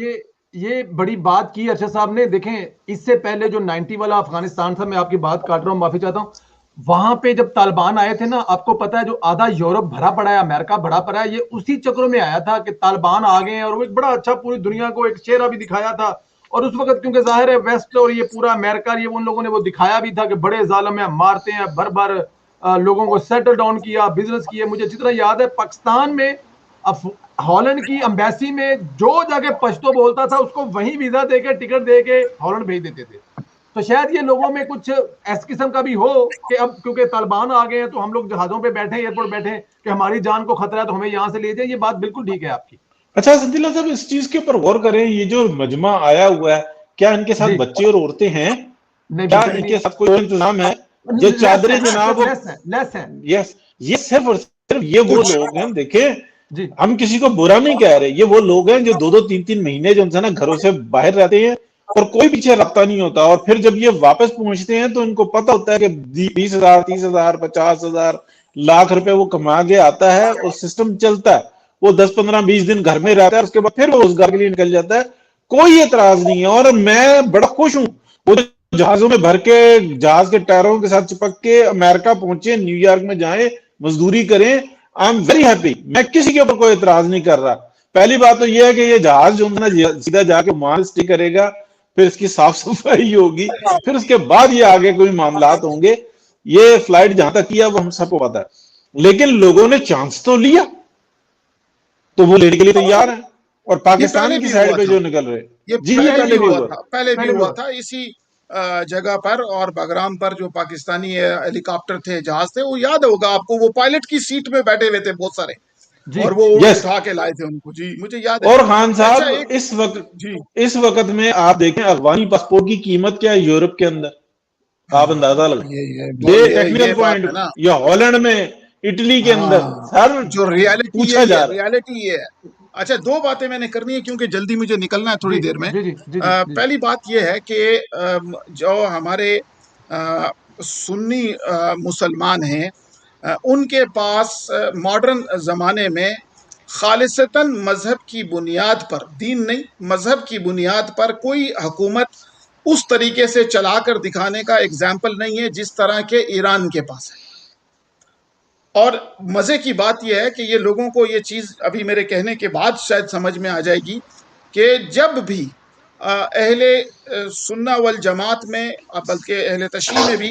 ये बड़ी बात की अरशद साहब ने। देखें, इससे पहले जो 90 वाला अफगानिस्तान था, मैं आपकी बात काट रहा हूं, माफी चाहता हूं, वहां पे जब तालिबान आए थे ना, आपको पता है जो आधा यूरोप भरा पड़ा है, अमेरिका भरा पड़ा है, ये उसी चक्रों में आया था कि तालिबान आ गए हैं, और वो एक बड़ा अच्छा पूरी दुनिया को एक चेहरा भी दिखाया था। और उस वक्त क्योंकि जाहिर है वेस्ट और ये पूरा अमेरिका, ये उन लोगों ने वो दिखाया भी था कि बड़े जालिम है, मारते हैं, भर भर लोगों को सेटल डाउन किया, बिजनेस किए। मुझे जितना याद है, पाकिस्तान में हॉलैंड की एम्बेसी में जो जाके पश्तो बोलता था, उसको वहीं वीजा देके, टिकट देके हॉलैंड भेज देते थे। तो शायद ये लोगों में कुछ ऐस किस्म का भी हो कि अब क्योंकि तालिबान आ गए हैं, तो हम लोग जहाजों पे बैठे, एयरपोर्ट बैठे कि हमारी जान को खतरा है, तो हमें यहां से ले जाए। ये बात बिल्कुल ठीक है आपकी। अच्छा संदीला साहब, इस चीज के ऊपर गौर करें, ये जो मजमा आया हुआ है, क्या इनके साथ बच्चे और औरतें हैं? क्या इनके साथ कोई इंतजाम है? जो चादरें जनाब, लेस है। यस, ये सिर्फ और सिर्फ ये वो लोग हैं, देखें, हम किसी को बुरा नहीं कह रहे, ये वो लोग हैं जो 2-2, 3-3 महीने जो ना घरों से बाहर रहते हैं और कोई पीछे रखता नहीं होता, और फिर जब ये वापस पहुंचते हैं तो इनको पता होता है कि 20,000, 30,000, 50,000, लाख रुपए वो कमा के आता है और सिस्टम चलता है। वो 10, 15, 20 दिन घर में रहता है, उसके बाद फिर वो रोजगार के लिए निकल जाता है। कोई एतराज नहीं है, और मैं बड़ा खुश हूं वो जहाजों में भर के, जहाज के टायरों के साथ चिपक के अमेरिका पहुंचे, न्यूयॉर्क में जाएं, मजदूरी करें। आई एम वेरी हैप्पी, मैं किसी के ऊपर कोई एतराज नहीं कर रहा। पहली बात तो यह है कि ये जहाज जो है ना, सीधा जाके वहां स्टे करेगा, फिर इसकी साफ सफाई होगी, फिर उसके बाद ये आगे कोई मामलात होंगे। ये फ्लाइट जहां तक किया वो हम सबको पता है, लेकिन लोगों ने चांस तो लिया, तो वो लेने के लिए तैयार है। और पाकिस्तान की साइड पे जो निकल रहे, ये पहले भी हुआ था इसी जगह पर, और बगराम पर जो पाकिस्तानी हेलीकॉप्टर थे, जहाज थे, वो याद होगा आपको, वो पायलट की सीट में बैठे हुए थे बहुत सारे, और वो उठा के लाए थे उनको। जी, मुझे याद है। और खान साहब, इस वक्त में आप देखें अफगानी पासपोर्ट की कीमत क्या है यूरोप के अंदर, आप अंदाजा लगाएं। ये टेक्निकल पॉइंट, या हॉलैंड में, इटली के अंदर, सर जो रियलिटी है। अच्छा, 2 बातें मैंने करनी है क्योंकि जल्दी मुझे निकलना है थोड़ी देर में। पहली बात यह है कि जो हमारे सुन्नी मुसलमान हैं, उनके पास मॉडर्न ज़माने में खालिसतन मजहब की बुनियाद पर, दीन नहीं, मजहब की बुनियाद पर कोई हुकूमत उस तरीके से चलाकर दिखाने का एग्जाम्पल नहीं है जिस तरह के ईरान के पास है। और मजे की बात यह है कि ये लोगों को ये चीज़ अभी मेरे कहने के बाद शायद समझ में आ जाएगी कि जब भी अहले सुन्ना वल जमात में, बल्कि अहले तशरीह में भी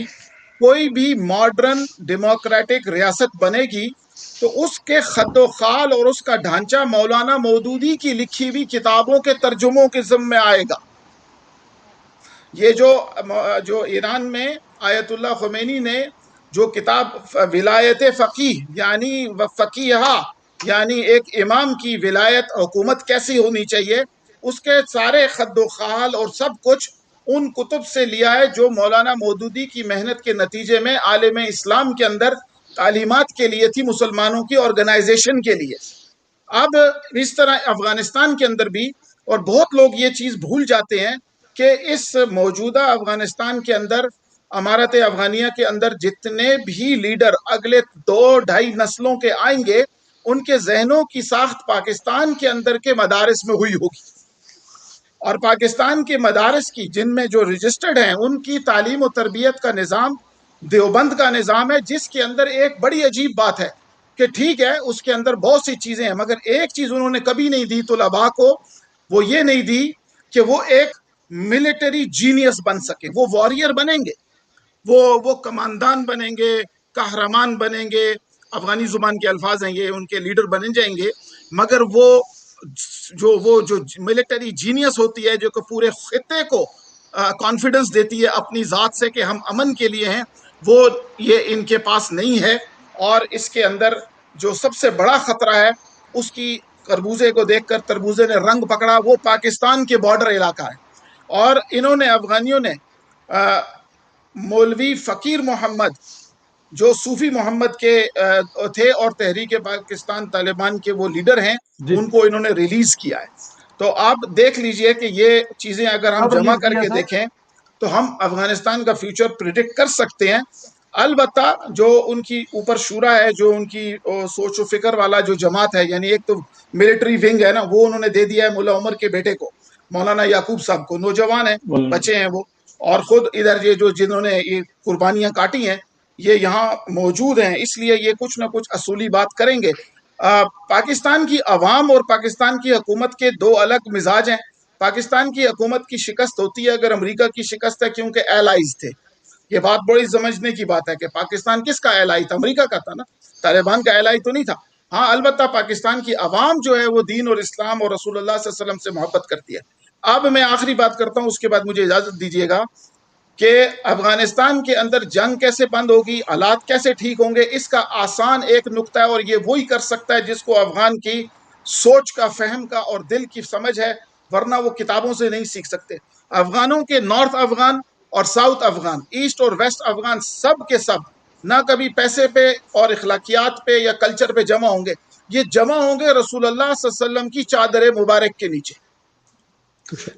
कोई भी मॉडर्न डेमोक्रेटिक रियासत बनेगी, तो उसके खद्दो खाल और उसका ढांचा मौलाना मौदूदी की लिखी हुई किताबों के तर्जुमों के ज़िम्मे आएगा। ये जो ईरान में आयतुल्लाह ख़ुमैनी ने जो किताब विलायत फ़कीह यानी फ़कीहा यानी एक इमाम की विलायत हुकूमत कैसी होनी चाहिए, उसके सारे खद्दो खाल और सब कुछ उन कुतुब से लिया है जो मौलाना मौदूदी की मेहनत के नतीजे में आलिम इस्लाम के अंदर तालीमात के लिए थी, मुसलमानों की ऑर्गेनाइजेशन के लिए। अब इस तरह अफगानिस्तान के अंदर भी, और बहुत लोग ये चीज़ भूल जाते हैं कि इस मौजूदा अफगानिस्तान के अंदर, अमारत अफगानिया के अंदर जितने भी लीडर अगले 2-2.5 नस्लों के आएंगे, उनके जहनों की साख्त पाकिस्तान के अंदर के मदारिस में हुई होगी। और पाकिस्तान के मदारिस की, जिनमें जो रजिस्टर्ड हैं, उनकी तालीम और तरबियत का निज़ाम देवबंद का निज़ाम है, जिसके अंदर एक बड़ी अजीब बात है कि ठीक है उसके अंदर बहुत सी चीज़ें हैं, मगर एक चीज़ उन्होंने कभी नहीं दी तुलबा को, वो ये नहीं दी कि वो एक मिलिट्री जीनियस बन सके। वो वॉरियर बनेंगे, वो कमांडान बनेंगे, कहरमान बनेंगे, अफगानी ज़ुबान के अल्फाज हैं ये, उनके लीडर बन जाएंगे, मगर वो जो मिलिट्री जीनियस होती है, जो कि पूरे खित्ते को कॉन्फिडेंस देती है अपनी ज़ात से कि हम अमन के लिए हैं, वो ये इनके पास नहीं है। और इसके अंदर जो सबसे बड़ा ख़तरा है, उसकी तरबूजे को देखकर तरबूजे ने रंग पकड़ा, वो पाकिस्तान के बॉर्डर इलाका है। और इन्होंने, अफगानियों ने, मौलवी फ़कीर मोहम्मद जो सूफी मोहम्मद के थे और तहरीक पाकिस्तान तालिबान के वो लीडर हैं, उनको इन्होंने रिलीज किया है। तो आप देख लीजिए कि ये चीजें अगर हम जमा करके देखें तो हम अफगानिस्तान का फ्यूचर प्रिडिक्ट कर सकते हैं। अलबत्ता जो उनकी ऊपर शूरा है, जो उनकी सोच व फिक्र वाला जो जमात है, यानी एक तो मिलिट्री विंग है ना, वो उन्होंने दे दिया है मुल्ला उमर के बेटे को, मौलाना याकूब साहब को, नौजवान है, बच्चे हैं वो, और खुद इधर ये जो जिन्होंने ये कुर्बानियां काटी हैं ये यहाँ मौजूद हैं, इसलिए ये कुछ ना कुछ असूली बात करेंगे। पाकिस्तान की अवाम और पाकिस्तान की हुकूमत के दो अलग मिजाज हैं। पाकिस्तान की हुकूमत की शिकस्त होती है अगर अमेरिका की शिकस्त है, क्योंकि एलाइज थे। ये बात बड़ी समझने की बात है कि पाकिस्तान किसका एलाई था? अमेरिका का था ना, तालिबान का एलाई तो नहीं था। हाँ, अलबत्ता पाकिस्तान की अवाम जो है वो दीन और इस्लाम और रसूलुल्लाह सल्लल्लाहु अलैहि वसल्लम से मोहब्बत करती है। अब मैं आखिरी बात करता हूं, उसके बाद मुझे इजाजत दीजिएगा कि अफगानिस्तान के अंदर जंग कैसे बंद होगी, हालात कैसे ठीक होंगे, इसका आसान एक नुक्ता है और ये वही कर सकता है जिसको अफगान की सोच का, फहम का और दिल की समझ है, वरना वो किताबों से नहीं सीख सकते। अफगानों के नॉर्थ अफगान और साउथ अफगान, ईस्ट और वेस्ट अफगान, सब के सब ना कभी पैसे पे और इखलाकियात पे या कल्चर पे जमा होंगे, ये जमा होंगे रसूलुल्लाह सल्लल्लाहु अलैहि वसल्लम की चादर मुबारक के नीचे।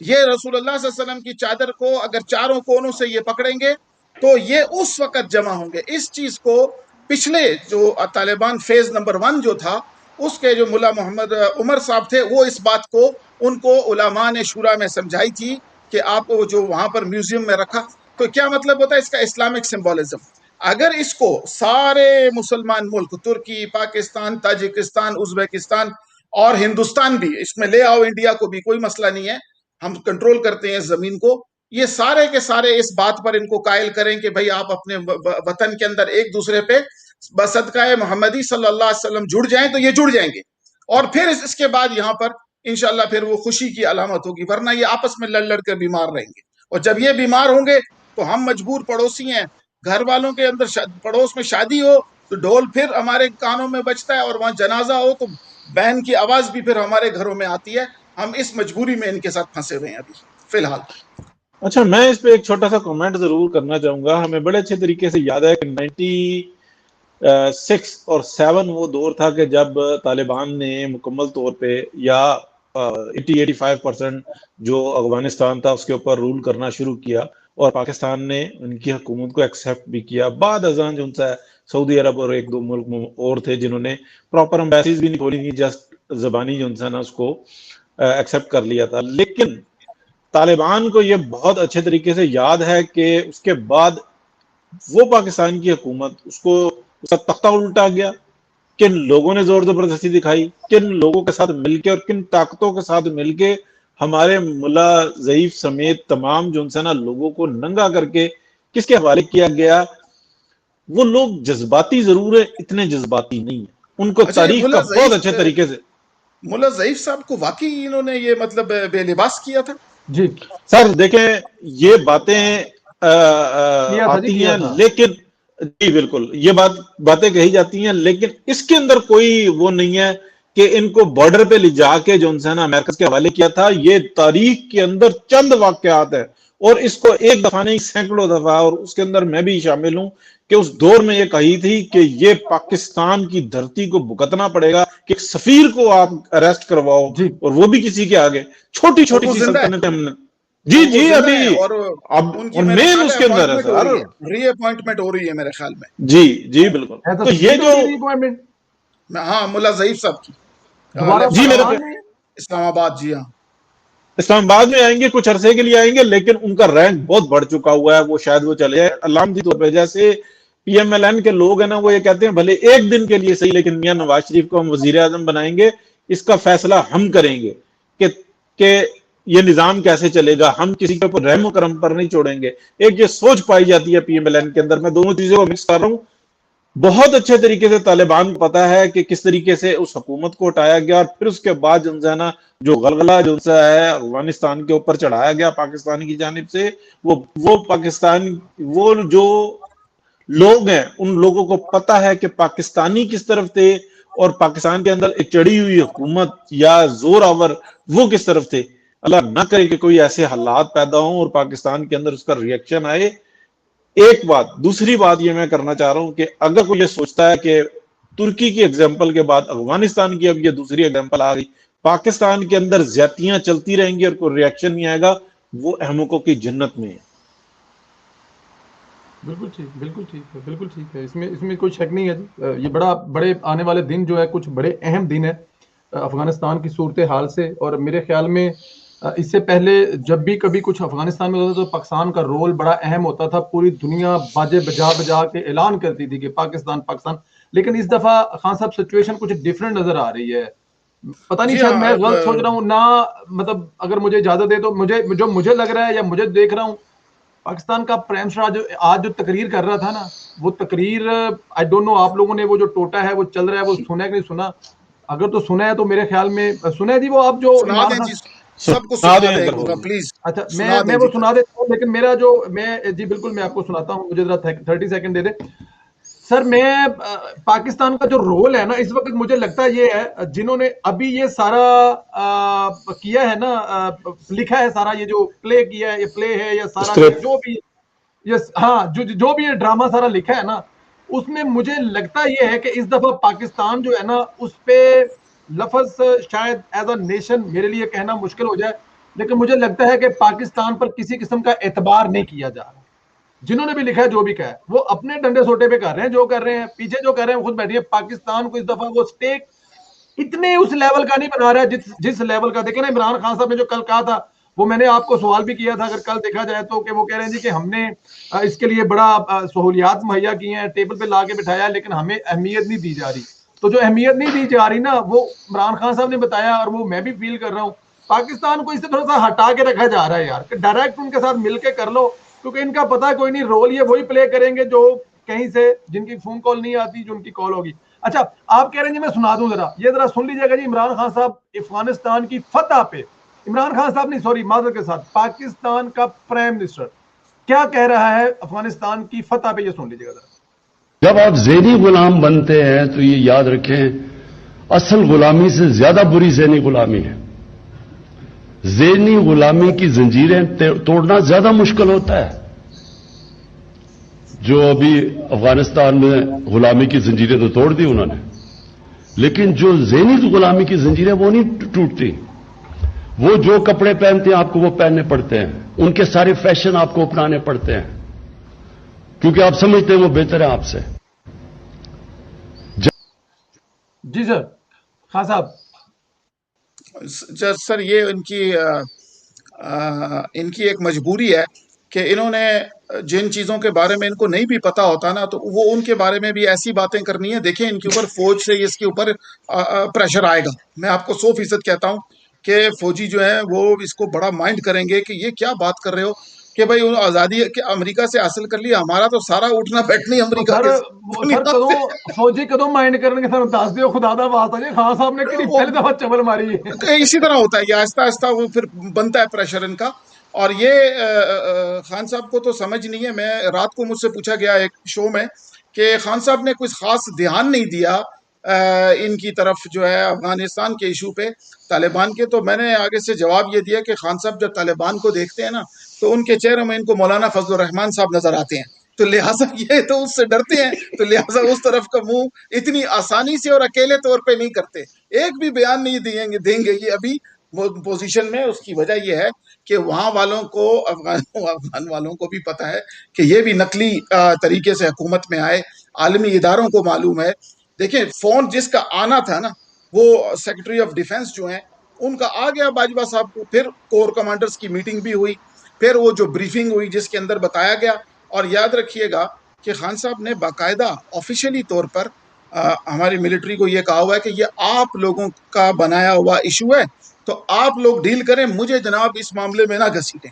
ये रसूलुल्लाह सल्लल्लाहु अलैहि वसल्लम की चादर को अगर चारों कोनों से ये पकड़ेंगे तो ये उस वक्त जमा होंगे। इस चीज को पिछले जो तालिबान फेज नंबर 1 जो था, उसके जो मुल्ला मोहम्मद उमर साहब थे, वो इस बात को उनको उलमा ने शूरा में समझाई थी कि आप जो वहां पर म्यूजियम में रखा, तो क्या मतलब होता है इसका? Islamic symbolism. अगर इसको सारे मुसलमान मुल्क, तुर्की, पाकिस्तान, ताजिकिस्तान, उज्बेकिस्तान और हिंदुस्तान भी इसमें ले आओ, इंडिया को भी कोई मसला नहीं है, हम कंट्रोल करते हैं इस जमीन को, ये सारे के सारे इस बात पर इनको कायल करें कि भाई आप अपने वतन के अंदर एक दूसरे पे बसदकाए मोहम्मदी सल्लल्लाहु अलैहि वसल्लम जुड़ जाएं, तो ये जुड़ जाएंगे और फिर इसके बाद यहाँ पर इंशाल्लाह फिर वो खुशी की अलामत होगी, वरना ये आपस में लड़ लड़ कर बीमार रहेंगे। और जब ये बीमार होंगे तो हम मजबूर पड़ोसी हैं, घर वालों के अंदर पड़ोस में शादी हो तो ढोल फिर हमारे कानों में बजता है, और वहां जनाजा हो तो बहन की आवाज भी फिर हमारे घरों में आती है। हम इस मजबूरी में इनके साथ फंसे हुए हैं अभी फिलहाल। अच्छा, मैं इस पे एक छोटा सा कमेंट जरूर करना चाहूंगा। हमें बड़े अच्छे तरीके से याद है कि 96 और 7 वो दौर था कि जब तालिबान ने मुकम्मल तौर पे या 80-85% जो अफगानिस्तान था उसके ऊपर रूल करना शुरू किया और पाकिस्तान ने उनकी हुकूमत को एक्सेप्ट भी किया। बाद अजान जो उनसा सऊदी अरब और एक दो मुल्क और थे जिन्होंने प्रॉपर एम्बेसीज भी नहीं खोली थी, जस्ट जबानी जो उनसा ना उसको एक्सेप्ट कर लिया था। लेकिन तालिबान को ये बहुत अच्छे तरीके से याद है कि उसके बाद वो पाकिस्तान की हुकूमत उसका तख्ता उल्टा गया। किन लोगों ने जोर जबरदस्ती दिखाई, किन लोगों के साथ मिलके और किन ताकतों के साथ मिलके हमारे मुल्ला ज़ईफ समेत तमाम जो उनसे ना लोगों को नंगा करके किसके हवाले किया गया। वो लोग जज्बाती जरूर है, इतने जज्बाती नहीं है। उनको तारीख का बहुत अच्छे तरीके से मुल्ला ज़ईफ साहब को वाकई इन्होंने ये मतलब बेलिबास किया था। जी सर, देखें ये बातें आती हैं, लेकिन जी बिल्कुल ये बातें कही जाती हैं, लेकिन इसके अंदर कोई वो नहीं है कि इनको बॉर्डर पे ले जाके जो उनसे ना अमेरिका के हवाले किया था। ये तारीख के अंदर चंद वाकयात है और इसको एक दफा नहीं सैकड़ों दफा, और उसके अंदर मैं भी शामिल हूं कि उस दौर में ये कही थी कि ये पाकिस्तान की धरती को भुगतना पड़ेगा कि एक सफीर को आप अरेस्ट करवाओ, और वो भी किसी के आगे। छोटी छोटी सी सल्तनत हमने जी अभी अब मेन उसके अंदर है सर, रीअपॉइंटमेंट हो रही है मेरे ख्याल में। जी बिल्कुल। तो ये जो हाँ मुल्ला ज़ईफ साहब की जी मेरे इस्लामाबाद, जी हाँ इस्लामाबाद में आएंगे, कुछ अरसे के लिए आएंगे, लेकिन उनका रैंक बहुत बढ़ चुका हुआ है, वो शायद वो चले जाए अलामती तौर पर। जैसे PMLN के लोग हैं ना, वो ये कहते हैं भले एक दिन के लिए सही, लेकिन मियां नवाज शरीफ को हम वजीर आजम बनाएंगे, इसका फैसला हम करेंगे कि ये निजाम कैसे चलेगा, हम किसी के ऊपर रहम करम पर नहीं छोड़ेंगे। एक ये सोच पाई जाती है PMLN के अंदर। मैं दोनों चीजों को मिक्स कर रहा हूं। बहुत अच्छे तरीके से तालिबान को पता है कि किस तरीके से उस हुकूमत को उठाया गया और फिर उसके बाद जो है ना जो गलगला जो है अफगानिस्तान के ऊपर चढ़ाया गया पाकिस्तान की जानिब से, वो पाकिस्तान वो जो लोग हैं उन लोगों को पता है कि पाकिस्तानी किस तरफ थे और पाकिस्तान के अंदर एक चढ़ी हुई हुकूमत या जोर आवर वो किस तरफ थे। अल्लाह ना करे कि कोई ऐसे हालात पैदा हों और पाकिस्तान के अंदर उसका रिएक्शन आए। एक बात, दूसरी बात ये मैं करना चाह रहा हूं कि अगर कोई ये सोचता है कि तुर्की की एग्जांपल के बाद अफगानिस्तान की अब ये दूसरी एग्जांपल आ गई, पाकिस्तान के अंदर ज्यादतियां चलती रहेंगी और कोई रिएक्शन नहीं आएगा, वो अहमकों की जन्नत में है। बिल्कुल ठीक है। इसमें कोई शक नहीं है जी। ये बड़े आने वाले दिन जो है कुछ बड़े अहम दिन है अफगानिस्तान की सूरत हाल से, और मेरे ख्याल में इससे पहले जब भी कभी कुछ अफगानिस्तान में होता था तो पाकिस्तान का रोल बड़ा अहम होता था, पूरी दुनिया बाजे बजा बजा के ऐलान करती थी कि पाकिस्तान पाकिस्तान। लेकिन इस दफा खान साहब सिचुएशन कुछ डिफरेंट नजर आ रही है, पता नहीं शायद मैं गलत सोच रहा हूँ ना, मतलब अगर मुझे इजाजत दे तो मुझे लग रहा है या मुझे देख रहा हूँ, पाकिस्तान का प्राइम मिनिस्टर आज जो तकरीर कर रहा था ना, वो तकरीर आई डोंट नो आप लोगों ने वो जो टोटा है वो चल रहा है वो सुना है कि नहीं सुना, अगर तो सुना है तो मेरे ख्याल में सुना है जी वो, आप जो सबको सुना देगा प्लीज। अच्छा मैं वो सुना देता हूँ, लेकिन मेरा जो मैं जी बिल्कुल मैं आपको सुनाता हूँ, मुझे जरा 30 सेकंड दे दे सर। मैं पाकिस्तान का जो रोल है ना इस वक्त मुझे लगता है ये है, जिन्होंने अभी ये सारा किया है ना, लिखा है सारा, ये जो प्ले किया है, ये प्ले है या सारा जो भी ये हाँ जो भी ये ड्रामा सारा लिखा है ना, उसमें मुझे लगता ये है कि इस दफा पाकिस्तान जो है ना उस पे लफ्ज शायद एज अ नेशन मेरे लिए कहना मुश्किल हो जाए, लेकिन मुझे लगता है कि पाकिस्तान पर किसी किस्म का एतबार नहीं किया जा रहा। जिन्होंने भी लिखा है जो भी कहा है वो अपने डंडे सोटे पे कर रहे हैं, जो कर रहे हैं पीछे जो कर रहे हैं खुद बैठिए। पाकिस्तान को इस दफा वो स्टेक इतने उस लेवल का नहीं बना रहा है जिस लेवल का, देखे ना इमरान खान साहब ने जो कल कहा था, वो मैंने आपको सवाल भी किया था अगर कल देखा जाए तो, कि वो कह रहे हैं जी कि हमने इसके लिए बड़ा सहूलियात मुहैया की हैं, टेबल पे ला के बिठाया, लेकिन हमें अहमियत नहीं दी जा रही। तो जो अहमियत नहीं दी जा रही ना वो इमरान खान साहब ने बताया, और वो मैं भी फील कर रहा हूँ। पाकिस्तान को इससे थोड़ा सा हटा के रखा जा रहा है यार, कि डायरेक्ट उनके साथ मिलकर कर लो, क्योंकि इनका पता कोई नहीं, रोल ये वही प्ले करेंगे जो कहीं से जिनकी फोन कॉल नहीं आती, जो उनकी कॉल होगी। अच्छा आप कह रहे हैं जी मैं सुना दूं, जरा ये जरा सुन लीजिएगा जी। इमरान खान साहब अफगानिस्तान की फतह पे, इमरान खान साहब नहीं सॉरी माजरत के साथ, पाकिस्तान का प्राइम मिनिस्टर क्या कह रहा है अफगानिस्तान की फतह पे, ये सुन लीजिएगा जरा। जब आप ज़हनी गुलाम बनते हैं तो ये याद रखें असल गुलामी से ज्यादा बुरी ज़हनी गुलामी है। ज़हनी गुलामी की जंजीरें तोड़ना ज्यादा मुश्किल होता है। जो अभी अफगानिस्तान में गुलामी की जंजीरें तो तोड़ दी उन्होंने, लेकिन जो ज़हनी गुलामी की जंजीरें वो नहीं टूटती। वो जो कपड़े पहनते हैं आपको वो पहनने पड़ते हैं, उनके सारे फैशन आपको अपनाने पड़ते हैं, क्योंकि आप समझते हैं वो बेहतर है आपसे। जी सर खान साहब। सर ये इनकी एक मजबूरी है कि इन्होंने जिन चीजों के बारे में इनको नहीं भी पता होता ना, तो वो उनके बारे में भी ऐसी बातें करनी है। देखें इनके ऊपर फौज से इसके ऊपर प्रेशर आएगा। मैं आपको 100% कहता हूं कि फौजी जो है वो इसको बड़ा माइंड करेंगे कि ये क्या बात कर रहे हो कि भाई आजादी के अमेरिका से हासिल कर लिया, हमारा तो सारा उठना बैठना ही अमेरिका के। फौजी कदों माइंड करने के दस दियो खुदा दा वास्ता जी, खान साहब ने कितनी पहली दफा चबल मारी है। इसी तरह होता है, ये आहिस्ता आहिस्ता वो फिर बनता है प्रेशर इनका। और ये खान साहब को तो समझ नहीं है। मैं रात को मुझसे पूछा गया एक शो में कि खान साहब ने कुछ खास ध्यान नहीं दिया इनकी तरफ जो है अफगानिस्तान के इशू पे, तालिबान के। तो मैंने आगे से जवाब ये दिया कि खान साहब जब तालिबान को देखते हैं ना तो उनके चेहरे में इनको मौलाना फजल रहमान साहब नजर आते हैं, तो लिहाजा ये तो उससे डरते हैं, तो लिहाजा उस तरफ का मुंह इतनी आसानी से और अकेले तौर पे नहीं करते, एक भी बयान नहीं देंगे ये अभी वो पोजीशन में। उसकी वजह यह है कि वहां वालों को, अफगान वालों को भी पता है कि ये भी नकली तरीके से हुकूमत में आए, आलमी इदारों को मालूम है। देखिए फोन जिसका आना था ना वो सेक्रेटरी ऑफ डिफेंस जो है उनका आ गया बाजवा साहब को, फिर कोर कमांडर्स की मीटिंग भी हुई, फिर वो जो ब्रीफिंग हुई जिसके अंदर बताया गया। और याद रखिएगा कि खान साहब ने बाकायदा ऑफिशियली तौर पर हमारी मिलिट्री को ये कहा हुआ है कि ये आप लोगों का बनाया हुआ इशू है, तो आप लोग डील करें, मुझे जनाब इस मामले में ना घसीटें।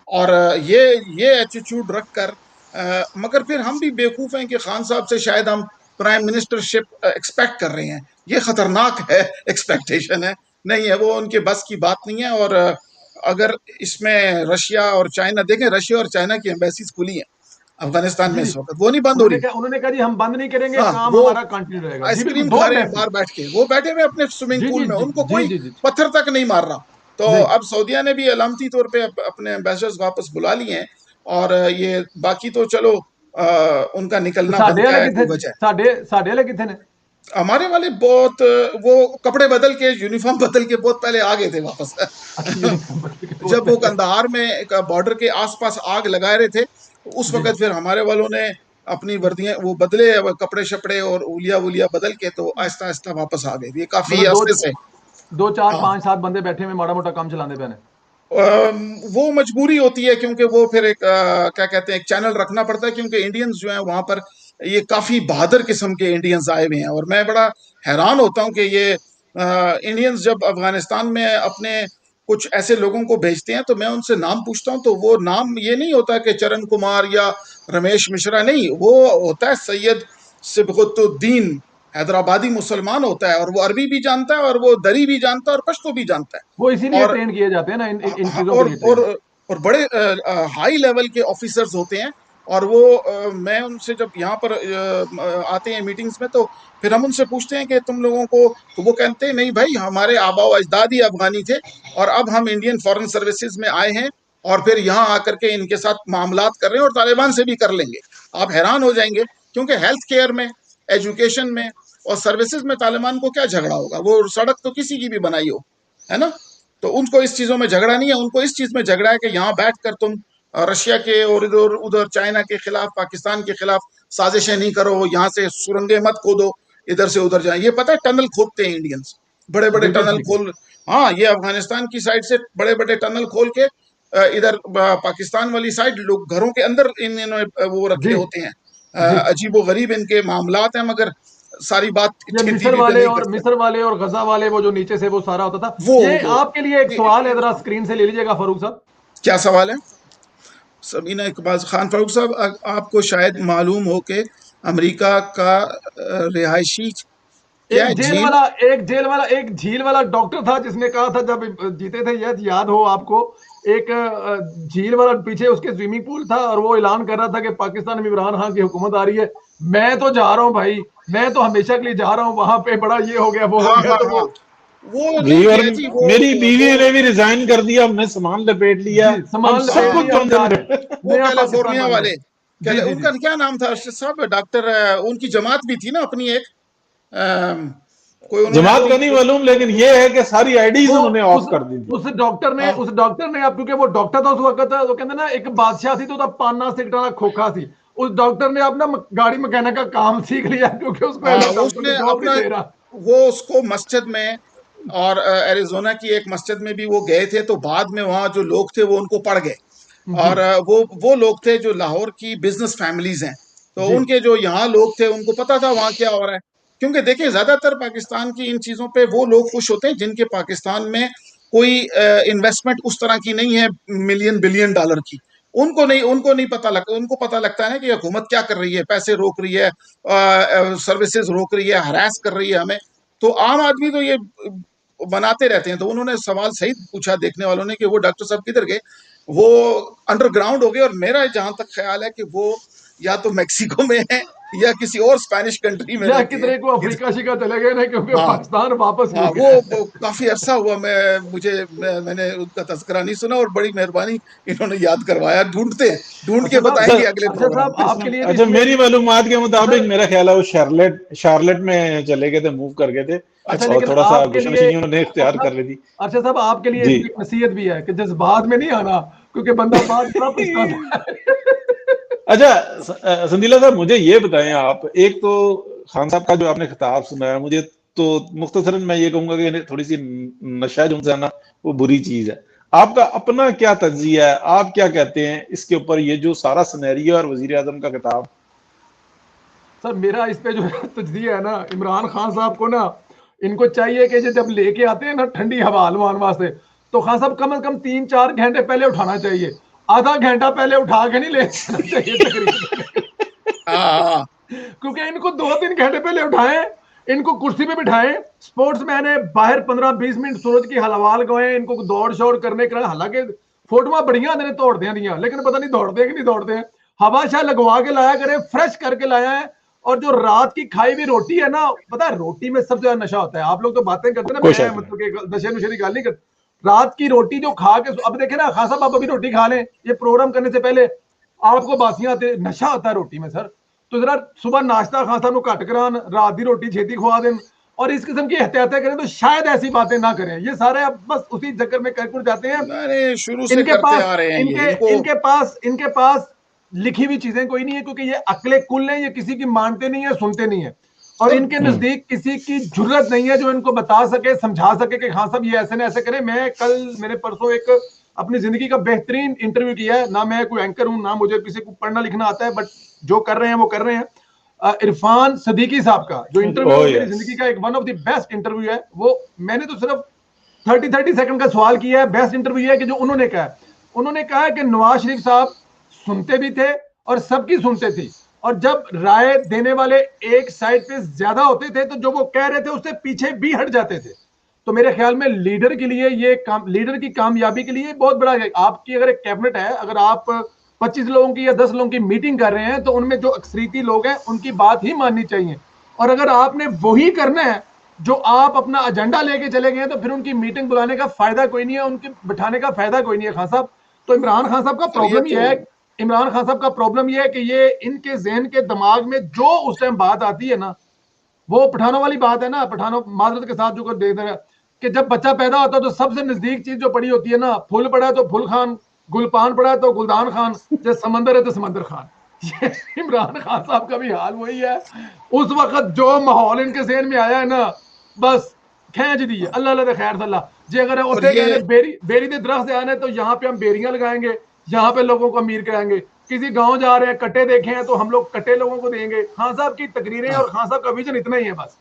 और ये एटीट्यूड रखकर मगर फिर हम भी बेवकूफ़ हैं कि खान साहब से शायद हम प्राइम मिनिस्टरशिप एक्सपेक्ट कर रहे हैं। ये खतरनाक है, एक्सपेक्टेशन है, नहीं है, वो उनके बस की बात नहीं है। और अगर इसमें रशिया और चाइना, देखें रशिया और चाइना की एम्बेसीज खुली हैं अफगानिस्तान में इस वक्त, वो नहीं बंद हो रही। उन्होंने कहा जी हम बंद नहीं करेंगे, काम हमारा कंटिन्यू रहेगा। आइसक्रीम खा रहे हैं बाहर बैठ के, वो बैठे हुए अपने स्विमिंग पूल में, उनको कोई पत्थर तक नहीं मार रहा। तो अब सऊदिया ने भी अलामती तौर पे अपने एम्बेसडर्स वापस बुला लिए हैं। और ये बाकी तो चलो उनका निकलना हमारे वाले बहुत वो कपड़े बदल के, यूनिफॉर्म बदल के बहुत पहले आ गए थे वापस। जब वो कंधार में बॉर्डर के आसपास आग लगा रहे थे उस वक्त फिर हमारे वालों ने अपनी वर्दियां वो बदले, कपड़े शपड़े और उलिया बदल के, तो आहिस्ता आहिस्ता वापस आ गए। ये काफी अरसे से 2 4 5 7 बंदे बैठे में माड़ा मोटा काम चलाने पे। वो मजबूरी होती है, क्योंकि वो फिर एक क्या कहते हैं, एक चैनल रखना पड़ता है, क्योंकि इंडियंस जो हैं वहां पर ये काफी बहादुर किस्म के इंडियंस आए हुए हैं। और मैं बड़ा हैरान होता हूं कि ये इंडियंस जब अफगानिस्तान में अपने कुछ ऐसे लोगों को भेजते हैं तो मैं उनसे नाम पूछता हूं, तो वो नाम ये नहीं होता कि चरण कुमार या रमेश मिश्रा, नहीं, वो होता है सैयद सिबगतुद्दीन, हैदराबादी मुसलमान होता है, और वो अरबी भी जानता है और वो दरी भी जानता है और पश्तो भी जानता है। वो इसीलिए और ट्रेन किए जाते हैं ना इन चीजों के और लिए ट्रेन। और बड़े हाई लेवल के ऑफिसर्स होते हैं। और वो मैं उनसे जब यहाँ पर आते हैं मीटिंग्स में, तो फिर हम उनसे पूछते हैं कि तुम लोगों को, तो वो कहते हैं नहीं भाई, हमारे आबा अजदाद ही अफगानी थे और अब हम इंडियन फॉरेन सर्विसेज में आए हैं और फिर यहाँ आकर के इनके साथ मामलात कर रहे हैं और तालिबान से भी कर लेंगे। आप हैरान हो जाएंगे, क्योंकि हेल्थ केयर में, एजुकेशन में और सर्विसेज में तालिबान को क्या झगड़ा होगा? वो सड़क तो किसी की भी बनाई हो, है ना? तो उनको इस चीजों में झगड़ा नहीं है, उनको इस चीज में झगड़ा है कि यहाँ बैठकर तुम रशिया के और इधर उधर चाइना के खिलाफ, पाकिस्तान के खिलाफ साजिशें नहीं करो, यहाँ से सुरंगें मत खोदो, इधर से उधर जाए। ये पता है टनल खोदते हैं इंडियंस, बड़े बड़े टनल खोल, हाँ, ये अफगानिस्तान की साइड से बड़े बड़े टनल खोल के इधर पाकिस्तान वाली साइड लोग घरों के अंदर इन्होंने वो रखे होते हैं। अजीबो गरीब इनके मामलात हैं, मगर सारी बात मिस्र वाले और गजा वाले, वो जो नीचे से वो सारा होता था। ये आपके लिए एक सवाल है, जरा स्क्रीन से ले लीजिएगा फारूक साहब। क्या सवाल है? सबीना इकबाल खान। फारूक साहब, आपको शायद मालूम हो कि अमेरिका का रिहायशी एक झील वाला डॉक्टर था जिसने कहा था जब जीते थे, याद हो आपको, एक झील वाला, पीछे उसके स्विमिंग पूल था और वो ऐलान कर रहा था कि पाकिस्तान में इमरान खान की हुकूमत आ रही है, मैं तो जा रहा हूं भाई, मैं तो हमेशा के लिए जा रहा हूं वहां पे, बड़ा ये हो गया वो हो गया। तो वो मेरी बीवी ने भी रिजाइन कर दिया, हमने सामान लपेट लिया, वो कैलिफोर्निया वाले, उनका क्या नाम था अर्शद साहब, डॉक्टर, उनकी जमात भी थी ना अपनी एक, कोई जमात का नहीं मालूम, लेकिन ये है कि सारी आईडीज उन्होंने ऑफ कर दी थी। उस डॉक्टर ने अब, क्योंकि वो डॉक्टर था उस वक्त, तो कहते ना एक बादशाह थी तो पाना सिकटाना खोखा थी, उस डॉक्टर ने अपना गाड़ी मैकेनिक का काम सीख लिया, क्योंकि उसको वो उसको मस्जिद में और एरिजोना की एक मस्जिद में भी वो गए थे, तो बाद में वहां जो लोग थे वो उनको पड़ गए, और वो लोग थे जो लाहौर की बिजनेस फैमिलीज हैं, तो उनके जो यहाँ लोग थे उनको पता था वहां क्या हो रहा है। क्योंकि देखिए, ज्यादातर पाकिस्तान की इन चीजों पे वो लोग खुश होते हैं जिनके पाकिस्तान में कोई इन्वेस्टमेंट उस तरह की नहीं है, मिलियन बिलियन डॉलर की, उनको नहीं पता लगता। उनको पता लगता है कि हुकूमत क्या कर रही है, पैसे रोक रही है, सर्विसेज रोक रही है, हरास कर रही है हमें। तो आम आदमी तो ये बनाते रहते हैं। तो उन्होंने सवाल सही पूछा देखने वालों ने कि वो डॉक्टर साहब किधर गए, वो अंडरग्राउंड हो गए, और मेरा जहां तक ख्याल है कि वो या तो मैक्सिको में है या किसी और स्पेनिश कंट्री में, या किधरे को अफ्रीका शिका चले गए ना, क्योंकि पाकिस्तान वापस वो काफी अरसा हुआ मैंने उनका तस्करा नहीं सुना, और बड़ी मेहरबानी इन्होंने याद करवाया। ढूंढ के बताएंगे अगले प्रोग्राम आपके लिए। अच्छा, मेरी मालूमात के मुताबिक मेरा ख्याल है वो शार्लेट में चले गए थे, मूव कर गए थे, और थोड़ा सा उन्होंने इख्तियार कर ली थी। अच्छा साहब, आपके लिए एक नसीहत भी है कि जज्बात में नहीं आना, क्योंकि बंदा बात बड़ा पछताता है। अच्छा संदीला साहब, मुझे ये बताएं आप, एक तो खान साहब का जो आपने खिताब सुनाया, मुझे तो मुख्तसरन मैं ये कहूंगा कि थोड़ी सी नशा जो है वो बुरी चीज है। आपका अपना क्या तज्जिया है, आप क्या कहते हैं इसके ऊपर, ये जो सारा सिनेरियो और वजीर आजम का खिताब? सर, मेरा इस पे जो तज्जिया है ना, इमरान खान साहब को ना, इनको चाहिए कि जब लेके आते हैं ना ठंडी हवा हलवान वास्ते, तो खान साहब कम से कम 3-4 घंटे पहले उठाना चाहिए, आधा घंटा पहले उठा के नहीं ले जाना चाहिए तकरीबन। क्योंकि इनको 2-3 घंटे पहले उठाएं, इनको कुर्सी पे बिठाएं, स्पोर्ट्समैन है बाहर 15-20 मिनट सूरज की हलवाल गए, इनको दौड़ शौड़ करने का, हालांकि फोटोआं बढ़िया ने तोड़ते हैं दिया, लेकिन पता नहीं दौड़ते हैं कि नहीं दौड़ते हैं। हवा शाह लगवा के लाया करें, फ्रेश करके लाया है। और जो रात की खाई हुई रोटी है ना, पता है रोटी में सबसे ज्यादा नशा होता है। आप लोग तो बातें करते हैं ना, मतलब नशे नुशे की गाल नहीं करते। रात की रोटी जो खा के, अब देखे ना खान साहब, आप अभी रोटी खा लें, ये प्रोग्राम करने से पहले आपको बासियां आते, नशा आता है रोटी में सर। तो जरा सुबह नाश्ता खान साहब को घट करान, रात की रोटी छेती खुआ दें, और इस किस्म की एहतियातें करें, तो शायद ऐसी बातें ना करें। ये सारे अब बस उसी चक्कर में कर जाते हैं। शुरू से करते आ रहे हैं। इनके पास लिखी हुई चीजें कोई नहीं है, क्योंकि ये अकले कुल हैं, ये किसी की मानते नहीं है, सुनते नहीं है, और इनके नजदीक किसी की जरूरत नहीं है जो इनको बता सके, समझा सके कि हाँ साहब ये ऐसे न ऐसे करें। मैंने परसों एक अपनी जिंदगी का बेहतरीन इंटरव्यू किया है। ना मैं कोई एंकर हूं, ना मुझे किसी को पढ़ना लिखना आता है, बट जो कर रहे हैं वो कर रहे हैं। इरफान सदीकी साहब का जो इंटरव्यू मेरी जिंदगी का एक one of the best interview है, वो मैंने तो सिर्फ 30 सेकंड का सवाल किया है। बेस्ट इंटरव्यू है कि जो उन्होंने कहा है कि नवाज शरीफ साहब सुनते भी थे और सबकी सुनते थे, और जब राय देने वाले एक साइड पे ज्यादा होते थे तो जो वो कह रहे थे उससे पीछे भी हट जाते थे। तो मेरे ख्याल में लीडर के लिए लीडर की कामयाबी के लिए बहुत बड़ा है। आपकी अगर एक कैबिनेट है, अगर आप 25 लोगों की या 10 लोगों की मीटिंग कर रहे हैं तो उनमें जो अक्सरीती लोग हैं उनकी बात ही माननी चाहिए। और अगर आपने वही करना है जो आप अपना एजेंडा लेके चले गए हैं, तो फिर उनकी मीटिंग बुलाने का फायदा कोई नहीं है, उनके बिठाने का फायदा कोई नहीं है। खान साहब, तो इमरान खान साहब का प्रॉब्लम ये है, इमरान खान साहब का प्रॉब्लम यह है कि ये इनके जहन के दिमाग में जो उस टाइम बात आती है ना, वो पठानों वाली बात है ना, पठानों माजरत के साथ जो कर देख रहे कि जब बच्चा पैदा होता है तो सबसे नजदीक चीज जो पड़ी होती है ना, फूल पड़ा है तो फूल खान, गुलपान पड़ा है तो गुलदान खान, जब समंदर है तो समंदर खान। ये इमरान खान साहब का भी हाल वही है। उस वक्त जो माहौल इनके जहन में आया है ना, बस खींच दी है। अल्लाह अल्लाह खैर सल्ला जी। अगर बेरी दे दरख्त से आने तो यहाँ पे हम बेरियां लगाएंगे, यहाँ पे लोगों को अमीर कराएंगे। किसी गांव जा रहे हैं, कट्टे देखे हैं तो हम लोग कट्टे लोगों को देंगे। खान साहब की तकरीरें और खान साहब का विजन इतना ही है बस।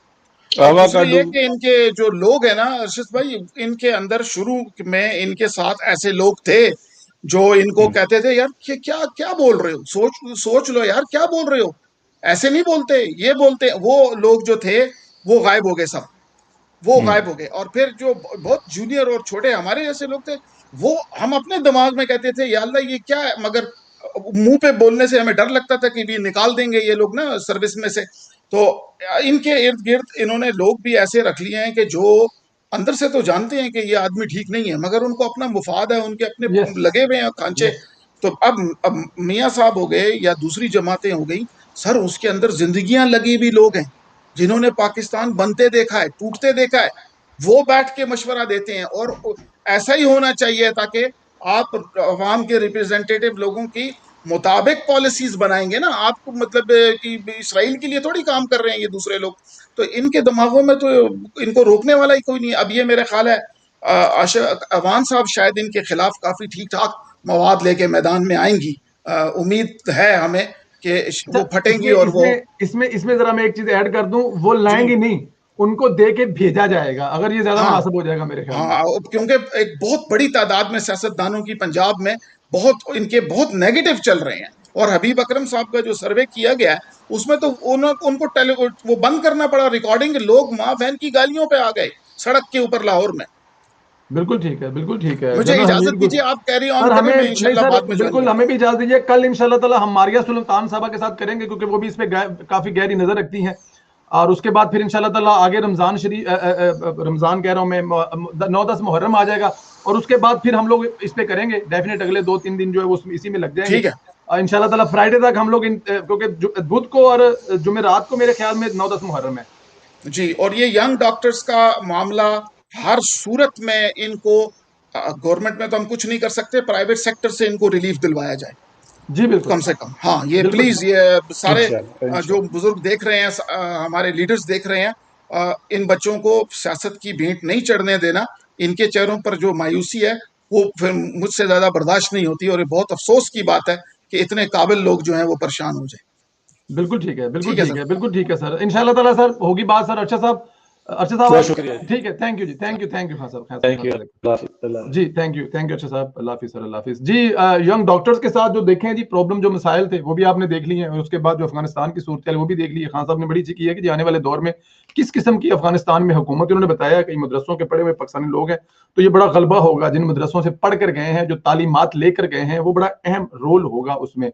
ये कि इनके जो लोग हैं ना अर्शद भाई, इनके अंदर शुरू में इनके साथ ऐसे लोग थे जो इनको कहते थे यार कि क्या क्या बोल रहे हो, सोच लो यार, क्या बोल रहे हो, ऐसे नहीं बोलते, ये बोलते। वो लोग जो थे वो गायब हो गए, सब वो गायब हो गए। और फिर जो बहुत जूनियर और छोटे हमारे जैसे लोग थे, वो हम अपने दिमाग में कहते थे या अल्लाह ये क्या है, मगर मुंह पे बोलने से हमें डर लगता था कि भी निकाल देंगे ये लोग ना सर्विस में से। तो इनके इर्द गिर्द इन्होंने लोग भी ऐसे रख लिए हैं कि जो अंदर से तो जानते हैं कि ये आदमी ठीक नहीं है, मगर उनको अपना मुफाद है, उनके अपने लगे हुए हैं खांचे। तो अब मियाँ साहब हो गए या दूसरी जमातें हो गई सर, उसके अंदर जिंदगियां लगी हुई लोग हैं जिन्होंने पाकिस्तान बनते देखा है, टूटते देखा है, वो बैठ के मशवरा देते हैं। और ऐसा ही होना चाहिए ताकि आप अवाम के रिप्रेजेंटेटिव लोगों की मुताबिक पॉलिसीज बनाएंगे ना। आपको मतलब कि इसराइल के लिए थोड़ी काम कर रहे हैं ये दूसरे लोग, तो इनके दिमागों में तो इनको रोकने वाला ही कोई नहीं। अब ये मेरा ख्याल है अवान साहब शायद इनके खिलाफ काफी ठीक ठाक मवाद लेके मैदान में आएंगी। उम्मीद है हमें कि वो फटेंगी। और वो इसमें जरा मैं एक चीज ऐड कर दूं, वो लाएंगे नहीं, उनको दे के भेजा जाएगा अगर ये ज्यादा मुनासिब हो जाएगा मेरे ख्याल में। हाँ, क्योंकि एक बहुत बड़ी तादाद में सियासतदानों की पंजाब में इनके बहुत नेगेटिव चल रहे हैं। और हबीब अकरम साहब का जो सर्वे किया गया है उसमें तो उनको वो बंद करना पड़ा रिकॉर्डिंग। लोग माँ बहन की गालियों पे आ गए सड़क के ऊपर लाहौर में। बिल्कुल ठीक है, बिल्कुल ठीक है। मुझे इजाजत दीजिए, आप कैरी ऑन करें, इंशाल्लाह बाद में बिल्कुल हमें भी इजाजत दीजिए। कल इंशाल्लाह ताला हम मारिया सुल्तान साहबा के साथ करेंगे क्योंकि वो भी इस पे काफी गहरी नजर रखती हैं। और उसके बाद फिर इंशाल्लाह ताला आगे रमजान कह रहा हूँ मैं, 9-10 मुहर्रम आ जाएगा और उसके बाद फिर हम लोग इस पे करेंगे डेफिनेट। अगले 2-3 दिन जो है वो इसी में लग जाएंगे। ठीक है इंशाल्लाह ताला फ्राइडे तक हम लोग क्योंकि बुध को और जुमेरात को मेरे ख्याल में 9-10 मुहर्रम है जी। और ये यंग डॉक्टर्स का मामला हर सूरत में इनको गवर्नमेंट में तो हम कुछ नहीं कर सकते, प्राइवेट सेक्टर से इनको रिलीफ दिलवाया जाए जी, बिल्कुल कम से कम। हाँ, ये प्लीज, ये सारे जो बुजुर्ग देख रहे हैं, हमारे लीडर्स देख रहे हैं, इन बच्चों को सियासत की भेंट नहीं चढ़ने देना। इनके चेहरों पर जो मायूसी है वो फिर मुझसे ज्यादा बर्दाश्त नहीं होती। और ये बहुत अफसोस की बात है कि इतने काबिल लोग जो हैं वो परेशान हो जाए। बिल्कुल ठीक है, बिल्कुल ठीक है, बिल्कुल ठीक है सर। इंशाल्लाह ताला सर होगी बात सर। अर्शद साहब ठीक है, थैंक यू जी, थैंक यू खान साहब, थैंक यू जी, थैंक यू अर्शद साहब, अल्लाह हाफिज़ सर, अल्लाह हाफिज़ जी। यंग डॉक्टर्स के साथ जो देखें जी प्रॉब्लम, जो मसाइल थे वो भी आपने देख लिए हैं, और उसके बाद जो अफगानिस्तान की सूरत है वो भी देख ली है। खान साहब ने बड़ी अच्छी की है कि आने वाले दौर में किस किस्म की अफगानिस्तान में हुकूमत, उन्होंने बताया कई मदरसों के पढ़े हुए पाकिस्तानी लोग हैं, तो ये बड़ा गलबा होगा। जिन मदरसों से पढ़ कर गए हैं, जो तालीमात लेकर गए हैं, वो बड़ा अहम रोल होगा उसमें।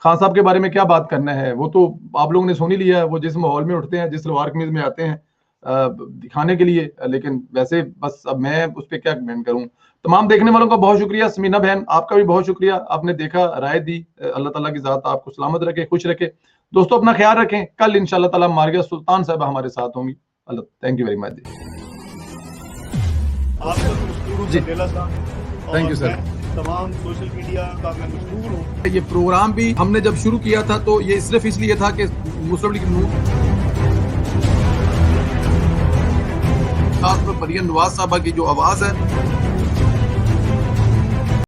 खान साहब के बारे में क्या बात करना है, वो तो आप लोगों ने सुन ही लिया है। वो जिस माहौल में उठते हैं, जिस सलवार कमीज में आते हैं दिखाने के लिए, लेकिन वैसे बस अब मैं उस पर क्या कमेंट करूं। तमाम देखने वालों का बहुत शुक्रिया। समीना बहन आपका भी बहुत शुक्रिया, आपने देखा, राय दी। अल्लाह ताला की ज़ात आपको सलामत रखे, खुश रखे। दोस्तों अपना ख्याल रखें। कल इंशाल्लाह ताला मारिया सुल्तान साहब हमारे साथ होंगी। अल्लाह, थैंक यू वेरी मच जी, थैंक यू सर। तमाम सोशल मीडिया का मैं मशहूर हूँ। ये प्रोग्राम भी हमने जब शुरू किया था तो ये सिर्फ इसलिए था कि मुस्लिम लीग नून, खास पर मरियम नवाज साहबा की जो आवाज है